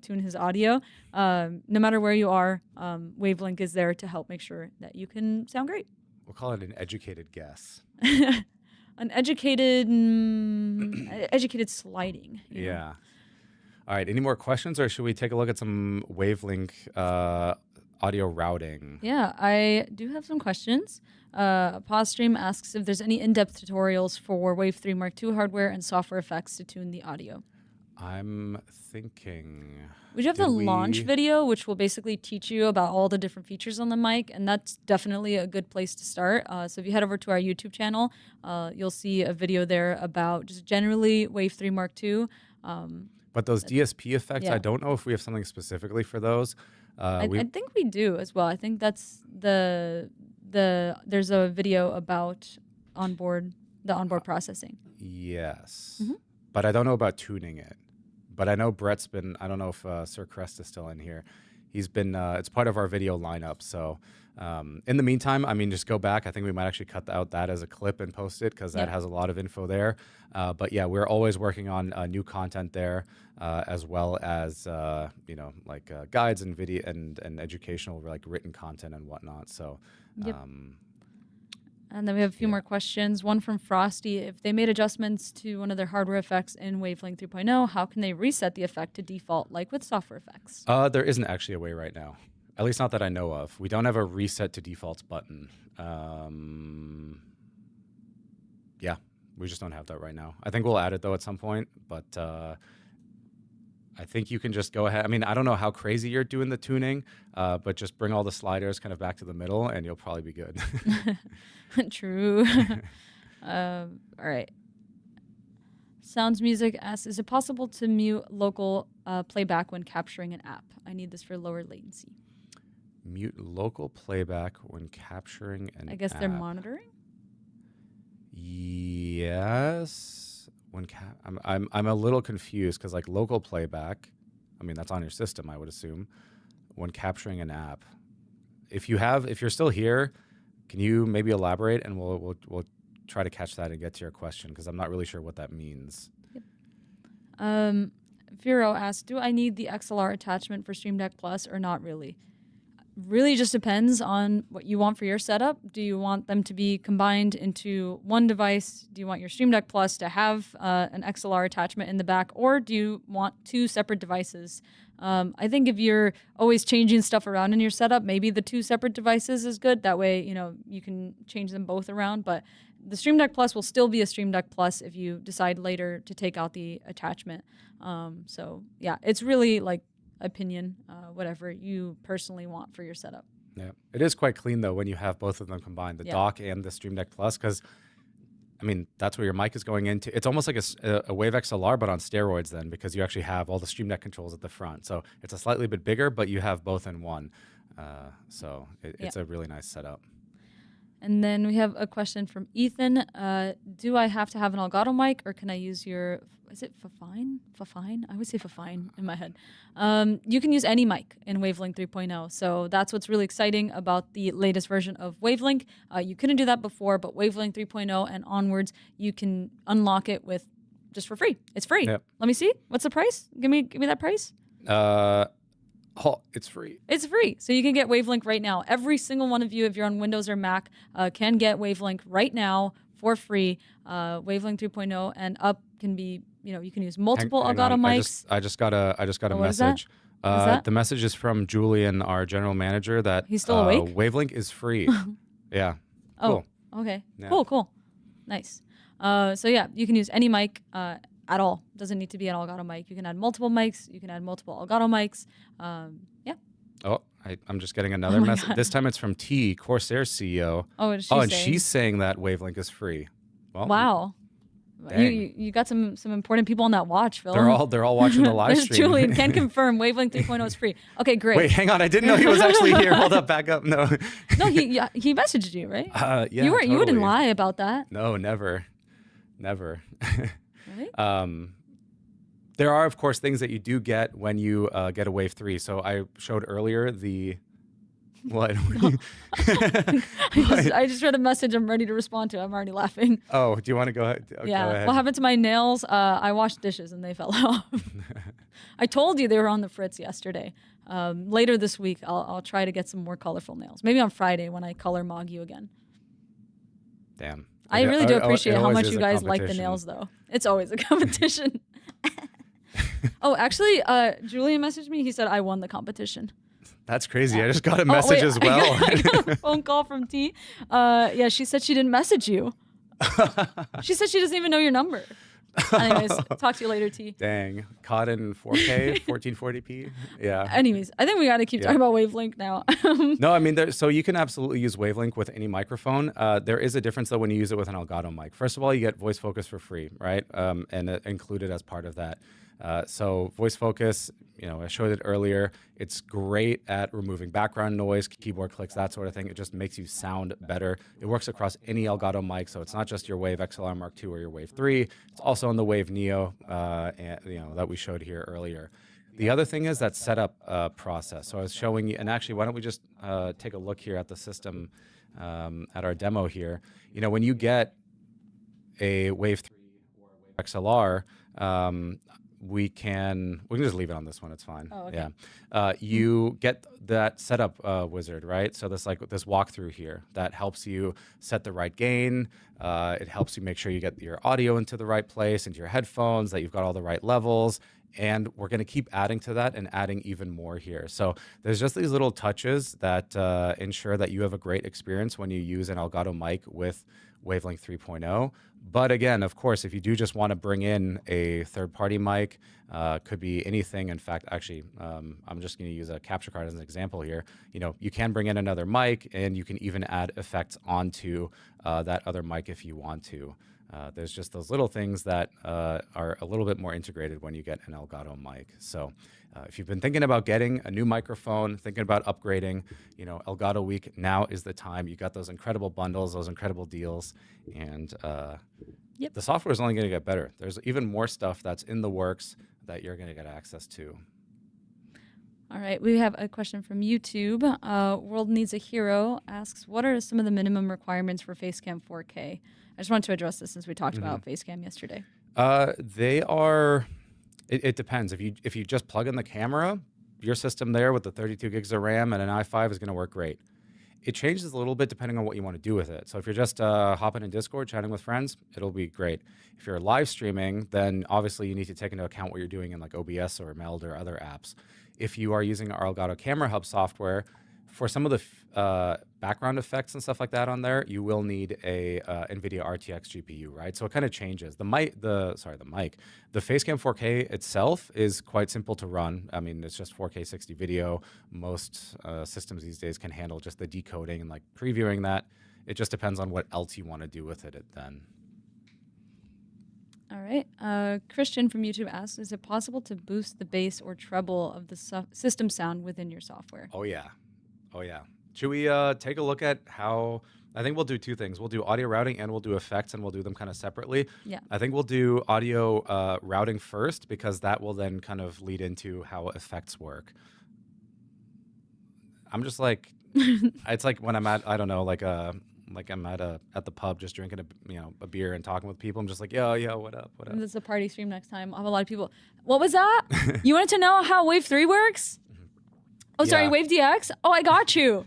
tune his audio. No matter where you are, Wavelink is there to help make sure that you can sound great. We'll call it an educated guess. An educated sliding. Yeah. All right. Any more questions, or should we take a look at some Wavelink audio routing? Yeah, I do have some questions. Pause Stream asks if there's any in-depth tutorials for Wave 3 Mark II hardware and software effects to tune the audio. I'm thinking. We do have the launch video, which will basically teach you about all the different features on the mic, and that's definitely a good place to start. So if you head over to our YouTube channel, you'll see a video there about just generally Wave 3 Mark II. But those DSP effects, yeah. I don't know if we have something specifically for those. I think we do as well. I think that's there's a video about the onboard processing. Yes. Mm-hmm. But I don't know about tuning it. But I know Brett's been, I don't know if Sir Crest is still in here. He's been, it's part of our video lineup. So in the meantime, I mean, just go back. I think we might actually cut out that as a clip and post it because that has a lot of info there. But yeah, we're always working on new content there, as well as, guides and video and educational, like written content and whatnot. So, And then we have a few more questions. One from Frosty. If they made adjustments to one of their hardware effects in Wavelink 3.0, how can they reset the effect to default, like with software effects? There isn't actually a way right now. At least not that I know of. We don't have a reset to defaults button. Yeah, we just don't have that right now. I think we'll add it, though, at some point. But I think you can just go ahead. I mean, I don't know how crazy you're doing the tuning, but just bring all the sliders kind of back to the middle, and you'll probably be good. True. All right. Sounds Music asks, is it possible to mute local playback when capturing an app? I need this for lower latency. Mute local playback when capturing an app. I guess they're monitoring? Yes. I'm a little confused because like local playback, I mean that's on your system, I would assume. When capturing an app, if you're still here, can you maybe elaborate and we'll try to catch that and get to your question because I'm not really sure what that means. Yep. Vero asks, do I need the XLR attachment for Stream Deck Plus or not really? Really just depends on what you want for your setup. Do you want them to be combined into one device? Do you want your Stream Deck Plus to have an XLR attachment in the back, or do you want two separate devices? I think if you're always changing stuff around in your setup, maybe the two separate devices is good. That way, you can change them both around. But the Stream Deck Plus will still be a Stream Deck Plus if you decide later to take out the attachment. So yeah, it's really like opinion, whatever you personally want for your setup. Yeah, it is quite clean though when you have both of them combined, the dock and the Stream Deck Plus, because I mean that's where your mic is going into. It's almost like a Wave XLR but on steroids then, because you actually have all the Stream Deck controls at the front. So it's a slightly bit bigger, but you have both in one. So it's a really nice setup. And then we have a question from Ethan. Do I have to have an Elgato mic, or can I use your, is it Fafine? Fafine? I would say Fafine in my head. You can use any mic in Wavelink 3.0. So that's what's really exciting about the latest version of Wavelink. You couldn't do that before, but Wavelink 3.0 and onwards, you can unlock it with just for free. It's free. Yep. Let me see. What's the price? Give me that price. It's free. It's free. So you can get Wavelink right now. Every single one of you, if you're on Windows or Mac, can get Wavelink right now for free. Wavelink 3.0 and up can be, you can use multiple Elgato mics. I just got a message. The message is from Julian, our general manager, that he's still awake. Wavelink is free. Yeah. Oh, cool. Okay. Yeah. Cool. Nice. So yeah, you can use any mic at all. Doesn't need to be an Elgato mic. You can add multiple mics. You can add multiple Elgato mics. Yeah. Oh, I'm just getting another message. This time it's from T, Corsair CEO. Oh, what is she and saying? she's saying that Wavelink is free. Well, Wow. You got some important people on that watch, Phil. they're all watching the live There's stream. Julian can confirm Wavelink 3.0 is free. Okay, great. Wait, hang on. I didn't know he was actually here. Hold up, back up. No. No, he messaged you, right? Yeah, you totally. wouldn't lie about that. No, never. Really? There are, of course, things that you do get when you get a Wave 3. So I showed earlier the... What? I just read a message I'm ready to respond to. I'm already laughing. Oh, do you want to go ahead? Yeah. Go ahead. What happened to my nails? I washed dishes and they fell off. I told you they were on the fritz yesterday. Later this week, I'll try to get some more colorful nails. Maybe on Friday when I color mog you again. Damn. I really do appreciate how always much is you a guys like the competition. nails, though. It's always a competition. Oh, actually, Julian messaged me. He said I won the competition. That's crazy. I just got a message as well. I got a phone call from T. Yeah, she said she didn't message you. She said she doesn't even know your number. Anyways, talk to you later, T. Dang. Caught in 4K, 1440p. Yeah. Anyways, I think we got to keep talking about Wavelink now. No, I mean, so you can absolutely use Wavelink with any microphone. There is a difference, though, when you use it with an Elgato mic. First of all, you get voice focus for free, right? And included as part of that. So voice focus, I showed it earlier. It's great at removing background noise, keyboard clicks, that sort of thing. It just makes you sound better. It works across any Elgato mic, so it's not just your Wave XLR Mark II or your Wave 3. It's also on the Wave Neo, that we showed here earlier. The other thing is that setup process. So I was showing you, and actually, why don't we just take a look here at the system at our demo here. When you get a Wave 3 or a Wave XLR, we can just leave it on this one. It's fine. Oh, okay. Yeah. You get that setup wizard, right? So this walkthrough here that helps you set the right gain. It helps you make sure you get your audio into the right place, into your headphones, that you've got all the right levels. And we're going to keep adding to that and adding even more here. So there's just these little touches that ensure that you have a great experience when you use an Elgato mic with Wavelink 3.0. But again, of course, if you do just want to bring in a third-party mic, could be anything. In fact, actually, I'm just going to use a capture card as an example here. You can bring in another mic, and you can even add effects onto that other mic if you want to. There's just those little things that are a little bit more integrated when you get an Elgato mic. So if you've been thinking about getting a new microphone, thinking about upgrading, Elgato Week, now is the time. You got those incredible bundles, those incredible deals, and the software is only going to get better. There's even more stuff that's in the works that you're going to get access to. All right, we have a question from YouTube. World Needs a Hero asks, what are some of the minimum requirements for Facecam 4K? I just wanted to address this since we talked about Facecam yesterday. They are, it depends. If you just plug in the camera, your system there with the 32 gigs of RAM and an i5 is going to work great. It changes a little bit depending on what you want to do with it. So if you're just hopping in Discord, chatting with friends, it'll be great. If you're live streaming, then obviously you need to take into account what you're doing in like OBS or Meld or other apps. If you are using our Elgato Camera Hub software, for some of the background effects and stuff like that on there, you will need a NVIDIA RTX GPU, right? So it kind of changes. The Facecam 4K itself is quite simple to run. I mean, it's just 4K 60 video. Most systems these days can handle just the decoding and like previewing that. It just depends on what else you want to do with it then. All right. Christian from YouTube asks, is it possible to boost the bass or treble of the system sound within your software? Oh, yeah. Oh, yeah. Should we take a look at how... I think we'll do two things. We'll do audio routing and we'll do effects, and we'll do them kind of separately. Yeah. I think we'll do audio routing first, because that will then kind of lead into how effects work. I'm just like... it's like when I'm at, I don't know, like I'm at the pub just drinking a beer and talking with people. I'm just like, yo, what up? This is a party stream next time. I'll have a lot of people. What was that? You wanted to know how Wave 3 works? Oh, sorry, Yeah. Wave DX? Oh, I got you.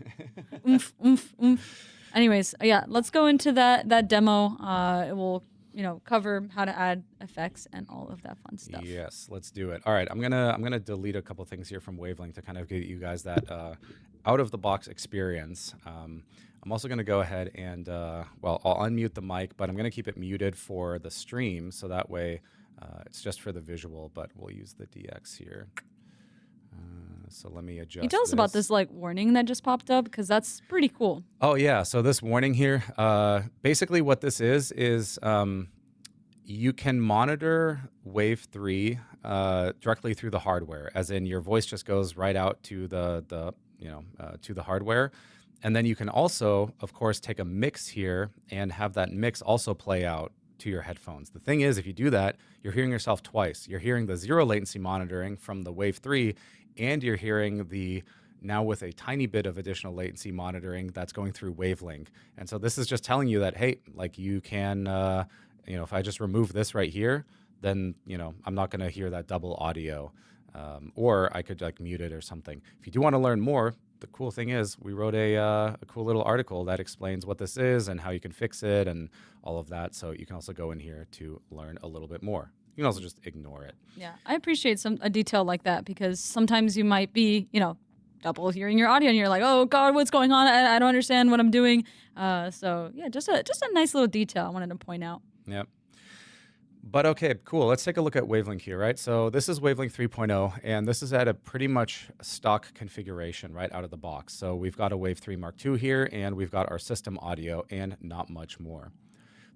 Oomph, oomph, oomph. Anyways, yeah, let's go into that demo. It will, cover how to add effects and all of that fun stuff. Yes, let's do it. All right, I'm gonna delete a couple things here from Wavelink to kind of give you guys that out of the box experience. I'm also gonna go ahead and I'll unmute the mic, but I'm gonna keep it muted for the stream, so that way it's just for the visual. But we'll use the DX here. So let me adjust. Can you tell us about this like warning that just popped up? Because that's pretty cool. Oh yeah, so this warning here, basically what this is you can monitor Wave 3 directly through the hardware, as in your voice just goes right out to to the hardware. And then you can also, of course, take a mix here and have that mix also play out to your headphones. The thing is, if you do that, you're hearing yourself twice. You're hearing the zero latency monitoring from the Wave 3, and you're hearing the now with a tiny bit of additional latency monitoring that's going through Wavelink. And so this is just telling you that, hey, like you can, if I just remove this right here, then, I'm not going to hear that double audio. Or I could like mute it or something. If you do want to learn more, the cool thing is we wrote a cool little article that explains what this is and how you can fix it and all of that. So you can also go in here to learn a little bit more. You can also just ignore it. Yeah, I appreciate a detail like that, because sometimes you might be, double hearing your audio and you're like, oh God, what's going on? I don't understand what I'm doing. So yeah, just a nice little detail I wanted to point out. Yep. But okay, cool. Let's take a look at Wavelink here, right? So this is Wavelink 3.0, and this is at a pretty much stock configuration right out of the box. So we've got a Wave 3 Mark II here, and we've got our system audio and not much more.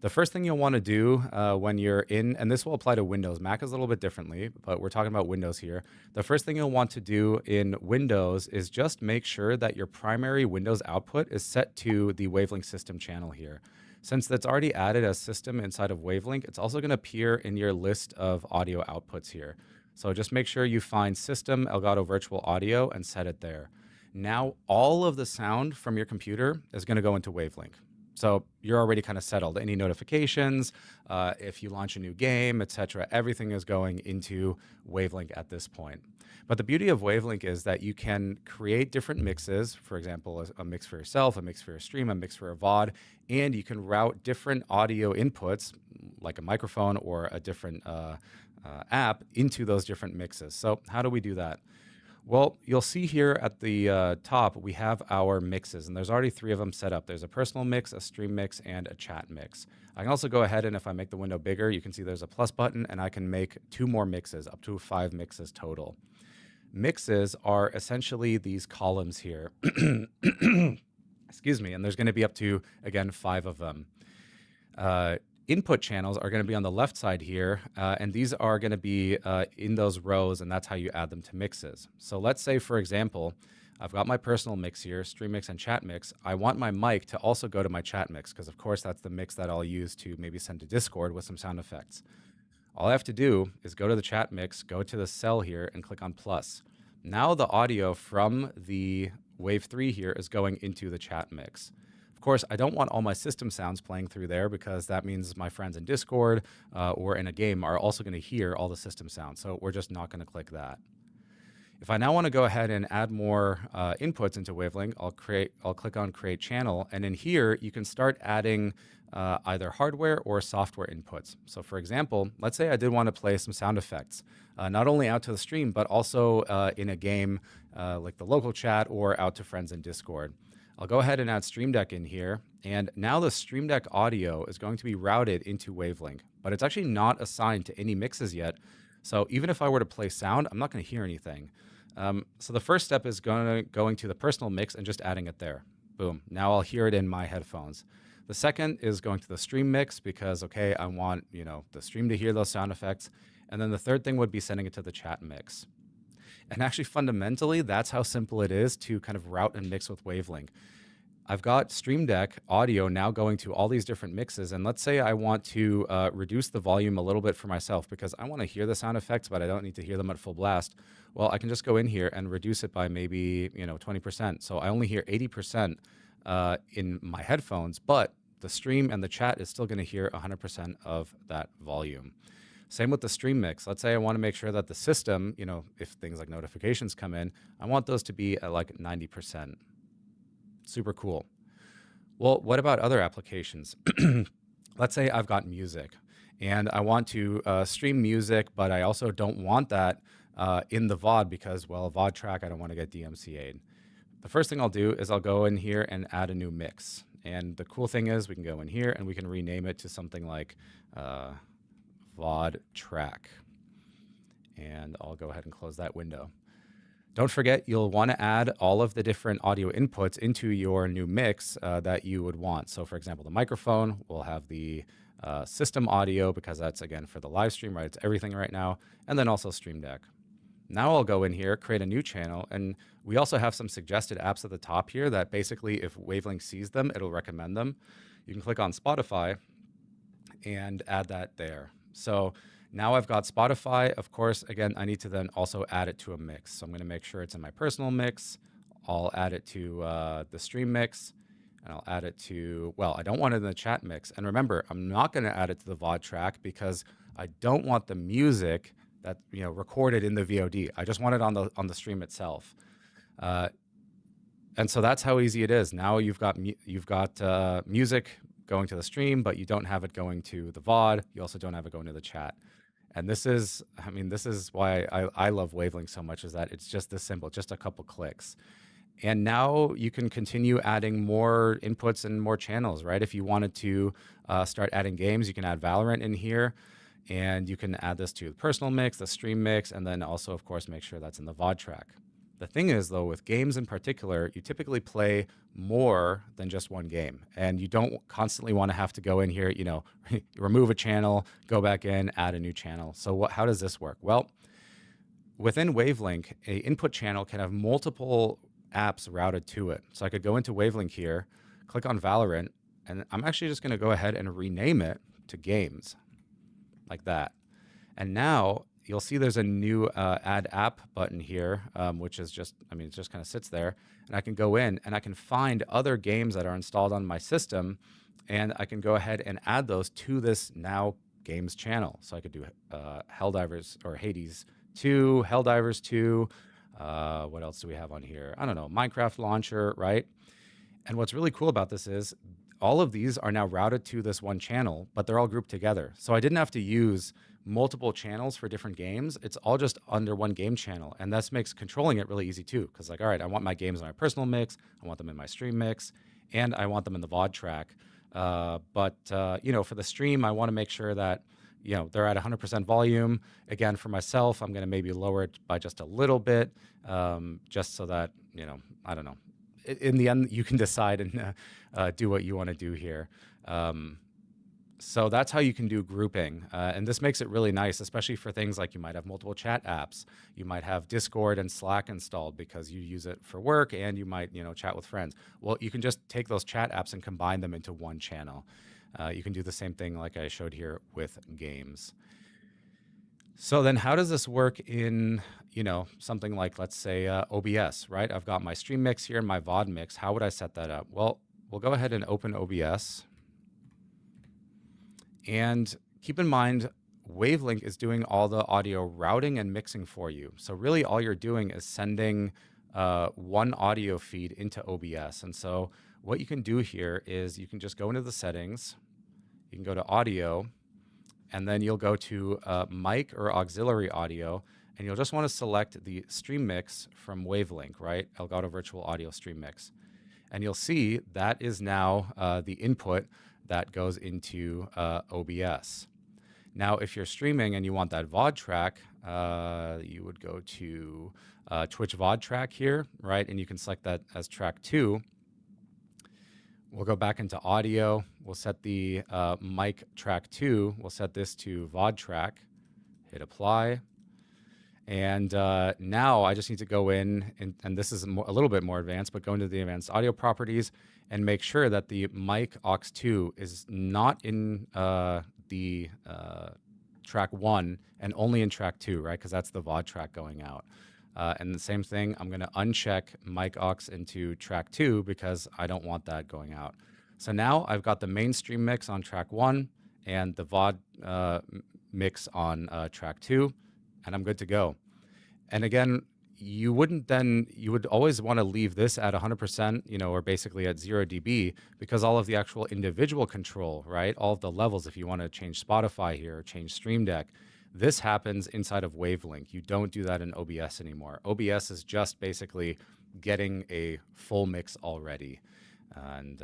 The first thing you'll want to do when you're in, and this will apply to Windows, Mac is a little bit differently, but we're talking about Windows here. The first thing you'll want to do in Windows is just make sure that your primary Windows output is set to the Wavelink system channel here. Since that's already added as system inside of Wavelink, it's also going to appear in your list of audio outputs here. So just make sure you find System Elgato Virtual Audio and set it there. Now all of the sound from your computer is going to go into Wavelink. So you're already kind of settled. Any notifications, if you launch a new game, etc., everything is going into Wavelink at this point. But the beauty of Wavelink is that you can create different mixes, for example, a mix for yourself, a mix for your stream, a mix for a VOD, and you can route different audio inputs, like a microphone or a different app, into those different mixes. So how do we do that? Well, you'll see here at the top, we have our mixes, and there's already 3 of them set up. There's a personal mix, a stream mix, and a chat mix. I can also go ahead, and if I make the window bigger, you can see there's a plus button, and I can make 2 more mixes, up to 5 mixes total. Mixes are essentially these columns here. Excuse me, and there's going to be up to, again, 5 of them. Input channels are going to be on the left side here, and these are going to be in those rows, and that's how you add them to mixes. So let's say, for example, I've got my personal mix here, stream mix and chat mix. I want my mic to also go to my chat mix, because of course that's the mix that I'll use to maybe send to Discord with some sound effects. All I have to do is go to the chat mix, go to the cell here, and click on plus. Now the audio from the Wave 3 here is going into the chat mix. Of course, I don't want all my system sounds playing through there, because that means my friends in Discord or in a game are also going to hear all the system sounds. So we're just not going to click that. If I now want to go ahead and add more inputs into Wavelink, I'll click on Create Channel, and in here you can start adding either hardware or software inputs. So for example, let's say I did want to play some sound effects, not only out to the stream, but also in a game like the local chat or out to friends in Discord. I'll go ahead and add Stream Deck in here, and now the Stream Deck audio is going to be routed into Wavelink, but it's actually not assigned to any mixes yet. So even if I were to play sound, I'm not going to hear anything. So the first step is going to the personal mix and just adding it there. Boom. Now I'll hear it in my headphones. The second is going to the stream mix, because, okay, I want, the stream to hear those sound effects. And then the third thing would be sending it to the chat mix. And actually, fundamentally, that's how simple it is to kind of route and mix with Wavelink. I've got Stream Deck audio now going to all these different mixes. And let's say I want to reduce the volume a little bit for myself, because I want to hear the sound effects, but I don't need to hear them at full blast. Well, I can just go in here and reduce it by maybe 20%. So I only hear 80% in my headphones, but the stream and the chat is still going to hear 100% of that volume. Same with the stream mix. Let's say I want to make sure that the system, if things like notifications come in, I want those to be at like 90%. Super cool. Well, what about other applications? Let's say I've got music and I want to stream music, but I also don't want that in the VOD because, well, a VOD track, I don't want to get DMCA'd. The first thing I'll do is I'll go in here and add a new mix. And the cool thing is we can go in here and we can rename it to something like VOD track. And I'll go ahead and close that window. Don't forget, you'll want to add all of the different audio inputs into your new mix that you would want. So for example, the microphone will have the system audio because that's, again, for the live stream, right? It's everything right now. And then also Stream Deck. Now I'll go in here, create a new channel, and we also have some suggested apps at the top here that basically if Wavelink sees them, it'll recommend them. You can click on Spotify and add that there. So now I've got Spotify. Of course, again, I need to then also add it to a mix. So I'm going to make sure it's in my personal mix. I'll add it to the stream mix, and I'll add it to, well, I don't want it in the chat mix. And remember, I'm not going to add it to the VOD track because I don't want the music that, you know, recorded in the VOD. I just want it on the stream itself. And so that's how easy it is. Now you've got music going to the stream, but you don't have it going to the VOD. You also don't have it going to the chat. And this is, I mean, this is why I love Wavelink so much, is that it's just this simple, just a couple clicks. And now you can continue adding more inputs and more channels, right? If you wanted to start adding games, you can add Valorant in here, and you can add this to the personal mix, the stream mix, and then also, of course, make sure that's in the VOD track. The thing is, though, with games in particular, you typically play more than just one game, and you don't constantly want to have to go in here, you know, remove a channel, go back in, add a new channel. So how does this work? Well, within Wavelink, a input channel can have multiple apps routed to it. So I could go into Wavelink here, click on Valorant, and I'm actually just going to go ahead and rename it to games, like that. And now you'll see there's a new add app button here, which is just, I mean, it just kind of sits there. And I can go in and I can find other games that are installed on my system, and I can go ahead and add those to this now games channel. So I could do Helldivers or Hades 2, Helldivers 2. What else do we have on here? I don't know, Minecraft launcher, right? And what's really cool about this is all of these are now routed to this one channel, but they're all grouped together. So I didn't have to use multiple channels for different games. It's all just under one game channel. And this makes controlling it really easy too. Because like, all right, I want my games in my personal mix, I want them in my stream mix, and I want them in the VOD track. But you know, for the stream, I want to make sure that, you know, they're at 100% volume. Again, for myself, I'm going to maybe lower it by just a little bit, just so that, you know, I don't know. In the end, you can decide and do what you want to do here. So that's how you can do grouping. And this makes it really nice, especially for things like you might have multiple chat apps. You might have Discord and Slack installed because you use it for work, and you might, you know, chat with friends. Well, you can just take those chat apps and combine them into one channel. You can do the same thing like I showed here with games. So then how does this work in, you know, something like, let's say, OBS, right? I've got my stream mix here and my VOD mix. How would I set that up? Well, we'll go ahead and open OBS. And keep in mind, Wavelink is doing all the audio routing and mixing for you. So really all you're doing is sending one audio feed into OBS. And so what you can do here is you can just go into the settings, you can go to audio, and then you'll go to mic or auxiliary audio, and you'll just want to select the stream mix from Wavelink, right? Elgato Virtual Audio Stream Mix. And you'll see that is now the input that goes into OBS. Now, if you're streaming and you want that VOD track, you would go to Twitch VOD track here, right? And you can select that as track 2. We'll go back into audio. We'll set the mic track 2. We'll set this to VOD track. Hit apply. And now I just need to go in, and this is a little bit more advanced, but go into the advanced audio properties and make sure that the mic aux2 is not in the track 1 and only in track 2, right? Because that's the VOD track going out. And the same thing, I'm going to uncheck mic aux into track 2 because I don't want that going out. So now I've got the mainstream mix on track 1 and the VOD mix on track 2, and I'm good to go. And again, you would always want to leave this at 100%, you know, or basically at 0 dB, because all of the actual individual control, right? All of the levels, if you want to change Spotify here, or change Stream Deck, this happens inside of Wavelink. You don't do that in OBS anymore. OBS is just basically getting a full mix already. And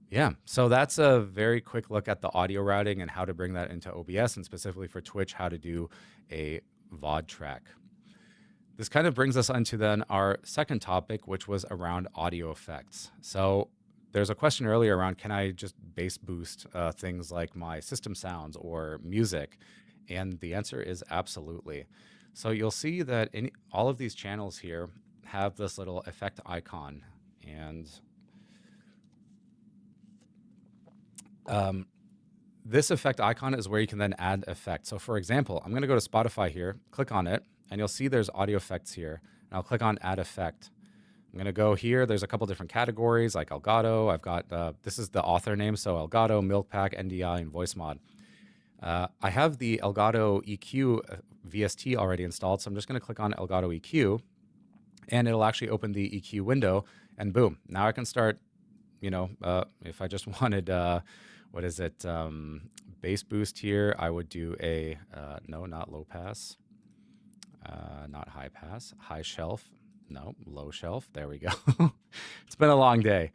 yeah, so that's a very quick look at the audio routing and how to bring that into OBS, and specifically for Twitch, how to do a VOD track. this kind of brings us onto then our second topic, which was around audio effects. So there's a question earlier around, can I just bass boost things like my system sounds or music? And the answer is absolutely. So you'll see that in all of these channels here have this little effect icon. And this effect icon is where you can then add effects. So for example, I'm going to go to Spotify here, click on it, and you'll see there's audio effects here. And I'll click on add effect. I'm going to go here. There's a couple different categories like Elgato. I've got, this is the author name. So Elgato, Milkpack, NDI, and Voice Mod. I have the Elgato EQ VST already installed. So I'm just going to click on Elgato EQ and it'll actually open the EQ window and boom. Now I can start, if I just wanted, what is it? Bass boost here. I would do a, no, not low pass, not high pass, high shelf. No, low shelf. There we go. It's been a long day.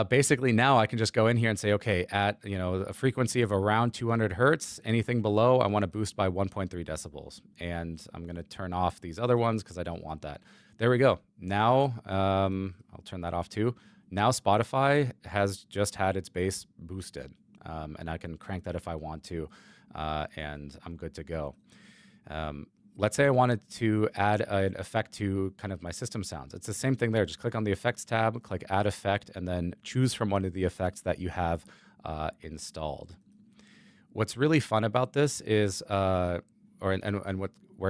Basically, now I can just go in here and say, okay, at a frequency of around 200 hertz, anything below, I want to boost by 1.3 decibels. And I'm going to turn off these other ones because I don't want that. There we go. Now, I'll turn that off too. Now Spotify has just had its bass boosted. And I can crank that if I want to, and I'm good to go. Let's say I wanted to add an effect to kind of my system sounds. It's the same thing there. Just click on the Effects tab, click Add Effect, and then choose from one of the effects that you have installed. What's really fun about this is, where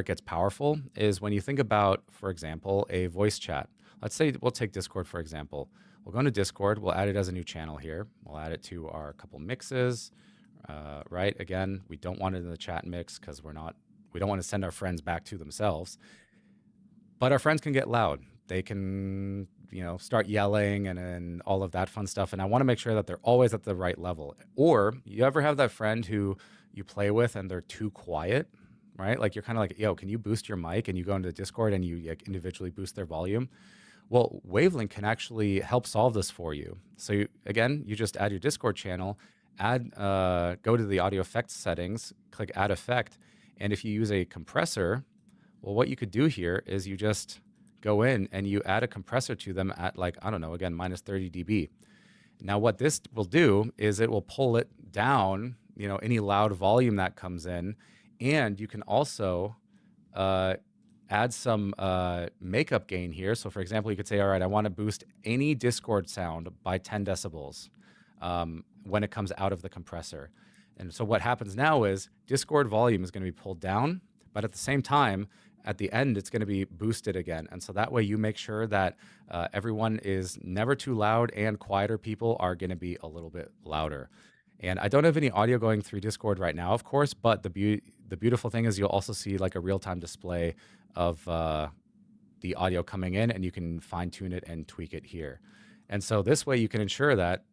it gets powerful is when you think about, for example, a voice chat. Let's say we'll take Discord, for example. We'll go into Discord. We'll add it as a new channel here. We'll add it to our couple mixes, right? Again, we don't want it in the chat mix because we don't want to send our friends back to themselves. But our friends can get loud. They can, start yelling and all of that fun stuff. And I want to make sure that they're always at the right level. Or you ever have that friend who you play with and they're too quiet, right? Like you're kind of like, yo, can you boost your mic? And you go into Discord and you individually boost their volume. Well, Wavelink can actually help solve this for you. So you just add your Discord channel, go to the audio effects settings, click add effect. And if you use a compressor, well, what you could do here is you just go in and you add a compressor to them at minus 30 dB. Now, what this will do is it will pull it down, any loud volume that comes in. And you can also add some makeup gain here. So for example, you could say, all right, I want to boost any Discord sound by 10 decibels when it comes out of the compressor. And so what happens now is Discord volume is going to be pulled down, but at the same time, at the end, it's going to be boosted again. And so that way you make sure that everyone is never too loud and quieter people are going to be a little bit louder. And I don't have any audio going through Discord right now, of course, but the beautiful thing is you'll also see like a real-time display of the audio coming in, and you can fine-tune it and tweak it here. And so this way you can ensure that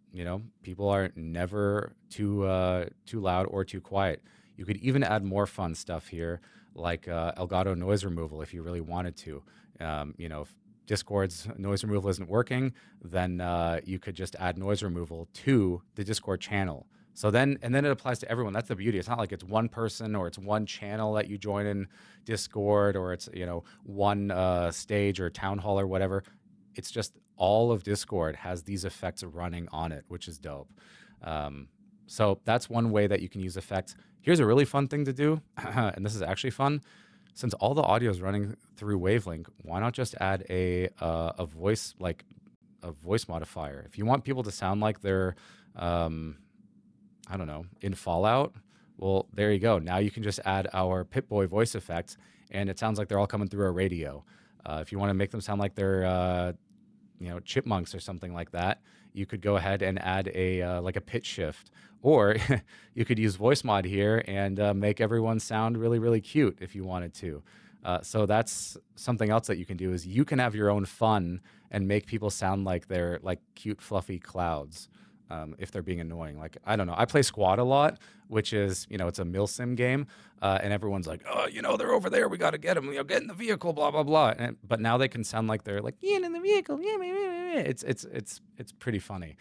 people are never too loud or too quiet. You could even add more fun stuff here, like Elgato noise removal if you really wanted to. If Discord's noise removal isn't working, then you could just add noise removal to the Discord channel. So then it applies to everyone. That's the beauty. It's not like it's one person or it's one channel that you join in Discord, or it's one stage or town hall or whatever. It's just all of Discord has these effects running on it, which is dope. So that's one way that you can use effects. Here's a really fun thing to do, and this is actually fun. Since all the audio is running through Wavelink, why not just add a voice modifier? If you want people to sound like they're, in Fallout, well, there you go. Now you can just add our Pip-Boy voice effects, and it sounds like they're all coming through a radio. If you want to make them sound like they're, chipmunks or something like that, you could go ahead and add a pitch shift. Or you could use voice mod here and make everyone sound really, really cute if you wanted to. So that's something else that you can do, is you can have your own fun and make people sound like they're like cute, fluffy clouds if they're being annoying. Like, I don't know. I play Squad a lot, which is, it's a milsim game. And everyone's like, oh, they're over there. We got to get them. Get in the vehicle, blah, blah, blah. But now they can sound like they're like, in the vehicle. It's pretty funny.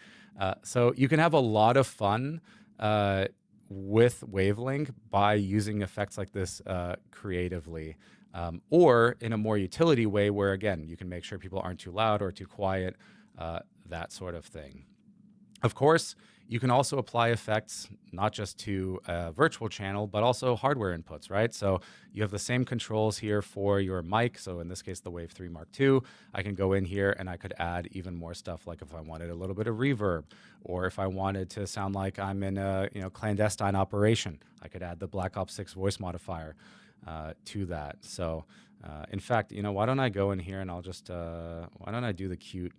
So you can have a lot of fun with Wavelink by using effects like this creatively, or in a more utility way where, again, you can make sure people aren't too loud or too quiet, that sort of thing. Of course, you can also apply effects not just to a virtual channel, but also hardware inputs, right? So you have the same controls here for your mic. So in this case, the Wave 3 Mark II, I can go in here and I could add even more stuff, like if I wanted a little bit of reverb, or if I wanted to sound like I'm in a clandestine operation, I could add the Black Ops 6 voice modifier to that. So in fact, why don't I go in here and I'll just, why don't I do the cute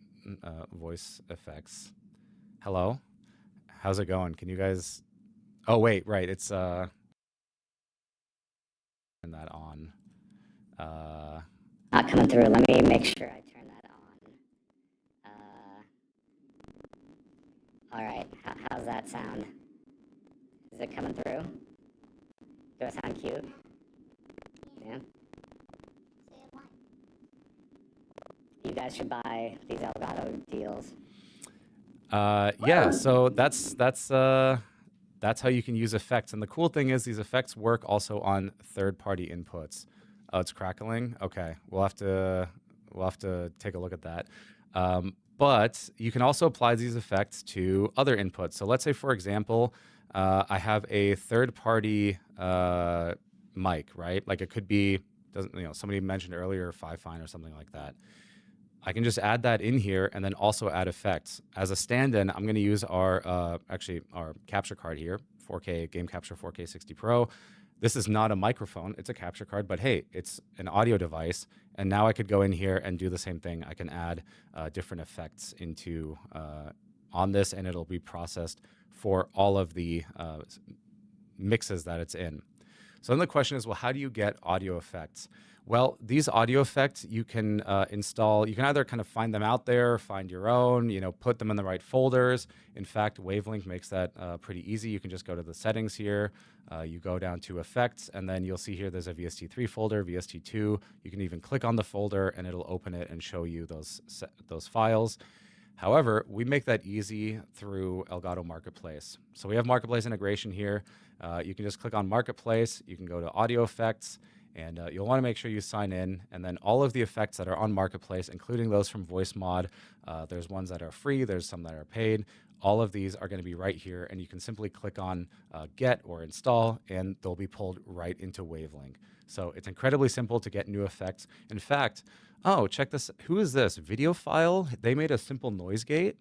voice effects? Hello? How's it going? Can you guys... Oh, wait, right. It's... Turn that on. Not coming through. Let me make sure I turn that on. All right. How's that sound? Is it coming through? Do I sound cute? Yeah. You guys should buy these Elgato deals. Yeah, so that's how you can use effects. And the cool thing is these effects work also on third-party inputs. Oh, it's crackling? Okay, we'll have to take a look at that. But you can also apply these effects to other inputs. So let's say, for example, I have a third-party mic, right? Like it could be, somebody mentioned earlier, Fifine or something like that. I can just add that in here and then also add effects. As a stand-in, I'm going to use our capture card here, 4K Game Capture 4K 60 Pro. This is not a microphone, it's a capture card, but hey, it's an audio device. And now I could go in here and do the same thing. I can add different effects into on this, and it'll be processed for all of the mixes that it's in. So then the question is, well, how do you get audio effects? Well, these audio effects you can install. You can either kind of find them out there, find your own, put them in the right folders. In fact, Wavelink makes that pretty easy. You can just go to the settings here. You go down to effects, and then you'll see here there's a VST3 folder, VST2. You can even click on the folder, and it'll open it and show you those files. However, we make that easy through Elgato Marketplace. So we have Marketplace integration here. You can just click on Marketplace. You can go to Audio Effects. And you'll want to make sure you sign in. And then all of the effects that are on Marketplace, including those from VoiceMod, there's ones that are free, there's some that are paid. All of these are going to be right here. And you can simply click on Get or Install, and they'll be pulled right into Wavelink. So it's incredibly simple to get new effects. In fact, oh, check this. Who is this? Videophile? They made a simple noise gate.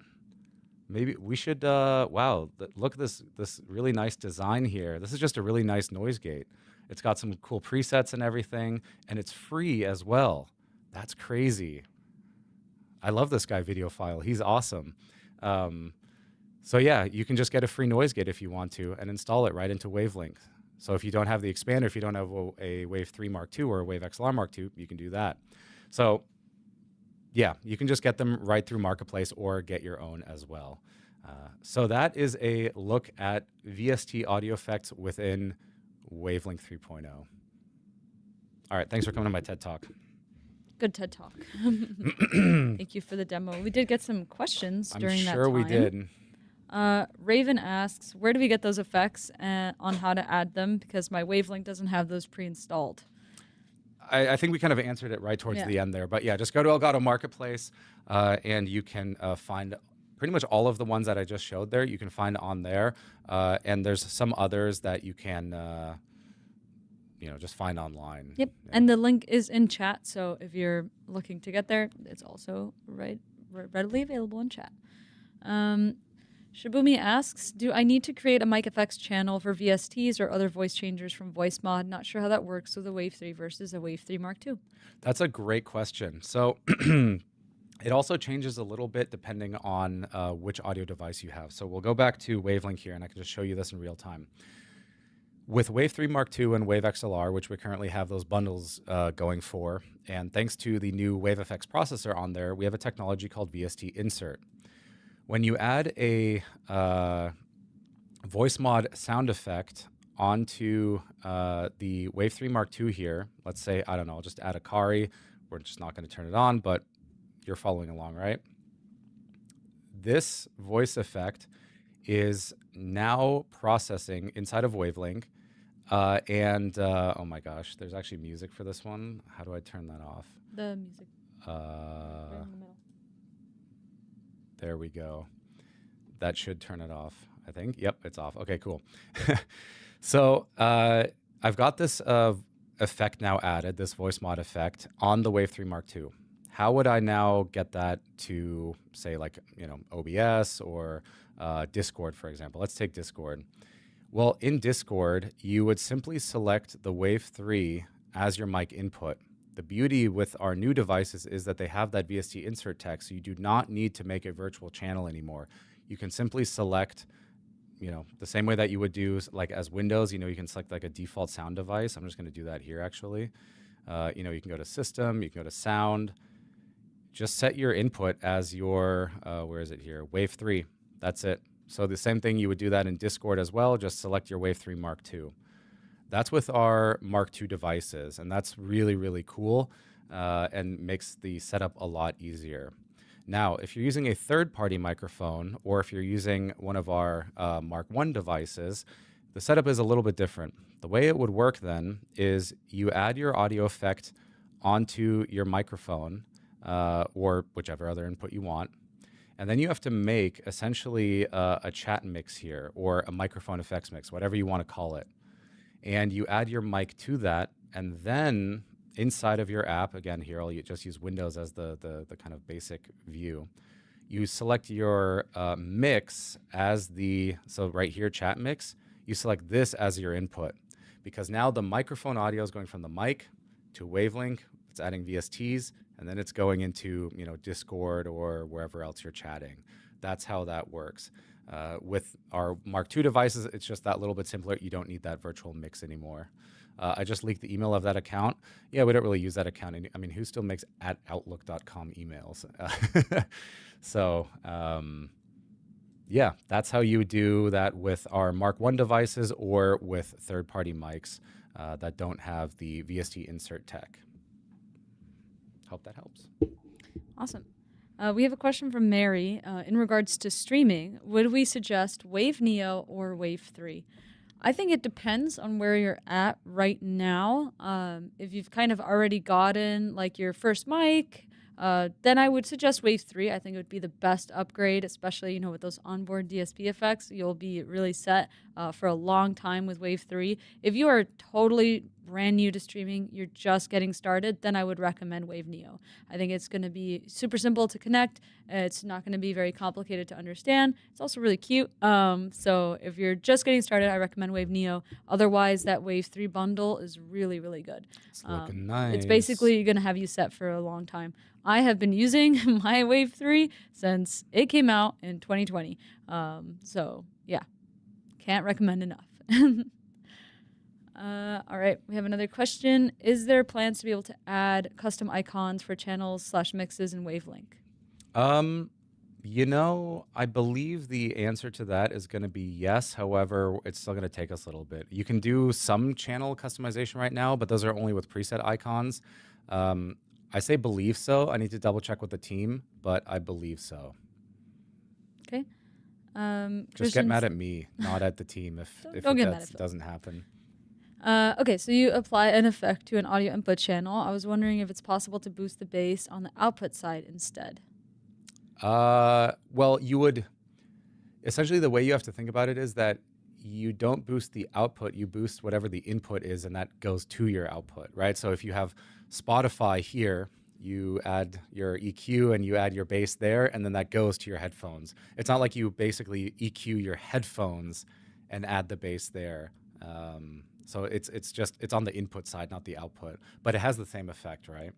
Maybe we should, wow, look at this really nice design here. This is just a really nice noise gate. It's got some cool presets and everything, and it's free as well. That's crazy. I love this guy, Videophile. He's awesome. So yeah, you can just get a free noise gate if you want to and install it right into Wavelink. So if you don't have the expander, if you don't have a Wave 3 Mark II or a Wave XLR Mark II, you can do that. So yeah, you can just get them right through Marketplace or get your own as well. So that is a look at VST audio effects within Wavelink 3.0. All right, thanks for coming to my TED Talk. Good TED Talk. Thank you for the demo. We did get some questions during that time. I'm sure we did. Raven asks, where do we get those effects and on how to add them? Because my Wavelink doesn't have those pre-installed. I think we kind of answered it right towards the end there. But yeah, just go to Elgato Marketplace and you can find pretty much all of the ones that I just showed there. You can find on there. And there's some others that you can, just find online. Yep. Yeah. And the link is in chat. So if you're looking to get there, it's also readily available in chat. Shibumi asks, do I need to create a mic effects channel for VSTs or other voice changers from VoiceMod? Not sure how that works with a Wave 3 versus a Wave 3 Mark II. That's a great question. So it also changes a little bit depending on which audio device you have. So we'll go back to Wavelink here, and I can just show you this in real time. With Wave 3 Mark II and Wave XLR, which we currently have those bundles going for, and thanks to the new WaveFX processor on there, we have a technology called VST Insert. When you add a VoiceMod sound effect onto the Wave 3 Mark II here, let's say, I don't know, I'll just add a Kari. We're just not going to turn it on, but you're following along, right? This voice effect is now processing inside of Wavelink. Oh my gosh, there's actually music for this one. How do I turn that off? The music. Right Uh, in the middle. there we go. That should turn it off, I think. Yep, it's off. Okay, cool. So I've got this effect now added, this voice mod effect on the Wave 3 Mark II. How would I now get that to, say, like, OBS or Discord, for example? Let's take Discord. Well, in Discord, you would simply select the Wave 3 as your mic input. The beauty with our new devices is that they have that VST insert tech, so you do not need to make a virtual channel anymore. You can simply select, the same way that you would do like as Windows, you can select like a default sound device. I'm just going to do that here, actually. You can go to System, you can go to Sound. Just set your input as your, where is it here? Wave 3. That's it. So the same thing, you would do that in Discord as well. Just select your Wave 3 Mark II. That's with our Mark II devices, and that's really, really cool and makes the setup a lot easier. Now, if you're using a third-party microphone or if you're using one of our Mark I devices, the setup is a little bit different. The way it would work then is you add your audio effect onto your microphone or whichever other input you want. And then you have to make essentially a chat mix here or a microphone effects mix, whatever you want to call it. And you add your mic to that. And then inside of your app, again, here I'll just use Windows as the kind of basic view. You select your mix as so right here, chat mix, you select this as your input. Because now the microphone audio is going from the mic to Wavelink. It's adding VSTs. And then it's going into Discord or wherever else you're chatting. That's how that works. With our Mark II devices, it's just that little bit simpler. You don't need that virtual mix anymore. I just leaked the email of that account. Yeah, we don't really use that account. I mean, who still makes @outlook.com emails? So, yeah, that's how you do that with our Mark I devices or with third-party mics that don't have the VST insert tech. Hope that helps. Awesome. We have a question from Mary in regards to streaming. Would we suggest Wave Neo or Wave 3? I think it depends on where you're at right now. If you've kind of already gotten like your first mic, then I would suggest Wave 3. I think it would be the best upgrade, especially with those onboard DSP effects. You'll be really set for a long time with Wave 3. If you are totally brand new to streaming, you're just getting started, then I would recommend Wave Neo. I think it's going to be super simple to connect. It's not going to be very complicated to understand. It's also really cute. So if you're just getting started, I recommend Wave Neo. Otherwise, that Wave 3 bundle is really, really good. It's looking nice. It's basically going to have you set for a long time. I have been using my Wave 3 since it came out in 2020. So yeah, can't recommend enough. All right, we have another question. Is there plans to be able to add custom icons for channels/mixes in Wavelink? I believe the answer to that is going to be yes. However, it's still going to take us a little bit. You can do some channel customization right now, but those are only with preset icons. I say believe so. I need to double check with the team, but I believe so. Okay. Just get mad at me, not at the team if that doesn't happen. Okay, so you apply an effect to an audio input channel. I was wondering if it's possible to boost the bass on the output side instead. Well, you would essentially, the way you have to think about it is that you don't boost the output, you boost whatever the input is, and that goes to your output, right? So if you have Spotify here, you add your EQ and you add your bass there, and then that goes to your headphones. It's not like you basically EQ your headphones and add the bass there. So it's on the input side, not the output, but it has the same effect, right?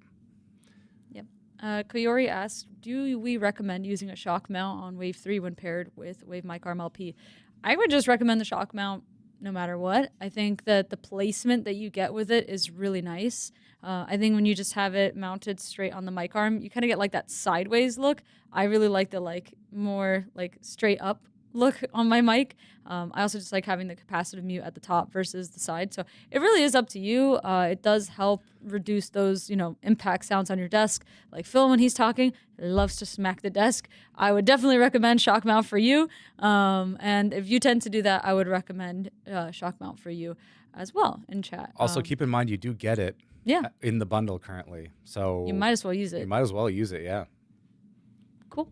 Yep. Koyori asked, do we recommend using a shock mount on Wave 3 when paired with Wave Mic Arm LP? I would just recommend the shock mount no matter what. I think that the placement that you get with it is really nice. I think when you just have it mounted straight on the mic arm, you kind of get like that sideways look. I really like the more straight up look on my mic. I also just like having the capacitive mute at the top versus the side. So it really is up to you. It does help reduce those, impact sounds on your desk. Like Phil, when he's talking, loves to smack the desk. I would definitely recommend shock mount for you. And if you tend to do that, I would recommend shock mount for you as well in chat. Also, keep in mind you do get it in the bundle currently. So you might as well use it. You might as well use it, yeah. Cool.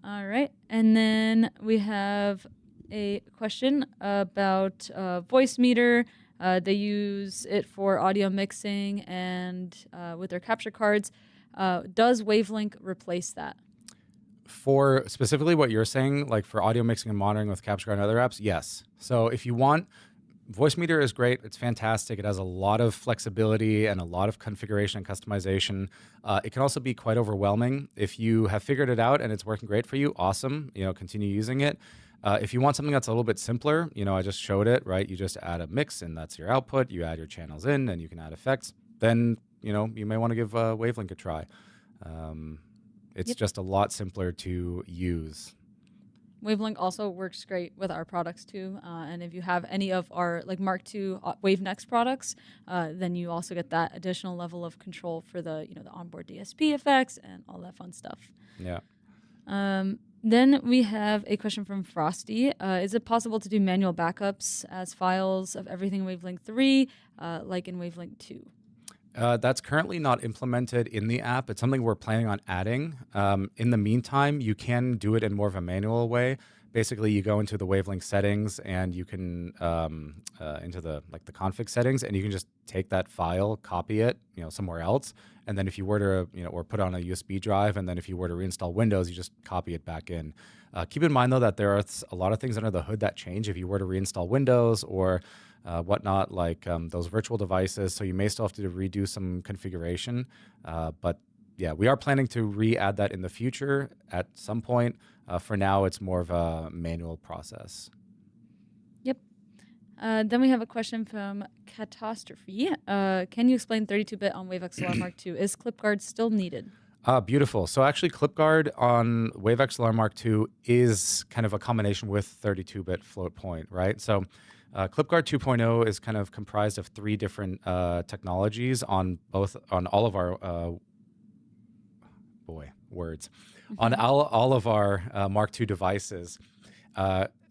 All right. And then we have a question about voice meter. They use it for audio mixing and with their capture cards. Does Wavelink replace that? For specifically what you're saying, like for audio mixing and monitoring with capture card and other apps, yes. So if you want, voice meter is great. It's fantastic. It has a lot of flexibility and a lot of configuration and customization. It can also be quite overwhelming. If you have figured it out and it's working great for you, awesome. Continue using it. If you want something that's a little bit simpler, I just showed it, right? You just add a mix and that's your output. You add your channels in and you can add effects. Then, you may want to give Wavelink a try. It's just a lot simpler to use. Wavelink also works great with our products too. And if you have any of our like Mark II WaveNext products, then you also get that additional level of control for the the onboard DSP effects and all that fun stuff. Yeah. Then we have a question from Frosty. Is it possible to do manual backups as files of everything in Wavelink 3, like in Wavelink 2? That's currently not implemented in the app. It's something we're planning on adding. In the meantime, you can do it in more of a manual way. Basically, you go into the Wavelink settings and you can into the config settings, and you can just take that file, copy it, somewhere else, and then if you were to or put it on a USB drive, and then if you were to reinstall Windows, you just copy it back in. Keep in mind though that there are a lot of things under the hood that change if you were to reinstall Windows or whatnot, like those virtual devices. So you may still have to redo some configuration. But yeah, we are planning to re-add that in the future at some point. For now, it's more of a manual process. Yep. Then we have a question from Catastrophe. Can you explain 32-bit on WaveXLR Mark II? Is ClipGuard still needed? Beautiful. So actually, ClipGuard on WaveXLR Mark II is kind of a combination with 32-bit float point, right? So ClipGuard 2.0 is kind of comprised of 3 different technologies on all of our on all of our Mark II devices.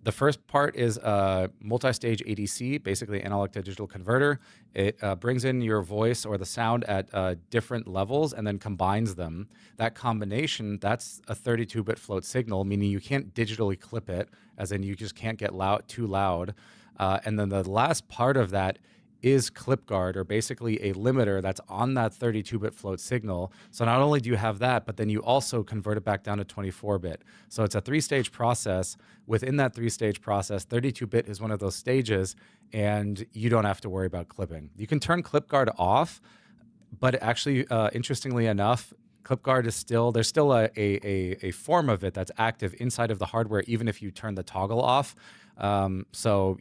The first part is a multi-stage ADC, basically analog to digital converter. It brings in your voice or the sound at different levels and then combines them. That combination, that's a 32-bit float signal, meaning you can't digitally clip it, as in you just can't get too loud. And then the last part of that is ClipGuard, or basically a limiter that's on that 32-bit float signal. So not only do you have that, but then you also convert it back down to 24-bit. So it's a 3-stage process. Within that 3-stage process, 32-bit is one of those stages, and you don't have to worry about clipping. You can turn ClipGuard off, but actually, interestingly enough, ClipGuard is there's still a form of it that's active inside of the hardware, even if you turn the toggle off. So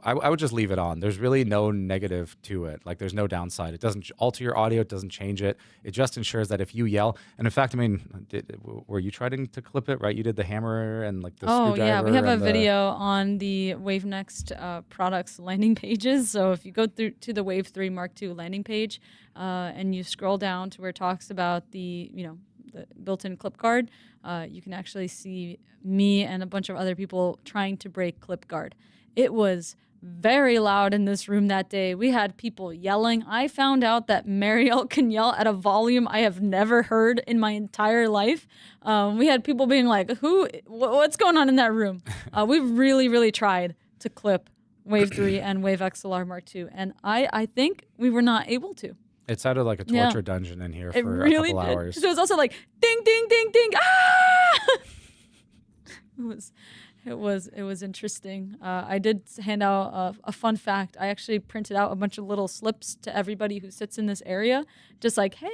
I would just leave it on. There's really no negative to it. Like, there's no downside. It doesn't alter your audio. It doesn't change it. It just ensures that if you yell, and in fact, I mean, were you trying to clip it, right? You did the hammer and like the screwdriver. Oh yeah, we have a video on the WaveNext products landing pages. So if you go through to the Wave 3 Mark II landing page, and you scroll down to where it talks about the built-in clip guard, you can actually see me and a bunch of other people trying to break clip guard. It was very loud in this room that day. We had people yelling. I found out that Marielle can yell at a volume I have never heard in my entire life. We had people being like, what's going on in that room? We really, really tried to clip Wave 3 and Wave XLR Mark II, and I think we were not able to. It sounded like a torture dungeon in here for really a couple hours. So it was also like ding, ding, ding, ding. Ah! It was interesting. I did hand out a fun fact. I actually printed out a bunch of little slips to everybody who sits in this area, just like, hey,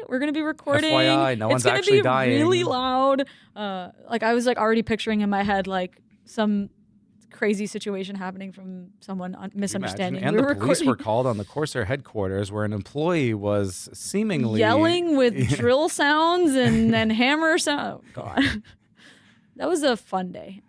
we're gonna be recording. FYI, no one's actually dying. It's gonna be really loud. Like I was like already picturing in my head like some crazy situation happening from someone misunderstanding. And the police were called on the Corsair headquarters, where an employee was seemingly yelling with drill sounds and hammer sound. Oh God. That was a fun day.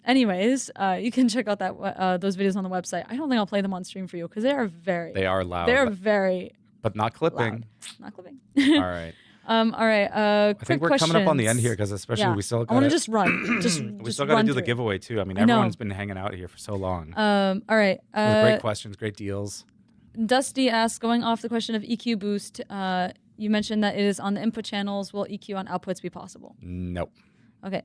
anyways, you can check out those videos on the website. I don't think I'll play them on stream for you because they are loud. They're very but not clipping. loud. Not clipping. All right. All right. I think we're coming up on the end here because especially we still I want to just run. we still got to do the giveaway too. I mean, everyone's been hanging out here for so long. All right. With great questions, great deals. Dusty asks, going off the question of EQ boost, you mentioned that it is on the input channels. Will EQ on outputs be possible? Nope. Okay.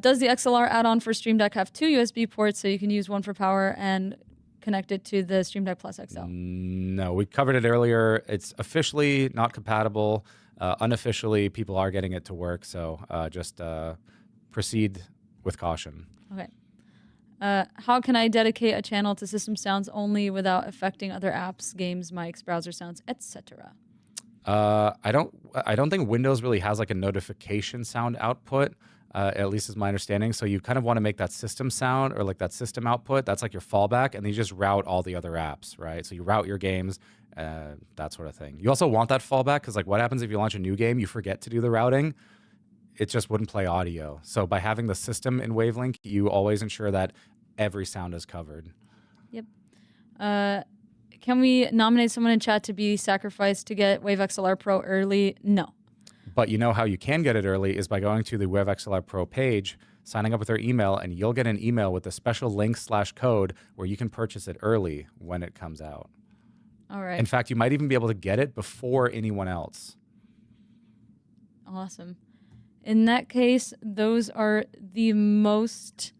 Does the XLR add-on for Stream Deck have 2 USB ports so you can use one for power and connect it to the Stream Deck Plus XL? No, we covered it earlier. It's officially not compatible. Unofficially, people are getting it to work. So just proceed with caution. Okay. How can I dedicate a channel to system sounds only without affecting other apps, games, mics, browser sounds, etc.? I don't think Windows really has like a notification sound output, at least is my understanding. So you kind of want to make that system sound or like that system output. That's like your fallback, and then you just route all the other apps, right? So you route your games, that sort of thing. You also want that fallback because like what happens if you launch a new game, you forget to do the routing? It just wouldn't play audio. So by having the system in Wavelink, you always ensure that every sound is covered. Yep. Can we nominate someone in chat to be sacrificed to get Wave XLR Pro early? No. But you know how you can get it early is by going to the Wave XLR Pro page, signing up with their email, and you'll get an email with a special link/code where you can purchase it early when it comes out. All right. In fact, you might even be able to get it before anyone else. Awesome. In that case, those are the most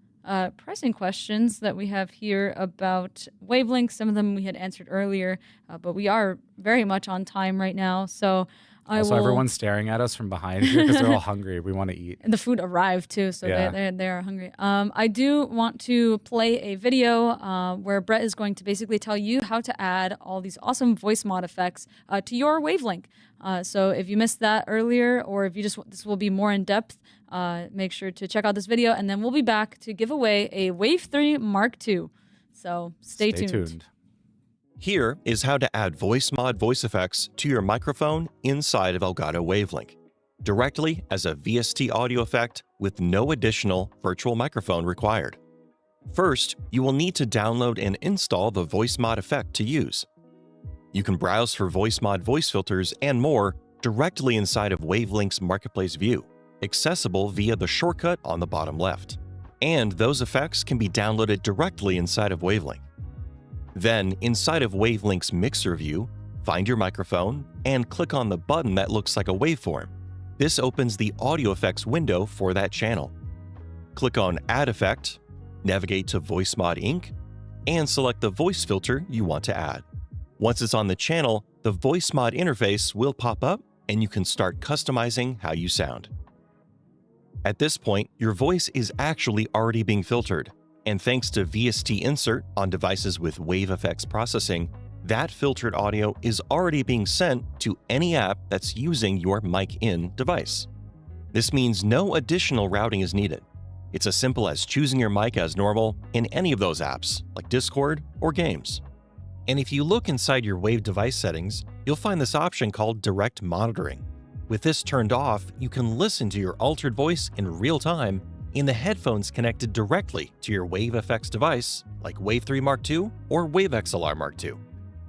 pressing questions that we have here about Wavelink. Some of them we had answered earlier, but we are very much on time right now. So everyone's staring at us from behind here because they're all hungry. We want to eat. And the food arrived too, so they are hungry. I do want to play a video where Brett is going to basically tell you how to add all these awesome voice mod effects to your Wavelink. So if you missed that earlier, or if you this will be more in depth, make sure to check out this video, and then we'll be back to give away a Wave 3 Mark II. So stay tuned. Here is how to add voice mod voice effects to your microphone inside of Elgato Wavelink, directly as a VST audio effect with no additional virtual microphone required. First, you will need to download and install the voice mod effect to use. You can browse for voice mod voice filters and more directly inside of Wavelink's Marketplace view, accessible via the shortcut on the bottom left. And those effects can be downloaded directly inside of Wavelink. Then, inside of Wavelink's Mixer view, find your microphone and click on the button that looks like a waveform. This opens the audio effects window for that channel. Click on Add Effect, navigate to Voice Mod Inc., and select the voice filter you want to add. Once it's on the channel, the Voice Mod interface will pop up and you can start customizing how you sound. At this point, your voice is actually already being filtered, and thanks to VST Insert on devices with Wave Effects processing, that filtered audio is already being sent to any app that's using your mic-in device. This means no additional routing is needed. It's as simple as choosing your mic as normal in any of those apps, like Discord or games. And if you look inside your Wave device settings, you'll find this option called Direct Monitoring. With this turned off, you can listen to your altered voice in real time in the headphones connected directly to your Wave FX device, like Wave 3 Mark II or Wave XLR Mark II.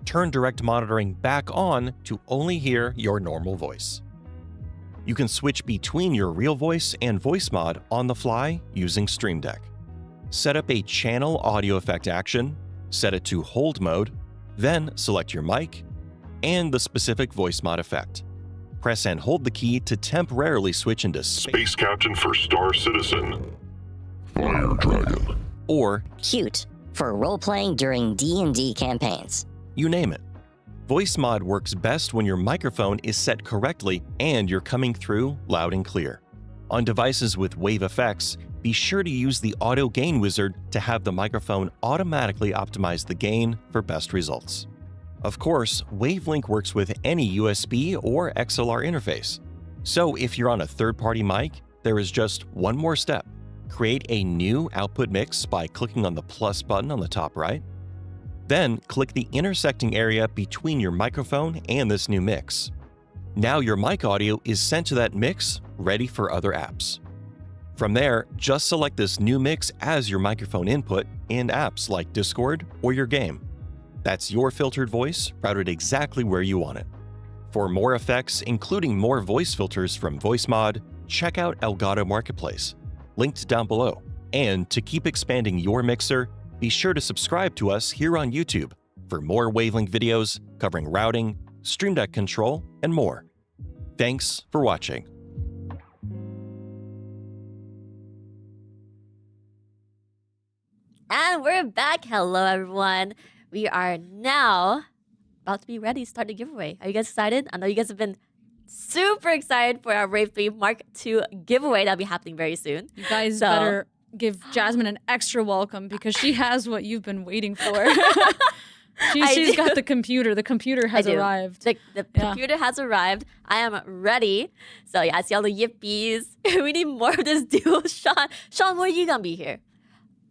Turn direct monitoring back on to only hear your normal voice. You can switch between your real voice and voice mod on the fly using Stream Deck. Set up a channel audio effect action, set it to hold mode, then select your mic and the specific voice mod effect. Press and hold the key to temporarily switch into Space Captain for Star Citizen, Fire Dragon, or Cute for role-playing during D&D campaigns. You name it. Voice mod works best when your microphone is set correctly and you're coming through loud and clear. On devices with Wave effects, be sure to use the Auto Gain Wizard to have the microphone automatically optimize the gain for best results. Of course, Wavelink works with any USB or XLR interface. So if you're on a third-party mic, there is just one more step. Create a new output mix by clicking on the plus button on the top right. Then click the intersecting area between your microphone and this new mix. Now your mic audio is sent to that mix, ready for other apps. From there, just select this new mix as your microphone input in apps like Discord or your game. That's your filtered voice routed exactly where you want it. For more effects, including more voice filters from VoiceMod, check out Elgato Marketplace, linked down below. And to keep expanding your mixer, be sure to subscribe to us here on YouTube for more Wavelink videos covering routing, Stream Deck control, and more. Thanks for watching. And we're back. Hello, everyone. We are now about to be ready to start the giveaway. Are you guys excited? I know you guys have been super excited for our Wave 3 Mark II giveaway that'll be happening very soon. You guys better give Jasmine an extra welcome because she has what you've been waiting for. She's got the computer. The computer has arrived. The computer has arrived. I am ready. So yeah, I see all the yippies. We need more of this duo. Sean, where are you gonna be here?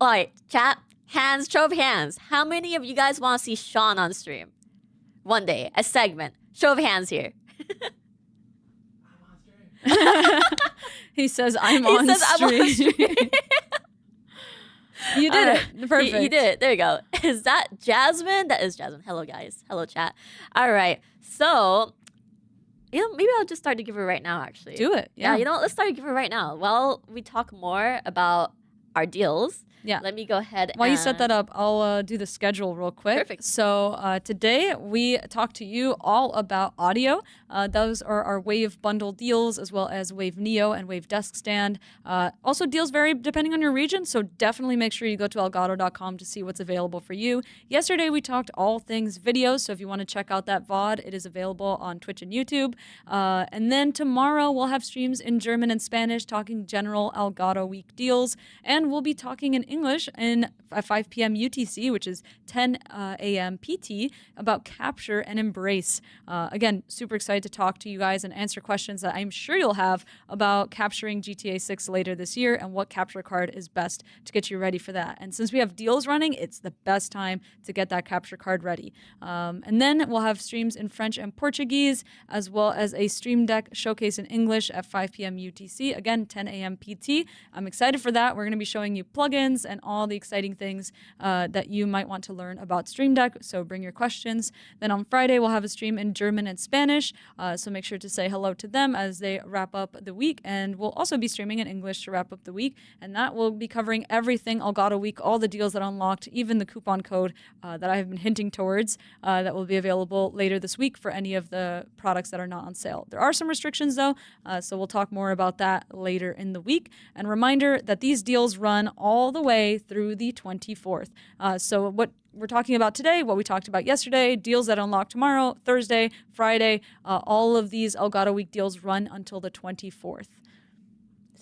All right, chat, hands, show of hands. How many of you guys want to see Sean on stream? One day, a segment. Show of hands here. He says, I'm on stream. You did it. Perfect. You did it. There you go. Is that Jasmine? That is Jasmine. Hello, guys. Hello, chat. All right. So, maybe I'll just start the giveaway right now, actually. Do it. Yeah. You know what? Let's start the giveaway right now. While we talk more about our deals, let me go ahead. While you set that up, I'll do the schedule real quick. Perfect. So today we talk to you all about audio. Those are our Wave bundle deals, as well as Wave Neo and Wave Desk Stand. Also, deals vary depending on your region, so definitely make sure you go to elgato.com to see what's available for you. Yesterday we talked all things video, so if you want to check out that VOD, it is available on Twitch and YouTube. And then tomorrow we'll have streams in German and Spanish talking general Elgato Week deals, and we'll be talking in English at 5 p.m. UTC, which is 10 a.m. PT, about capture and embrace. Again, super excited to talk to you guys and answer questions that I'm sure you'll have about capturing GTA 6 later this year and what capture card is best to get you ready for that. And since we have deals running, it's the best time to get that capture card ready. And then we'll have streams in French and Portuguese, as well as a Stream Deck showcase in English at 5 p.m. UTC. Again, 10 a.m. PT. I'm excited for that. We're going to be showing you plugins and all the exciting things that you might want to learn about Stream Deck, so bring your questions. Then on Friday, we'll have a stream in German and Spanish, so make sure to say hello to them as they wrap up the week, and we'll also be streaming in English to wrap up the week, and that will be covering everything Elgato Week, all the deals that unlocked, even the coupon code that I have been hinting towards that will be available later this week for any of the products that are not on sale. There are some restrictions though, so we'll talk more about that later in the week. And reminder that these deals run all the way through the 24th. So what we're talking about today, what we talked about yesterday, deals that unlock tomorrow, Thursday, Friday, all of these Elgato Week deals run until the 24th.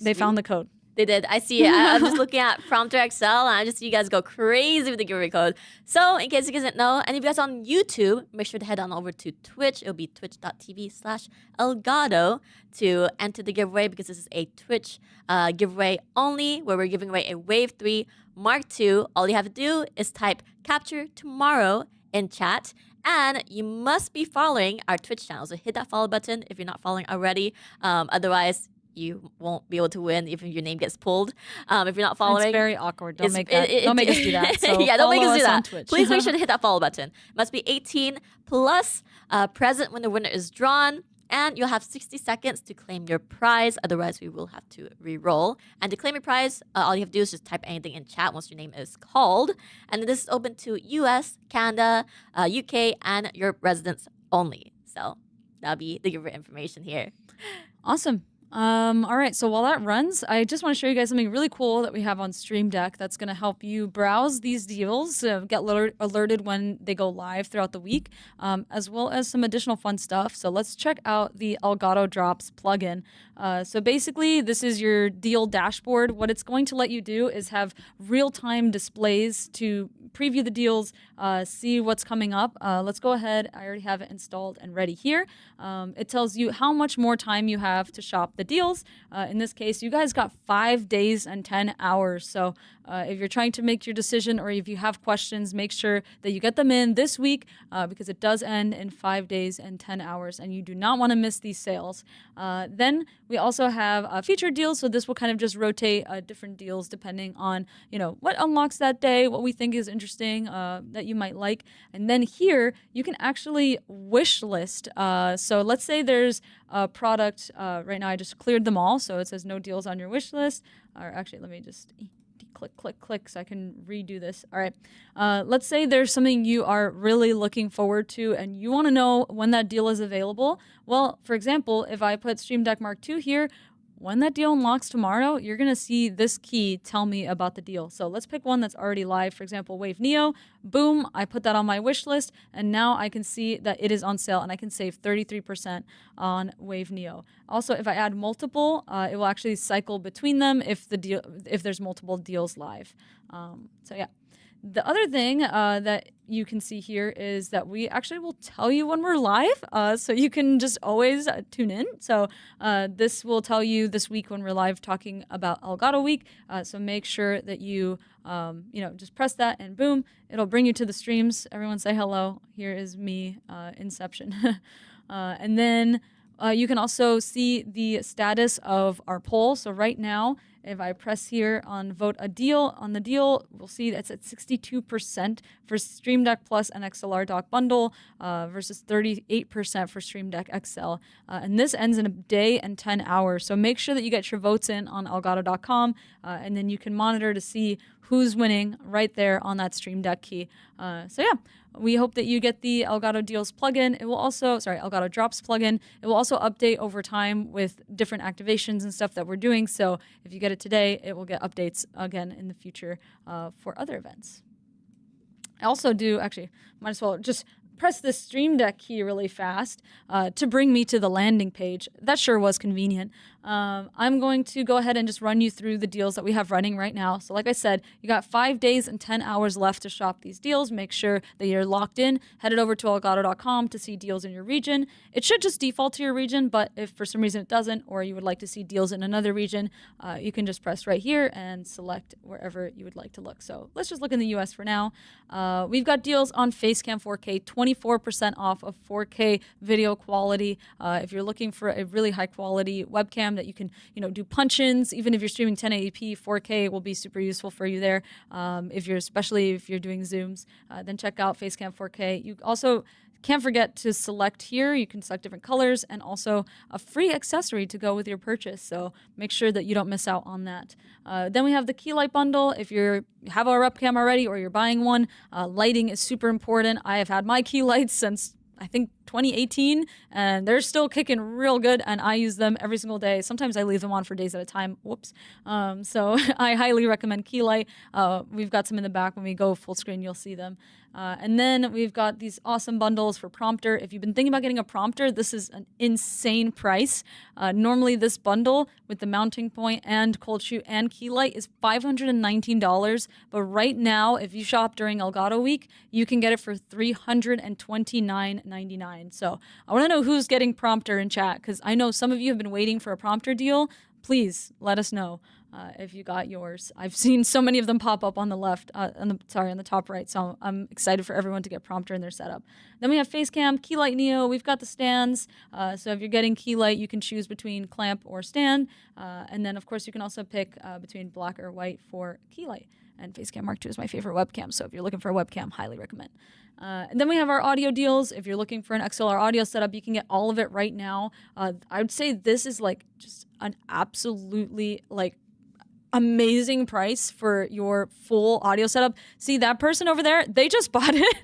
They found the code. They did. I see it. I'm just looking at Prompter Excel, and I just see you guys go crazy with the giveaway code. So, in case you guys didn't know, and if you guys are on YouTube, make sure to head on over to Twitch. It'll be twitch.tv/Elgato to enter the giveaway, because this is a Twitch giveaway only, where we're giving away a Wave 3 Mark II. All you have to do is type capture tomorrow in chat. And you must be following our Twitch channel. So hit that follow button if you're not following already. Otherwise, you won't be able to win if your name gets pulled. If you're not following, it's very awkward. Don't make us do that. So yeah, don't make us do that. On Twitch. Please make sure to hit that follow button. Must be 18 plus, present when the winner is drawn, and you'll have 60 seconds to claim your prize. Otherwise, we will have to re-roll. And to claim your prize, all you have to do is just type anything in chat once your name is called. And this is open to US, Canada, UK, and Europe residents only. So that'll be the giveaway information here. Awesome. All right, so while that runs, I just want to show you guys something really cool that we have on Stream Deck that's going to help you browse these deals, get alerted when they go live throughout the week, as well as some additional fun stuff. So let's check out the Elgato Drops plugin. So basically, this is your deal dashboard. What it's going to let you do is have real-time displays to preview the deals, see what's coming up. Let's go ahead. I already have it installed and ready here. It tells you how much more time you have to shop the deals. In this case, you guys got 5 days and 10 hours. So if you're trying to make your decision or if you have questions, make sure that you get them in this week because it does end in 5 days and 10 hours, and you do not want to miss these sales. Then we also have featured deals. So this will kind of just rotate different deals depending on, what unlocks that day, what we think is interesting that you might like. And then here you can actually wish list. So let's say there's a product right now. I just cleared them all, so it says no deals on your wish list. Or actually, let me just click so I can redo this. All right. Let's say there's something you are really looking forward to and you want to know when that deal is available. Well, for example, if I put Stream Deck Mark II here, when that deal unlocks tomorrow, you're going to see this key tell me about the deal. So let's pick one that's already live. For example, Wave Neo. Boom, I put that on my wish list, and now I can see that it is on sale, and I can save 33% on Wave Neo. Also, if I add multiple, it will actually cycle between them if there's multiple deals live. So yeah. The other thing that you can see here is that we actually will tell you when we're live, so you can just always tune in. So this will tell you this week when we're live talking about Elgato Week. So make sure that you, just press that and boom, it'll bring you to the streams. Everyone say hello. Here is me, Inception. And then you can also see the status of our poll. So right now, if I press here on vote a deal on the deal, we'll see that's at 62% for Stream Deck Plus and XLR dock bundle versus 38% for Stream Deck XL. And this ends in a day and 10 hours. So make sure that you get your votes in on elgato.com, and then you can monitor to see who's winning right there on that Stream Deck key. So yeah, we hope that you get the Elgato Deals plugin. It will also, Elgato Drops plugin. It will also update over time with different activations and stuff that we're doing. So if you get it today, it will get updates again in the future for other events. I also might as well just press the Stream Deck key really fast to bring me to the landing page. That sure was convenient. I'm going to go ahead and just run you through the deals that we have running right now. So like I said, you got 5 days and 10 hours left to shop these deals. Make sure that you're locked in. Head it over to elgato.com to see deals in your region. It should just default to your region, but if for some reason it doesn't, or you would like to see deals in another region, you can just press right here and select wherever you would like to look. So let's just look in the US for now. We've got deals on Facecam 4K, 24% off of 4K video quality. If you're looking for a really high quality webcam that you can, do punch-ins, even if you're streaming 1080p, 4K will be super useful for you there. Especially if you're doing Zooms, then check out Facecam 4K. You also can't forget to select here. You can select different colors and also a free accessory to go with your purchase. So make sure that you don't miss out on that. Then we have the key light bundle. If you have our webcam already or you're buying one, lighting is super important. I have had my key lights since I think 2018, and they're still kicking real good, and I use them every single day. Sometimes I leave them on for days at a time. Whoops. So I highly recommend key light. We've got some in the back. When we go full screen, you'll see them. And then we've got these awesome bundles for prompter. If you've been thinking about getting a prompter, this is an insane price. Normally this bundle with the mounting point and cold shoe and key light is $519. But right now, if you shop during Elgato Week, you can get it for $329.99. So I want to know who's getting prompter in chat, because I know some of you have been waiting for a prompter deal. Please let us know if you got yours. I've seen so many of them pop up on the left, on the top right. So I'm excited for everyone to get prompter in their setup. Then we have Facecam, Keylight Neo. We've got the stands. So if you're getting Keylight, you can choose between clamp or stand. And then of course you can also pick between black or white for Keylight. And Facecam Mark II is my favorite webcam. So if you're looking for a webcam, highly recommend. And then we have our audio deals. If you're looking for an XLR audio setup, you can get all of it right now. I would say this is like just an absolutely amazing price for your full audio setup. See that person over there? They just bought it.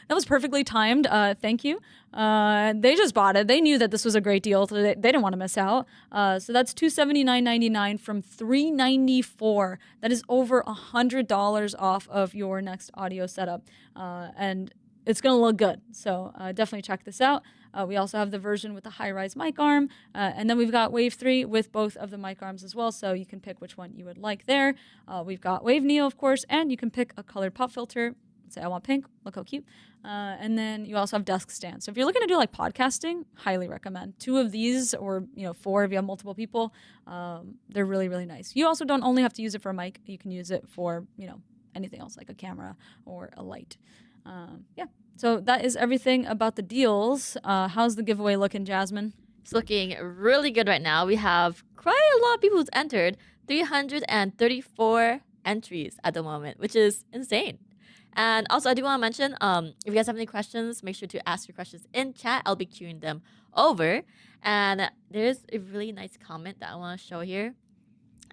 That was perfectly timed. Thank you. They just bought it. They knew that this was a great deal. So they didn't want to miss out. So that's $279.99 from $394. That is over $100 off of your next audio setup. And it's going to look good. So definitely check this out. We also have the version with the high-rise mic arm. And then we've got Wave 3 with both of the mic arms as well. So you can pick which one you would like there. We've got Wave Neo, of course, and you can pick a colored pop filter. Let's say I want pink. Look how cute. And then you also have desk stands. So if you're looking to do like podcasting, highly recommend 2 of these, or 4 if you have multiple people. They're really, really nice. You also don't only have to use it for a mic. You can use it for anything else like a camera or a light. Yeah. So that is everything about the deals. How's the giveaway looking, Jasmine? It's looking really good right now. We have quite a lot of people who's entered. 334 entries at the moment, which is insane. And also, I do want to mention, if you guys have any questions, make sure to ask your questions in chat. I'll be queuing them over. And there's a really nice comment that I want to show here.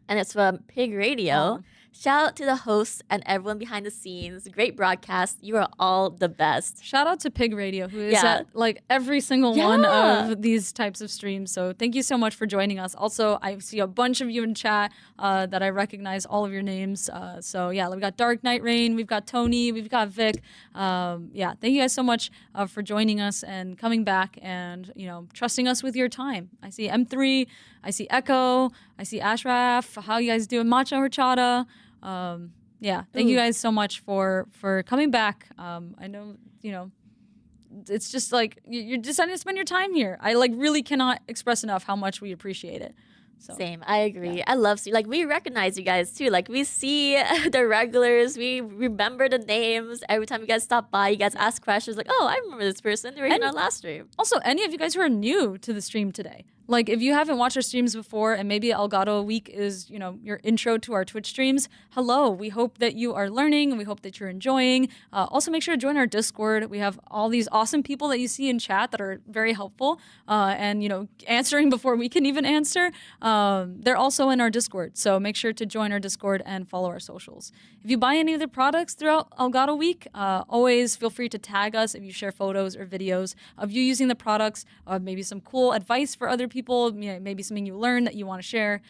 And it's from Pig Radio. Shout out to the hosts and everyone behind the scenes. Great broadcast. You are all the best. Shout out to Pig Radio, who is at like every single one of these types of streams. So thank you so much for joining us. Also, I see a bunch of you in chat that I recognize all of your names. So yeah, we've got Dark Knight Rain, we've got Tony, we've got Vic. Yeah, thank you guys so much for joining us and coming back and trusting us with your time. I see M3, I see Echo, I see Ashraf. How you guys doing? Matcha Horchata. Yeah, thank you guys so much for coming back. I know, it's just like you're deciding to spend your time here. I really cannot express enough how much we appreciate it. So, same, I agree. I love we recognize you guys too. We see the regulars, we remember the names every time you guys stop by. You guys ask questions oh, I remember this person. They were in our last stream. Also, any of you guys who are new to the stream today, if you haven't watched our streams before and maybe elgato-week is, your intro to our Twitch streams, hello. We hope that you are learning and we hope that you're enjoying. Also, make sure to join our Discord. We have all these awesome people that you see in chat that are very helpful and, answering before we can even answer. They're also in our Discord. So make sure to join our Discord and follow our socials. If you buy any of the products throughout Elgato-week, always feel free to tag us if you share photos or videos of you using the products, maybe some cool advice for other people, maybe something you learned that you want to share.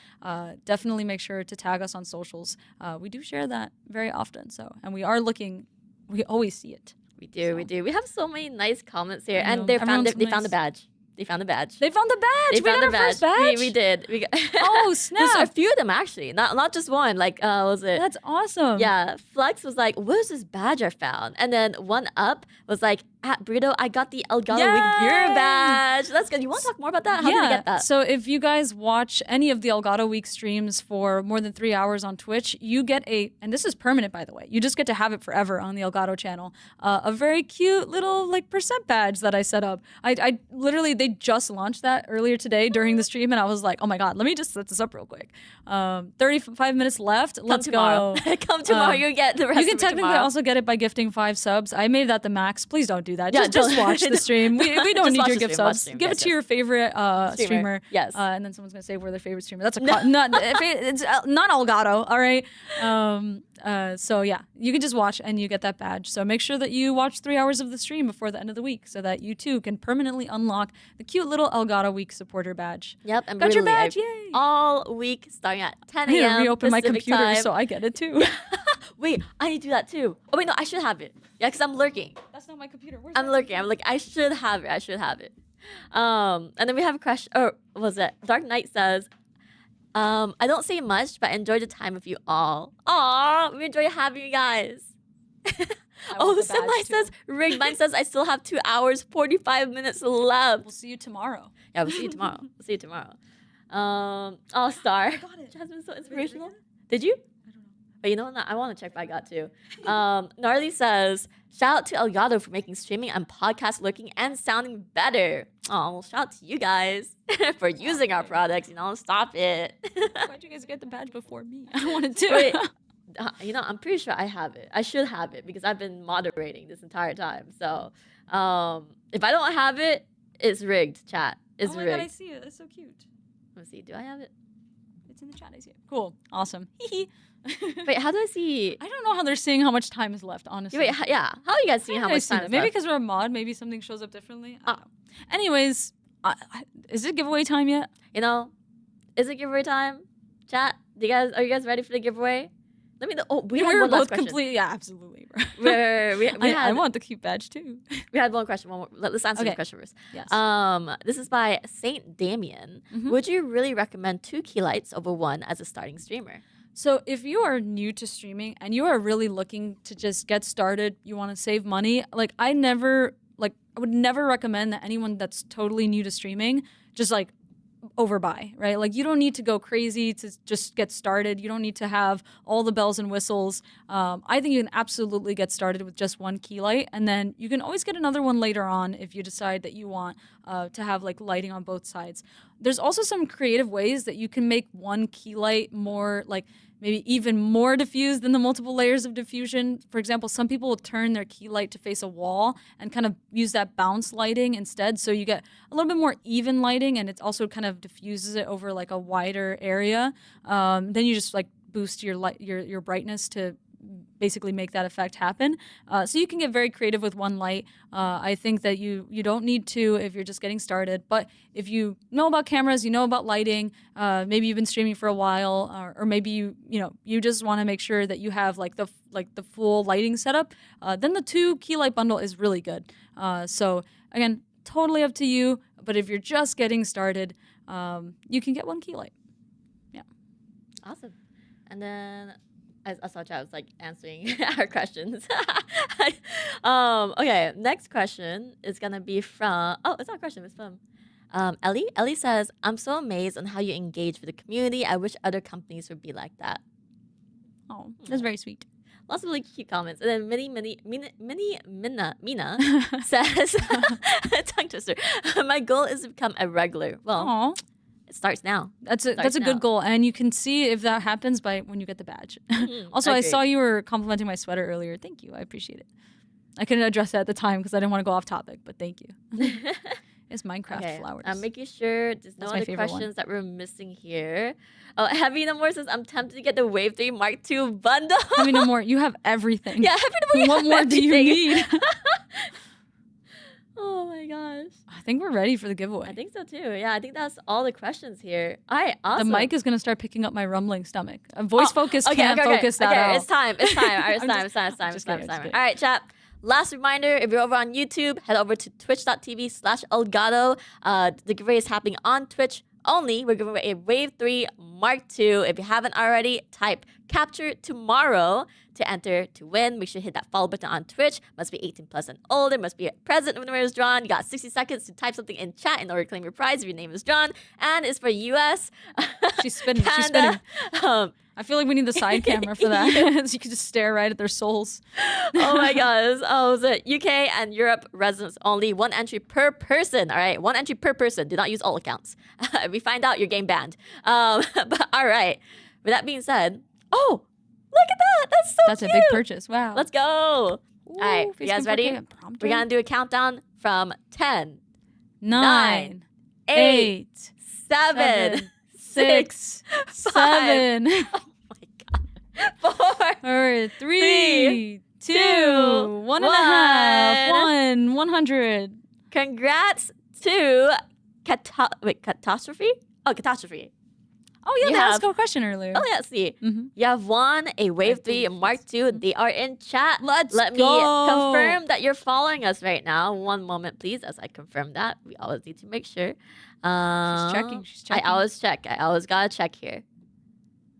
Definitely make sure to tag us on socials. We do share that very often. And we are looking, we always see it. We do. We have so many nice comments here. And they found the badge. They found the badge. They found the badge. We got our first badge. We did. Oh, snap. There's a few of them actually, not just one. Was it? That's awesome. Yeah. Flex was like, "Where's this badge I found?" And then One Up was like, "At Burrito, I got the elgato-week viewer badge." That's good. You want to talk more about that? How did we get that? So if you guys watch any of the Elgato-week streams for more than 3 hours on Twitch, you get and this is permanent, by the way. You just get to have it forever on the Elgato channel. A very cute little percent badge that I set up. I literally, they just launched that earlier today during the stream, and I was like, oh my god, let me just set this up real quick. 35 minutes left. Let's go. Come tomorrow. You get the rest. You can technically also get it by gifting 5 subs. I made that the max. Please don't do that. Just watch the stream. We don't need your gift subs. Give it to your favorite streamer. Yes. And then someone's gonna say we're their favorite streamer. That's it's not Elgato. All right. So yeah, you can just watch and you get that badge. So make sure that you watch 3 hours of the stream before the end of the week, so that you too can permanently unlock the cute little Elgato-week supporter badge. Yep. And got your badge. Yay! All week starting at 10 a.m. I need to reopen my Pacific computer time. so I get it too. Wait, I need to do that too. Oh wait, no, I should have it. Yeah, because I'm lurking. That's not my computer. I'm lurking. I'm like, I should have it. And then we have a question. Or what was it? Dark Knight says, I don't say much, but enjoy the time with you all. Aw, we enjoy having you guys. Somebody says, Rig. Mine says, I still have 2 hours, 45 minutes left. We'll see you tomorrow. Yeah, we'll see you tomorrow. All star. I got it. Jasmine's so inspirational. Did you? But you know what? I want to check if I got to. Gnarly says, shout out to Elgato for making streaming and podcast looking and sounding better. Oh, well, shout out to you guys for using our products. Stop it. Why'd you guys get the badge before me? I wanted to. Wait, I'm pretty sure I have it. I should have it because I've been moderating this entire time. So if I don't have it, it's rigged, chat. It's rigged. God, I see it. That's so cute. Let's see. Do I have it? It's in the chat. I see it. Cool. Awesome. Wait, how do I see? I don't know how they're seeing how much time is left, honestly. Wait, yeah. How are you guys seeing how much time is maybe left? because we're a mod, maybe something shows up differently. I don't know. Anyways, is it giveaway time yet? Is it giveaway time? Chat, are you guys ready for the giveaway? Let me know. Oh, we were had both completely. Yeah, absolutely. I want the cute badge too. We had one question. Let's answer the question first. Yes. This is by Saint Damien. Would you really recommend 2 key lights over 1 as a starting streamer? So if you are new to streaming and you are really looking to just get started, you want to save money, like I would never recommend that anyone that's totally new to streaming just like overbuy, right? Like you don't need to go crazy to just get started. You don't need to have all the bells and whistles. I think you can absolutely get started with just one key light, and then you can always get another one later on if you decide that you want to have like lighting on both sides. There's also some creative ways that you can make one key light more like maybe even more diffused than the multiple layers of diffusion. For example, some people will turn their key light to face a wall and kind of use that bounce lighting instead. So you get a little bit more even lighting, and it also kind of diffuses it over like a wider area. Then you just like boost your light, your brightness to basically make that effect happen. So you can get very creative with one light. I think that you don't need to if you're just getting started. But if you know about cameras, you know about lighting, maybe you've been streaming for a while, or maybe you just want to make sure that you have like the full lighting setup, then the 2 key light bundle is really good. So again, totally up to you. But if you're just getting started, you can get one key light. Yeah. Awesome. And then I saw chat was like answering our questions. Okay, next question is gonna be from it's not a question, it's from Ellie. Ellie says, I'm so amazed on how you engage with the community. I wish other companies would be like that. Oh, that's very sweet. Lots of really cute comments. And then Mina says, tongue twister, my goal is to become a regular. Well, Aww. it starts now. That's a good goal, and you can see if that happens by when you get the badge. Also, I saw you were complimenting my sweater earlier. Thank you, I appreciate it. I couldn't address that at the time because I didn't want to go off topic, but thank you. It's Minecraft flowers. I'm making sure there's no That's my other favorite questions that we're missing here. Oh, Heavy No More says, I'm tempted to get the Wave 3 Mark II bundle. Heavy No More, you have everything. Yeah, Heavy No More, you What have more do you everything. need? Oh my gosh. I think we're ready for the giveaway. I think so too. Yeah, I think that's all the questions here. All right, awesome. The mic is going to start picking up my rumbling stomach. A voice focus can't focus that out. It's time. All right, it's time. All right, chat. Last reminder, if you're over on YouTube, head over to twitch.tv/elgato. The giveaway is happening on Twitch only. We're giving away a Wave 3 Mark II. If you haven't already, type capture tomorrow to enter to win. Make sure to hit that follow button on Twitch. Must be 18 plus and older. Must be present when the winner is drawn. You got 60 seconds to type something in chat in order to claim your prize if your name is drawn. And it's for US. She's spinning. Canada, She's spinning. I feel like we need the side camera for that. So you can just stare right at their souls. Oh my gosh. Oh, so UK and Europe residents only. 1 entry per person. All right. 1 entry per person. Do not use all accounts. If we find out, your game banned. But all right. With that being said, oh, look at that. That's a cute. big purchase. Wow. Let's go. All right. You guys ready? We're going to do a countdown from 10, 9, 8, 7, 6, 5. Oh my God. 4, 3, 2, 1.5, 100. Congrats to Catastrophe? Oh, Catastrophe. Oh, yeah, You they asked have- a question earlier. Oh, yeah, let's see. You have won a Wave 3 Mark II. They are in chat. Let me go. confirm that you're following us right now. One moment, please, as I confirm that. We always need to make sure. She's checking. I always check. I always gotta check here.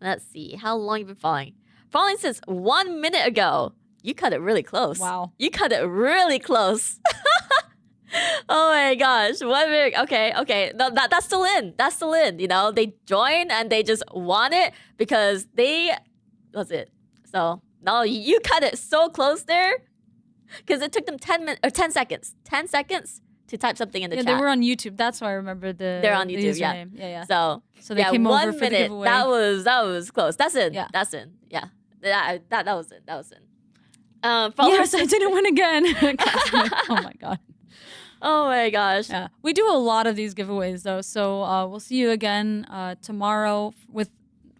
Let's see. How long you been following? Following since 1 minute ago. You cut it really close. Wow. You cut it really close. Oh my gosh. 1 minute. Okay. No, that's still in. That's still in. You know, they joined and they just want it because what's it? So, no, you cut it so close there because it took them 10 seconds. 10 seconds to type something in the chat. They were on YouTube. That's why I remember They're on the YouTube, yeah. username. Yeah. So they came 1 over for the minute. giveaway. That was close. That's in. Yeah. That's in. Yeah. That was in. That was in. Yes, I didn't win again. Oh my God. Oh my gosh. Yeah. We do a lot of these giveaways though. So we'll see you again tomorrow with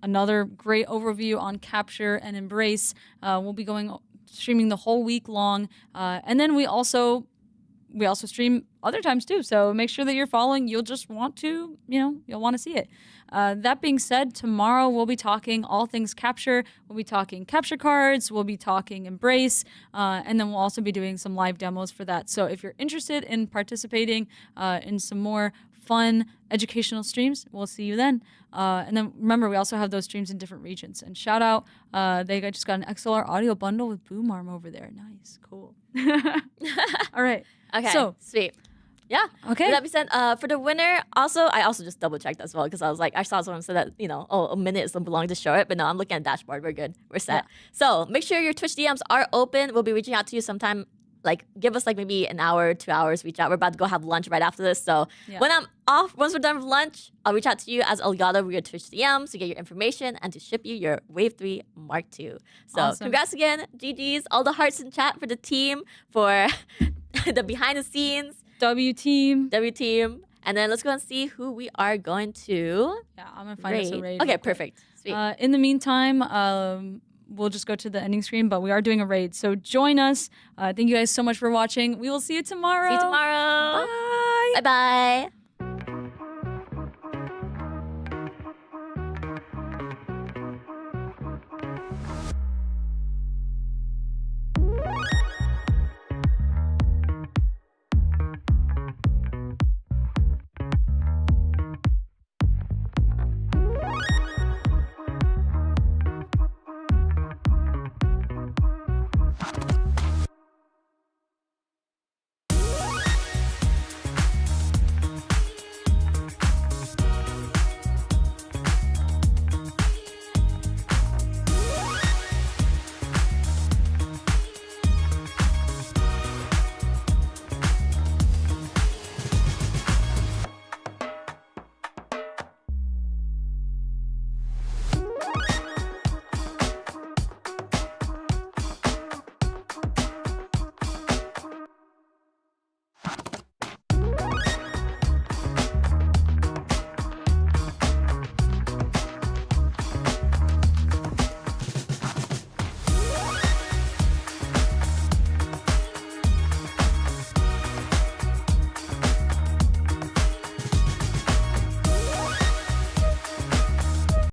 another great overview on Capture and Embrace. We'll be streaming the whole week long. And then we also stream other times too. So make sure that you're following. You'll just want to, you'll want to see it. That being said, tomorrow we'll be talking all things Capture. We'll be talking capture cards. We'll be talking Embrace. And then we'll also be doing some live demos for that. So if you're interested in participating in some more fun educational streams. We'll see you then. And then remember, we also have those streams in different regions. And shout out, just got an XLR audio bundle with Boom Arm over there. Nice, cool. All right. Okay, So sweet. Yeah. Okay. With that being said, for the winner, I also just double checked as well because I was like, I saw someone said that, a minute is belonging to show it, but no, I'm looking at the dashboard. We're good. We're set. Yeah. So make sure your Twitch DMs are open. We'll be reaching out to you sometime. Like, give us like maybe an hour, 2 hours, reach out. We're about to go have lunch right after this. So when I'm off, once we're done with lunch, I'll reach out to you as Elgato with your Twitch DMs to get your information and to ship you your Wave 3 Mark II. So Awesome. congrats again, GG's, all the hearts in chat for the team, for the behind the scenes. W team. And then let's go and see who we are going to Yeah, I'm gonna find us a raid. Okay, real quick. perfect. Sweet. In the meantime, we'll just go to the ending screen, but we are doing a raid. So join us. Thank you guys so much for watching. We will see you tomorrow. See you tomorrow. Bye. Bye-bye.